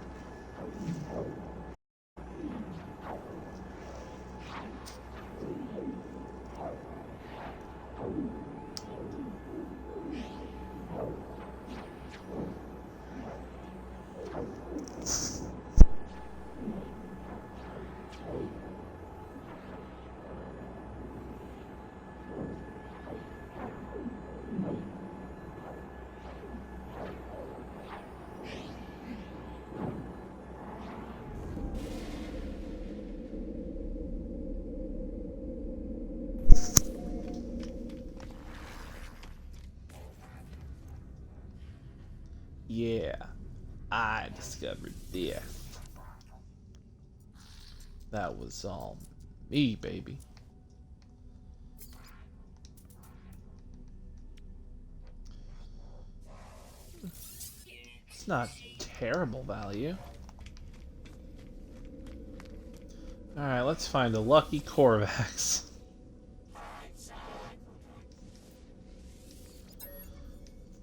Yeah, I discovered this. That was all me, baby. It's not terrible value. Alright, let's find a lucky Korvax.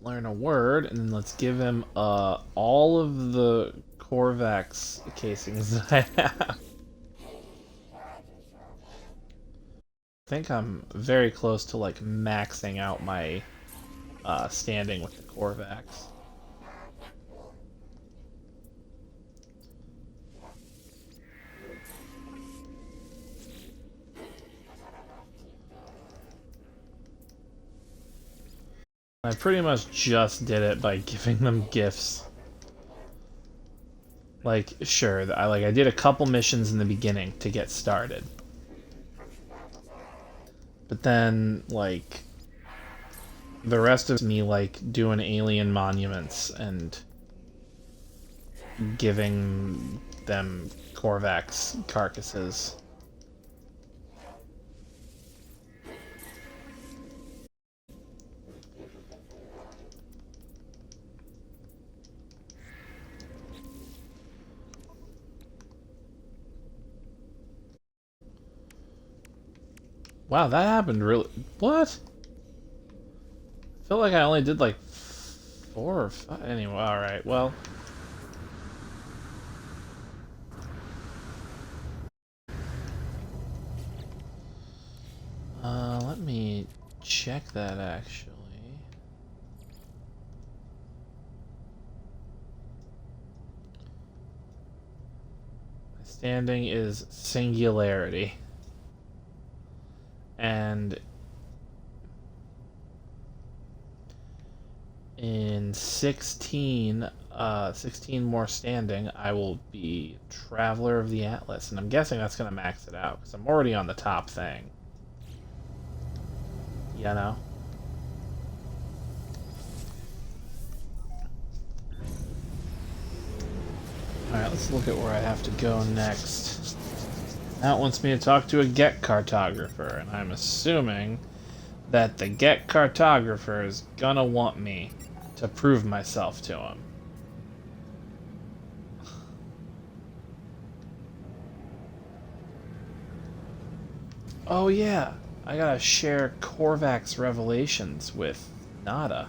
Learn a word, and then let's give him all of the Korvax casings that I have. I think I'm very close to like maxing out my standing with the Korvax. I pretty much just did it by giving them gifts. Like, sure, I did a couple missions in the beginning to get started. But then, like, the rest of me, like, doing alien monuments and giving them Korvax carcasses. Wow, that happened really. What? I feel like I only did like 4 or 5. Anyway, alright, well. Let me check that actually. My standing is Singularity. And in 16 more standing, I will be Traveler of the Atlas. And I'm guessing that's going to max it out, because I'm already on the top thing. You know? Alright, let's look at where I have to go next. That wants me to talk to a Get cartographer, and I'm assuming that the Get cartographer is gonna want me to prove myself to him. Oh yeah, I gotta share Korvax revelations with Nada.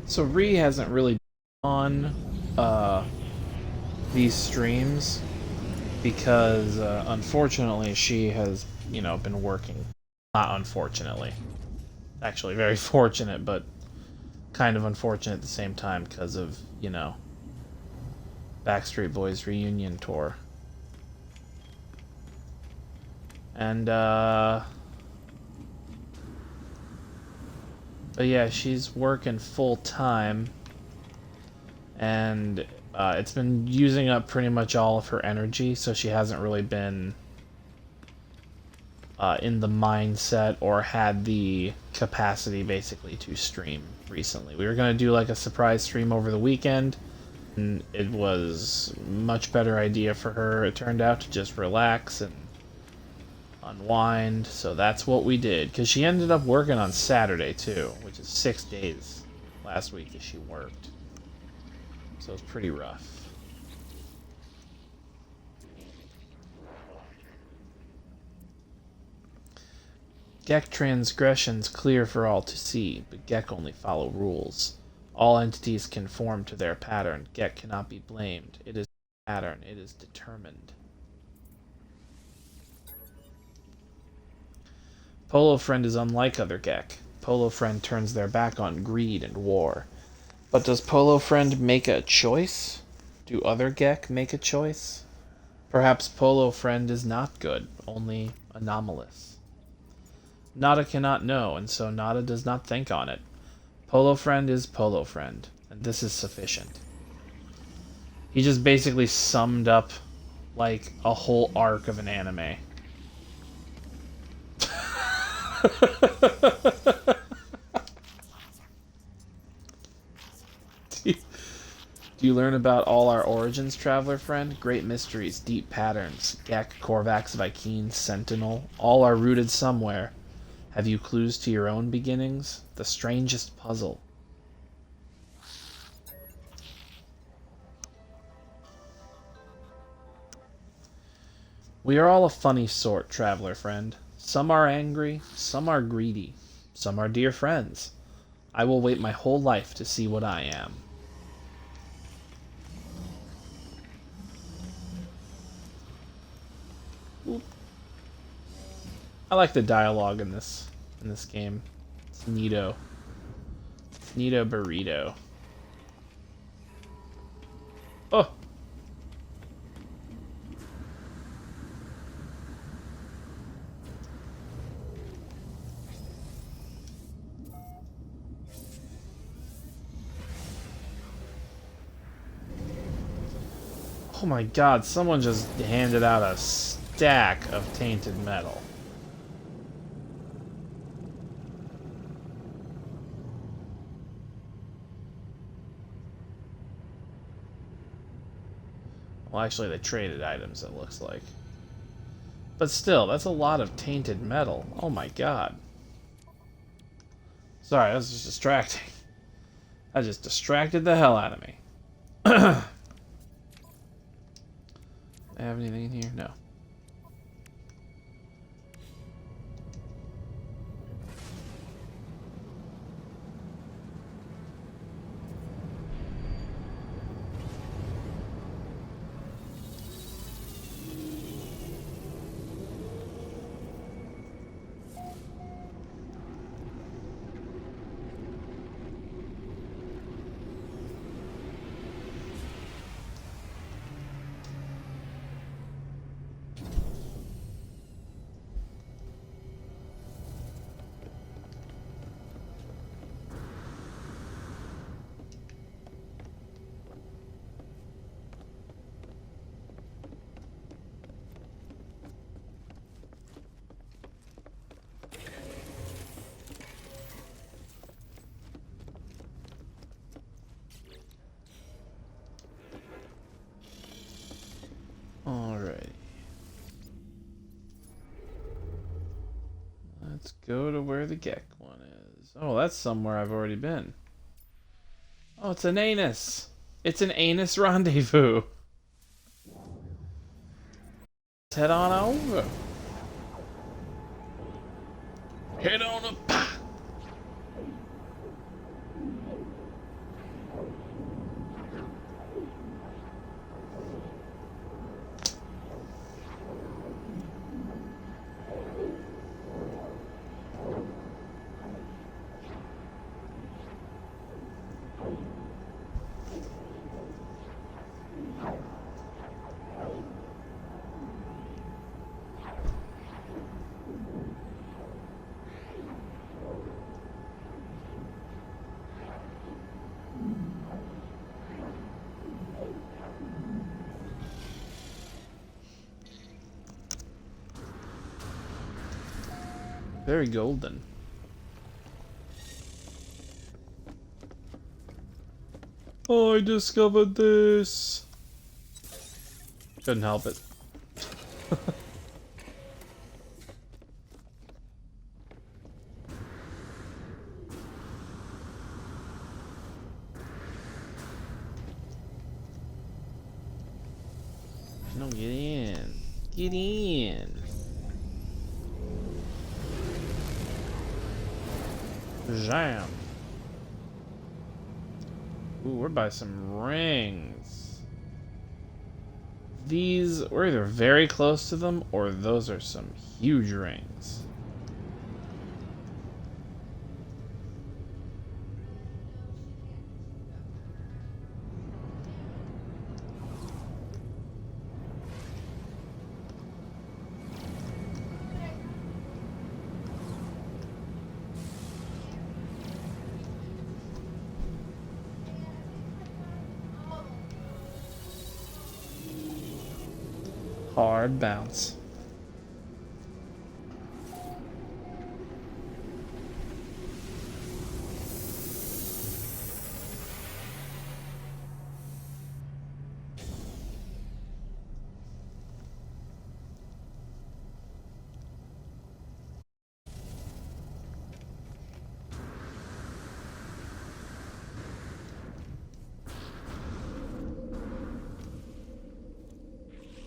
So Ree hasn't really on uh, these streams because unfortunately she has, been working. Not unfortunately, actually very fortunate, but kind of unfortunate at the same time because of, Backstreet Boys reunion tour. And but yeah, she's working full time, and it's been using up pretty much all of her energy, so she hasn't really been in the mindset or had the capacity basically to stream recently. We were gonna do like a surprise stream over the weekend, and it was a much better idea for her. It turned out to just relax and unwind, so that's what we did. Because she ended up working on Saturday too, which is 6 days last week that she worked. So it's pretty rough. Gek transgressions clear for all to see, but Gek only follow rules. All entities conform to their pattern. Gek cannot be blamed. It is a pattern. It is determined. Polo Friend is unlike other Gek. Polo Friend turns their back on greed and war. But does Polo Friend make a choice? Do other Gek make a choice? Perhaps Polo Friend is not good, only anomalous. Nada cannot know, and so Nada does not think on it. Polo Friend is Polo Friend, and this is sufficient. He just basically summed up, like, a whole arc of an anime. Do you learn about all our origins, traveler friend? Great mysteries, deep patterns. Gek, Korvax, Vy'keen, Sentinel, all are rooted somewhere. Have you clues to your own beginnings? The strangest puzzle. We are all a funny sort, traveler friend. Some are angry, some are greedy, some are dear friends. I will wait my whole life to see what I am. I like the dialogue in this game. It's neato. It's neato burrito. Oh. Oh my god, someone just handed out a stack of tainted metal. Well, actually, they traded items, it looks like. But still, that's a lot of tainted metal. Oh my god. Sorry, that was just distracting. That just distracted the hell out of me. I have anything in here? No. Alrighty. Let's go to where the Gek one is. Oh, that's somewhere I've already been. Oh, it's an anus. It's an anus rendezvous. Let's head on over. Head on up. Very golden. Oh, I discovered this. Couldn't help it. No, get in. Get in. Jam. Ooh, we're by some rings. These, we're either very close to them, or those are some huge rings. Hard bounce.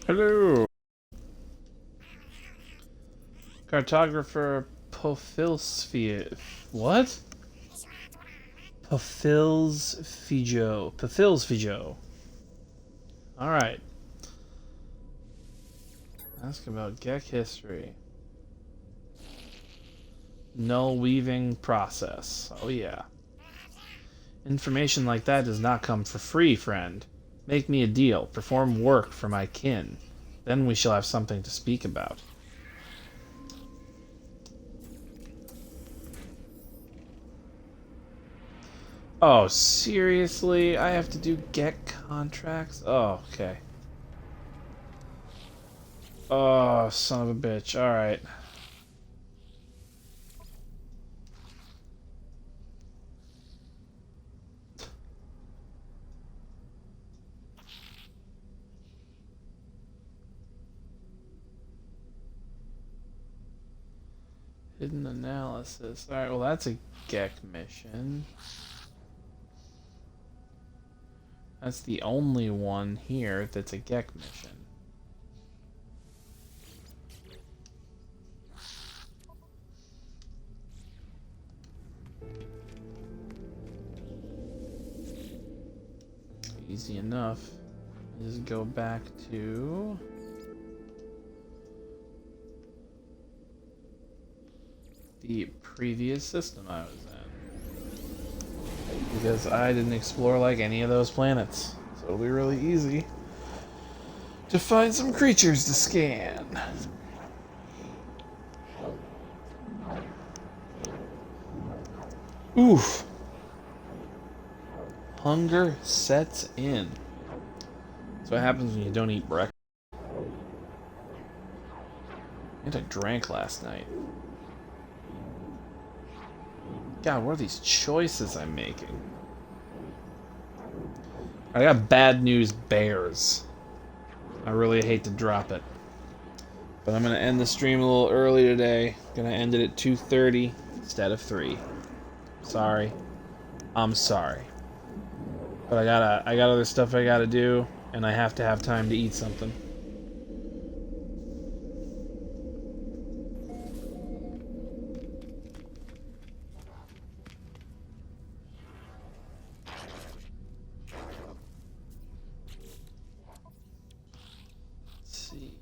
Hello. Cartographer Pofilsfio. What? Pofilsfio. Pofilsfio. Alright. Ask about Gek history. Null weaving process. Oh yeah. Information like that does not come for free, friend. Make me a deal. Perform work for my kin. Then we shall have something to speak about. Oh, seriously? I have to do get contracts? Oh, okay. Oh, son of a bitch. Alright. Hidden analysis. Alright, well that's a GEC mission. That's the only one here that's a GEC mission. Easy enough. Just go back to... the previous system I was in. Because I didn't explore like any of those planets. So it'll be really easy to find some creatures to scan. Oof. Hunger sets in. That's what happens when you don't eat breakfast. And I drank last night. God, what are these choices I'm making? I got bad news bears. I really hate to drop it. But I'm gonna end the stream a little early today. Gonna end it at 2:30 instead of 3. Sorry. I'm sorry. But I got other stuff I gotta do, and I have to have time to eat something. Let's see.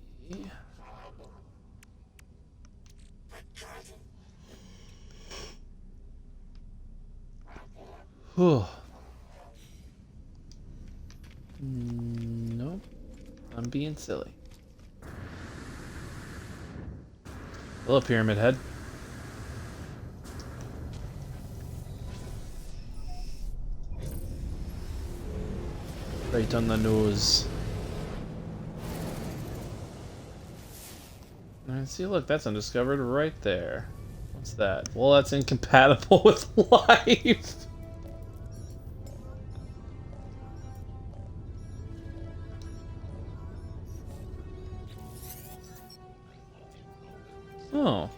Whew. Nope. I'm being silly. Hello, Pyramid Head. Right on the nose. Alright, see, look, that's undiscovered right there. What's that? Well, that's incompatible with life. Oh.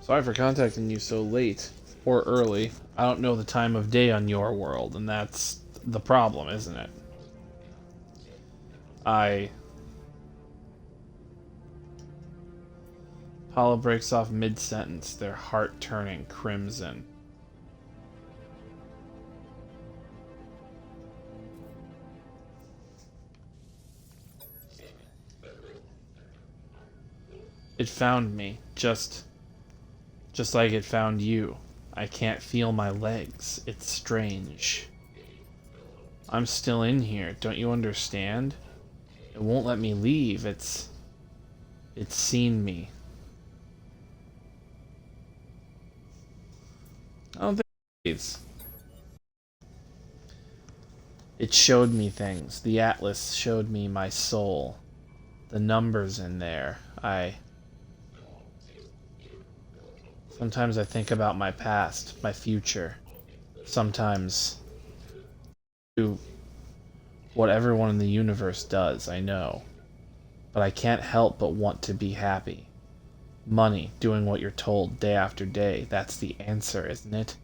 Sorry for contacting you so late. Or early. I don't know the time of day on your world, and that's the problem, isn't it? Apollo breaks off mid-sentence, their heart turning crimson. It found me, just like it found you. I can't feel my legs. It's strange. I'm still in here. Don't you understand? It won't let me leave. It's seen me. I don't think it leaves. It showed me things. The Atlas showed me my soul. The numbers in there. Sometimes I think about my past, my future. Sometimes do what everyone in the universe does, I know. But I can't help but want to be happy. Money, doing what you're told day after day, that's the answer, isn't it?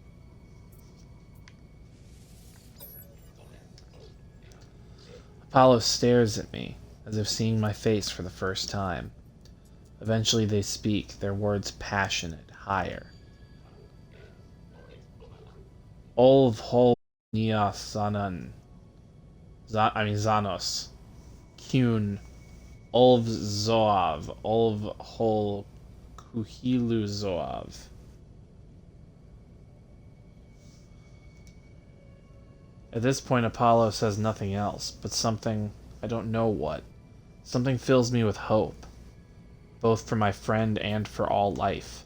Apollo stares at me, as if seeing my face for the first time. Eventually they speak, their words passionate, higher. Olv hol nias zanan. Zanos. Kune. Olv zoav. Olv hol Huhiluzoov. At this point, Apollo says nothing else, but something, I don't know what. Something fills me with hope, both for my friend and for all life.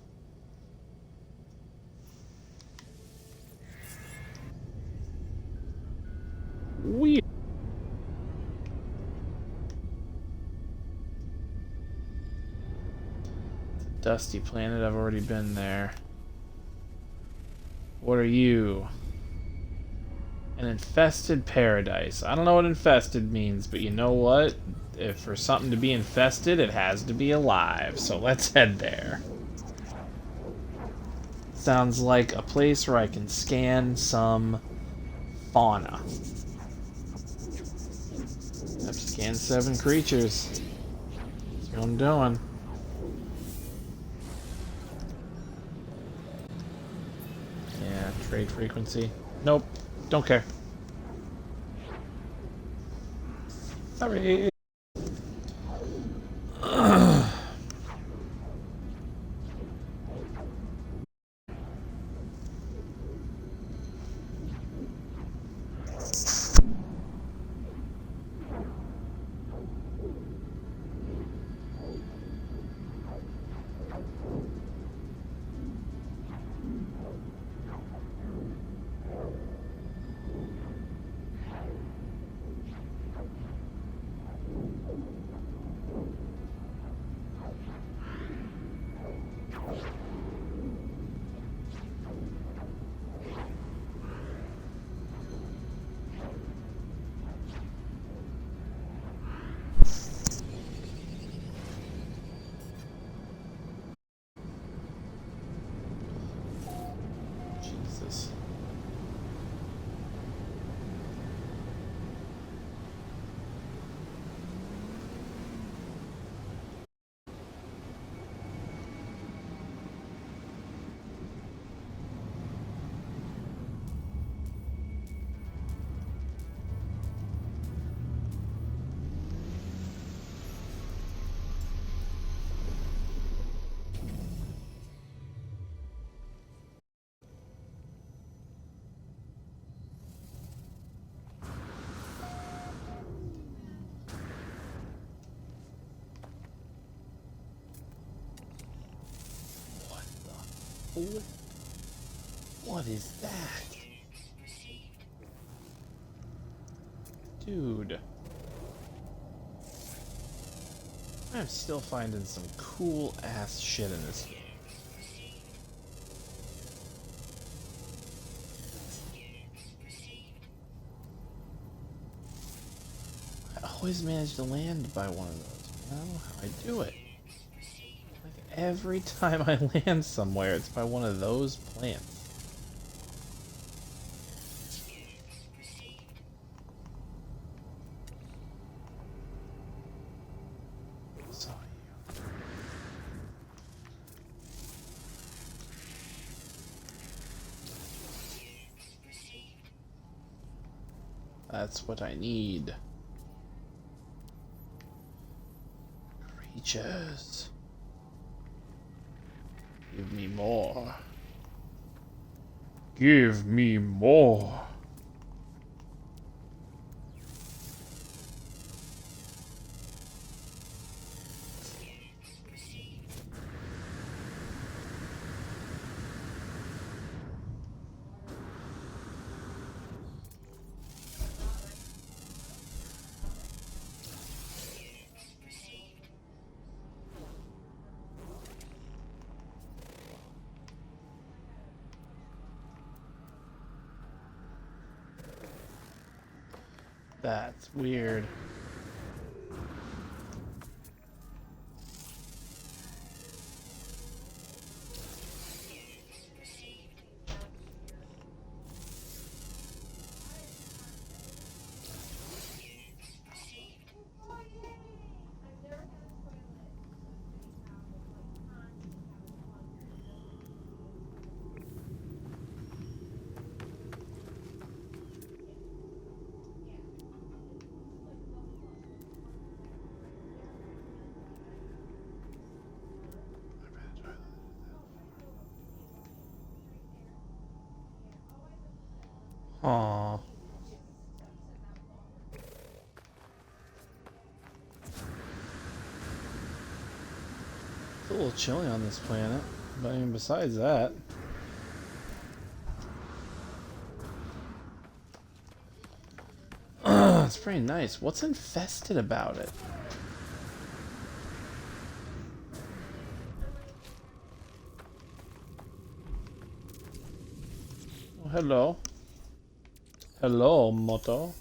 Weird. Dusty planet, I've already been there. What are you? An infested paradise. I don't know what infested means, but you know what? If for something to be infested, it has to be alive. So let's head there. Sounds like a place where I can scan some fauna. I've scanned 7 creatures. That's what I'm doing. Yeah, trade frequency. Nope. Don't care. Sorry. Jesus. What is that? Dude. I'm still finding some cool ass shit in this game. I always manage to land by one of those. I don't know how I do it. Like every time I land somewhere, it's by one of those plants. Saw you. That's what I need. Creatures. Give me more. Give me more. That's weird. It's a little chilly on this planet, but I mean, besides that, it's pretty nice. What's infested about it? Oh, hello. Hello, Moto.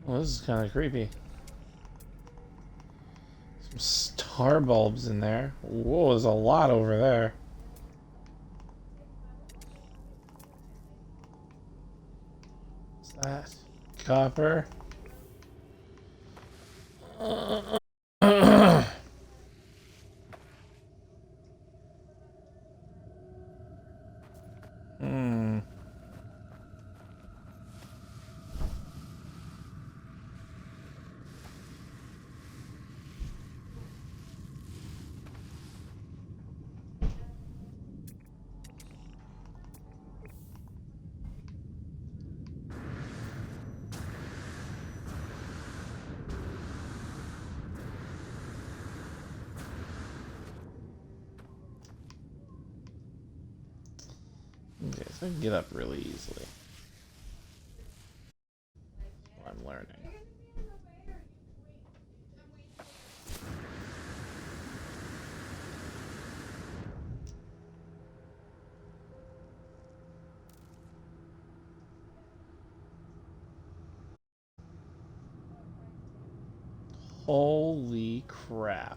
Well, this is kind of creepy. Some star bulbs in there. Whoa, there's a lot over there. What's that? Copper. Hmm. Okay, so I can get up really easily. I'm learning. Holy crap.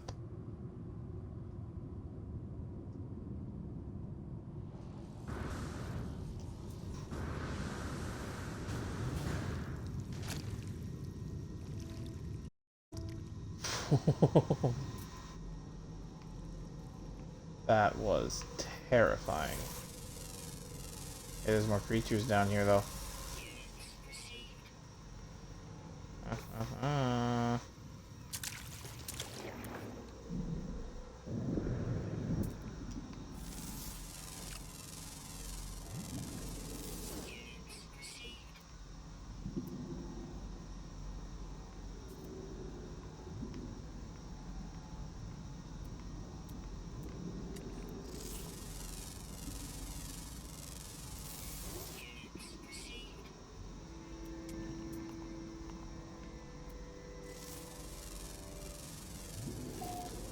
That was terrifying. Hey, there's more creatures down here, though. Uh,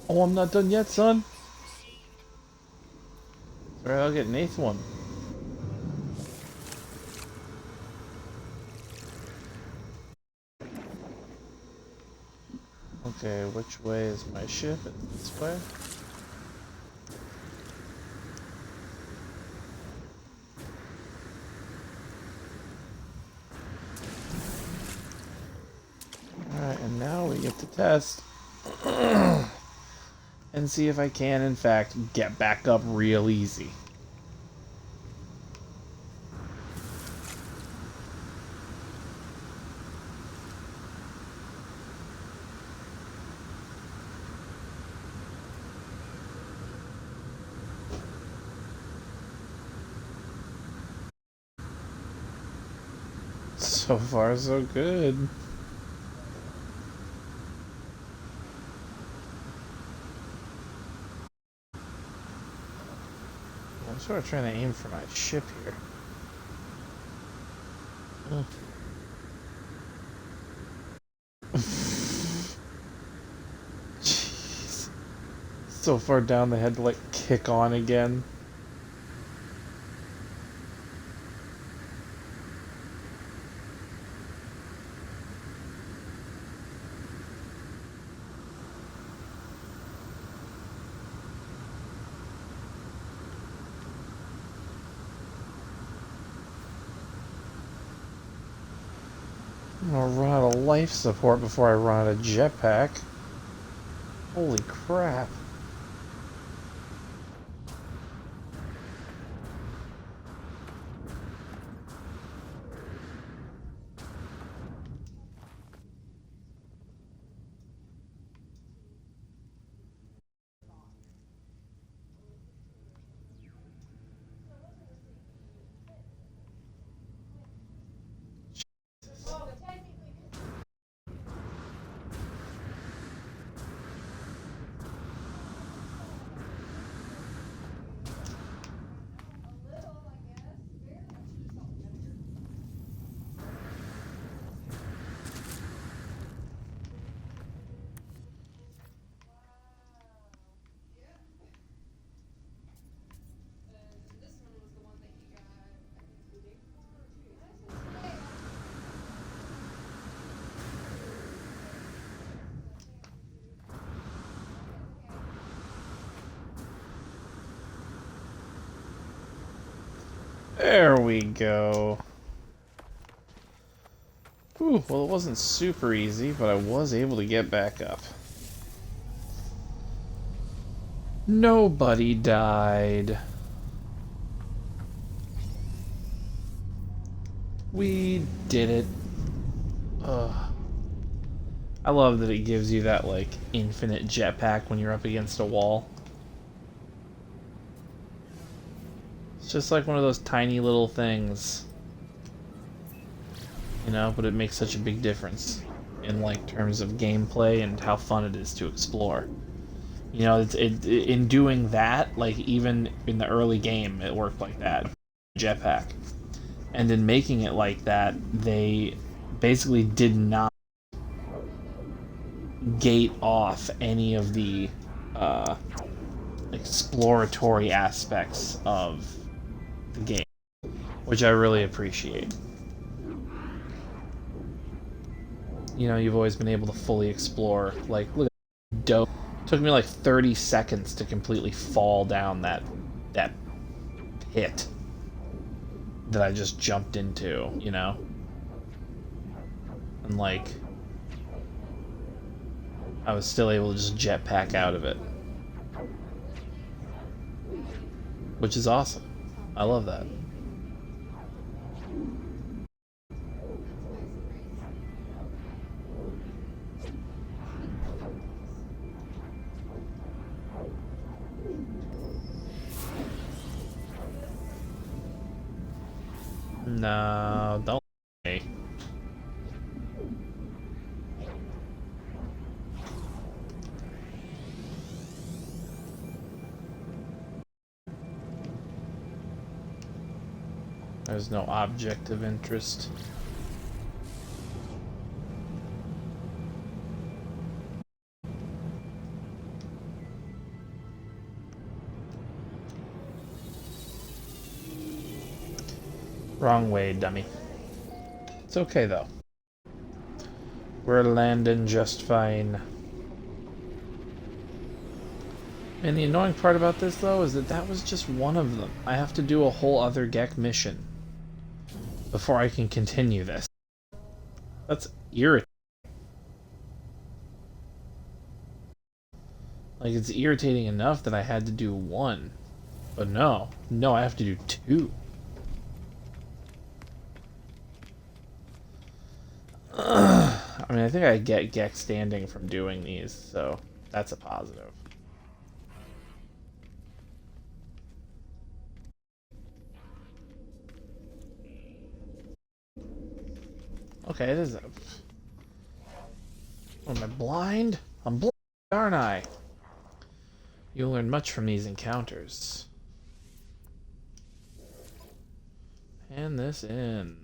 oh, I'm not done yet, son. Alright, I'll get an eighth one. Okay, which way is my ship? It's this way? Alright, and now we get to test. And see if I can, in fact, get back up real easy. So far, so good. I'm sort of trying to aim for my ship here. Jeez. So far down they had to like kick on again. I'm gonna run out of life support before I run out of jetpack. Holy crap. There we go. Whew, well, it wasn't super easy, but I was able to get back up. Nobody died. We did it. Ugh. I love that it gives you that, like, infinite jetpack when you're up against a wall. It's just like one of those tiny little things. You know, but it makes such a big difference in, like, terms of gameplay and how fun it is to explore. You know, in doing that, like, even in the early game, it worked like that. Jetpack. And in making it like that, they basically did not gate off any of the exploratory aspects of the game, which I really appreciate. You know, you've always been able to fully explore. Like, look at dope. It took me like 30 seconds to completely fall down that pit that I just jumped into, you know? And like, I was still able to just jetpack out of it. Which is awesome. I love that. No, don't. There's no object of interest. Wrong way, dummy. It's okay, though. We're landing just fine. And the annoying part about this, though, is that that was just one of them. I have to do a whole other Gek mission before I can continue this. That's irritating. Like, it's irritating enough that I had to do one. But no. No, I have to do two. I mean, I think I get Gek standing from doing these, so that's a positive. Okay, it is a... What, am I blind? I'm blind, aren't I? You'll learn much from these encounters. Hand this in.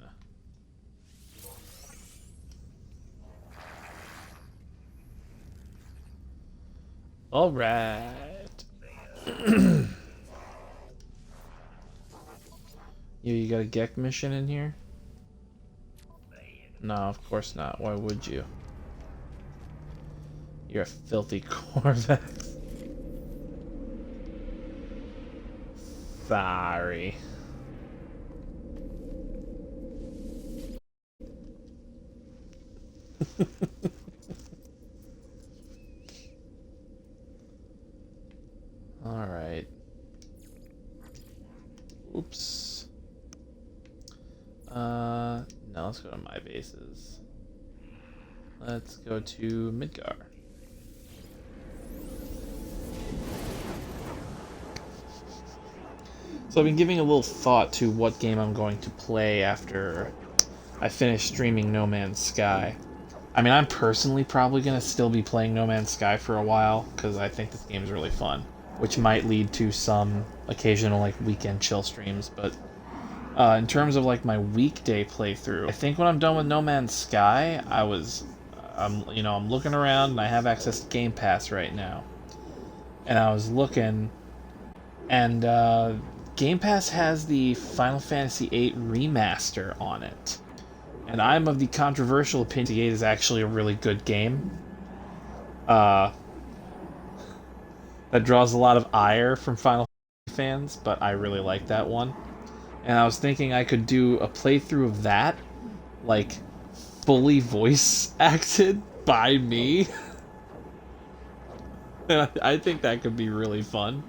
Alright. You got a Gek mission in here? No, of course not. Why would you? You're a filthy Corvex. Sorry. Alright. Oops. No, let's go to my bases. Let's go to Midgar. So I've been giving a little thought to what game I'm going to play after I finish streaming No Man's Sky. I mean, I'm personally probably going to still be playing No Man's Sky for a while, because I think this game's really fun, which might lead to some occasional, like, weekend chill streams, but in terms of, like, my weekday playthrough, I think when I'm done with No Man's Sky, I'm looking around, and I have access to Game Pass right now, and I was looking, and Game Pass has the Final Fantasy VIII Remaster on it. And I'm of the controversial opinion 8 is actually a really good game. That draws a lot of ire from Final Fantasy fans, but I really like that one. And I was thinking I could do a playthrough of that, like, fully voice acted by me. And I think that could be really fun.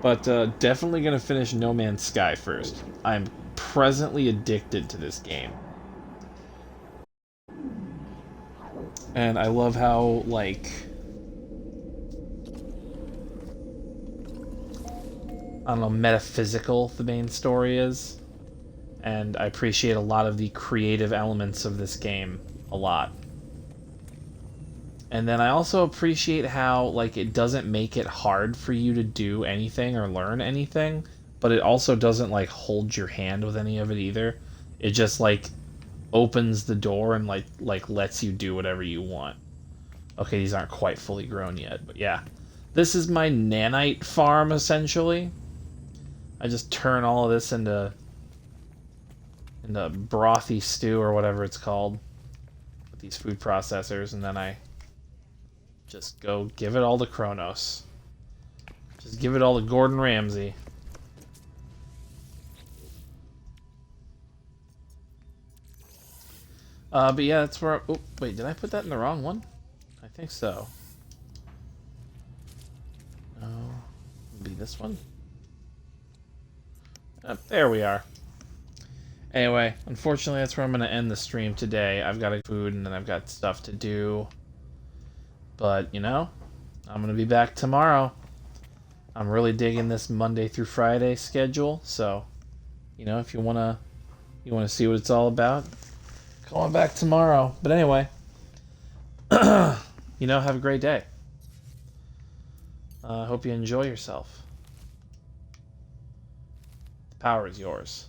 But definitely gonna finish No Man's Sky first. I'm presently addicted to this game. And I love how, like, I don't know, metaphysical the main story is. And I appreciate a lot of the creative elements of this game a lot. And then I also appreciate how, like, it doesn't make it hard for you to do anything or learn anything, but it also doesn't, like, hold your hand with any of it either. It just, like, opens the door and, like lets you do whatever you want. Okay, these aren't quite fully grown yet, but yeah. This is my nanite farm, essentially. I just turn all of this into brothy stew or whatever it's called with these food processors, and then I just go give it all to Kronos. Just give it all to Gordon Ramsay. But yeah, that's where. Oh, wait, did I put that in the wrong one? I think so. No, it'll be this one. There we are. Anyway, unfortunately, that's where I'm going to end the stream today. I've got food and then I've got stuff to do. But, you know, I'm going to be back tomorrow. I'm really digging this Monday through Friday schedule. So, you know, if you want to see what it's all about, come on back tomorrow. But anyway, you know, have a great day. I hope you enjoy yourself. The power is yours.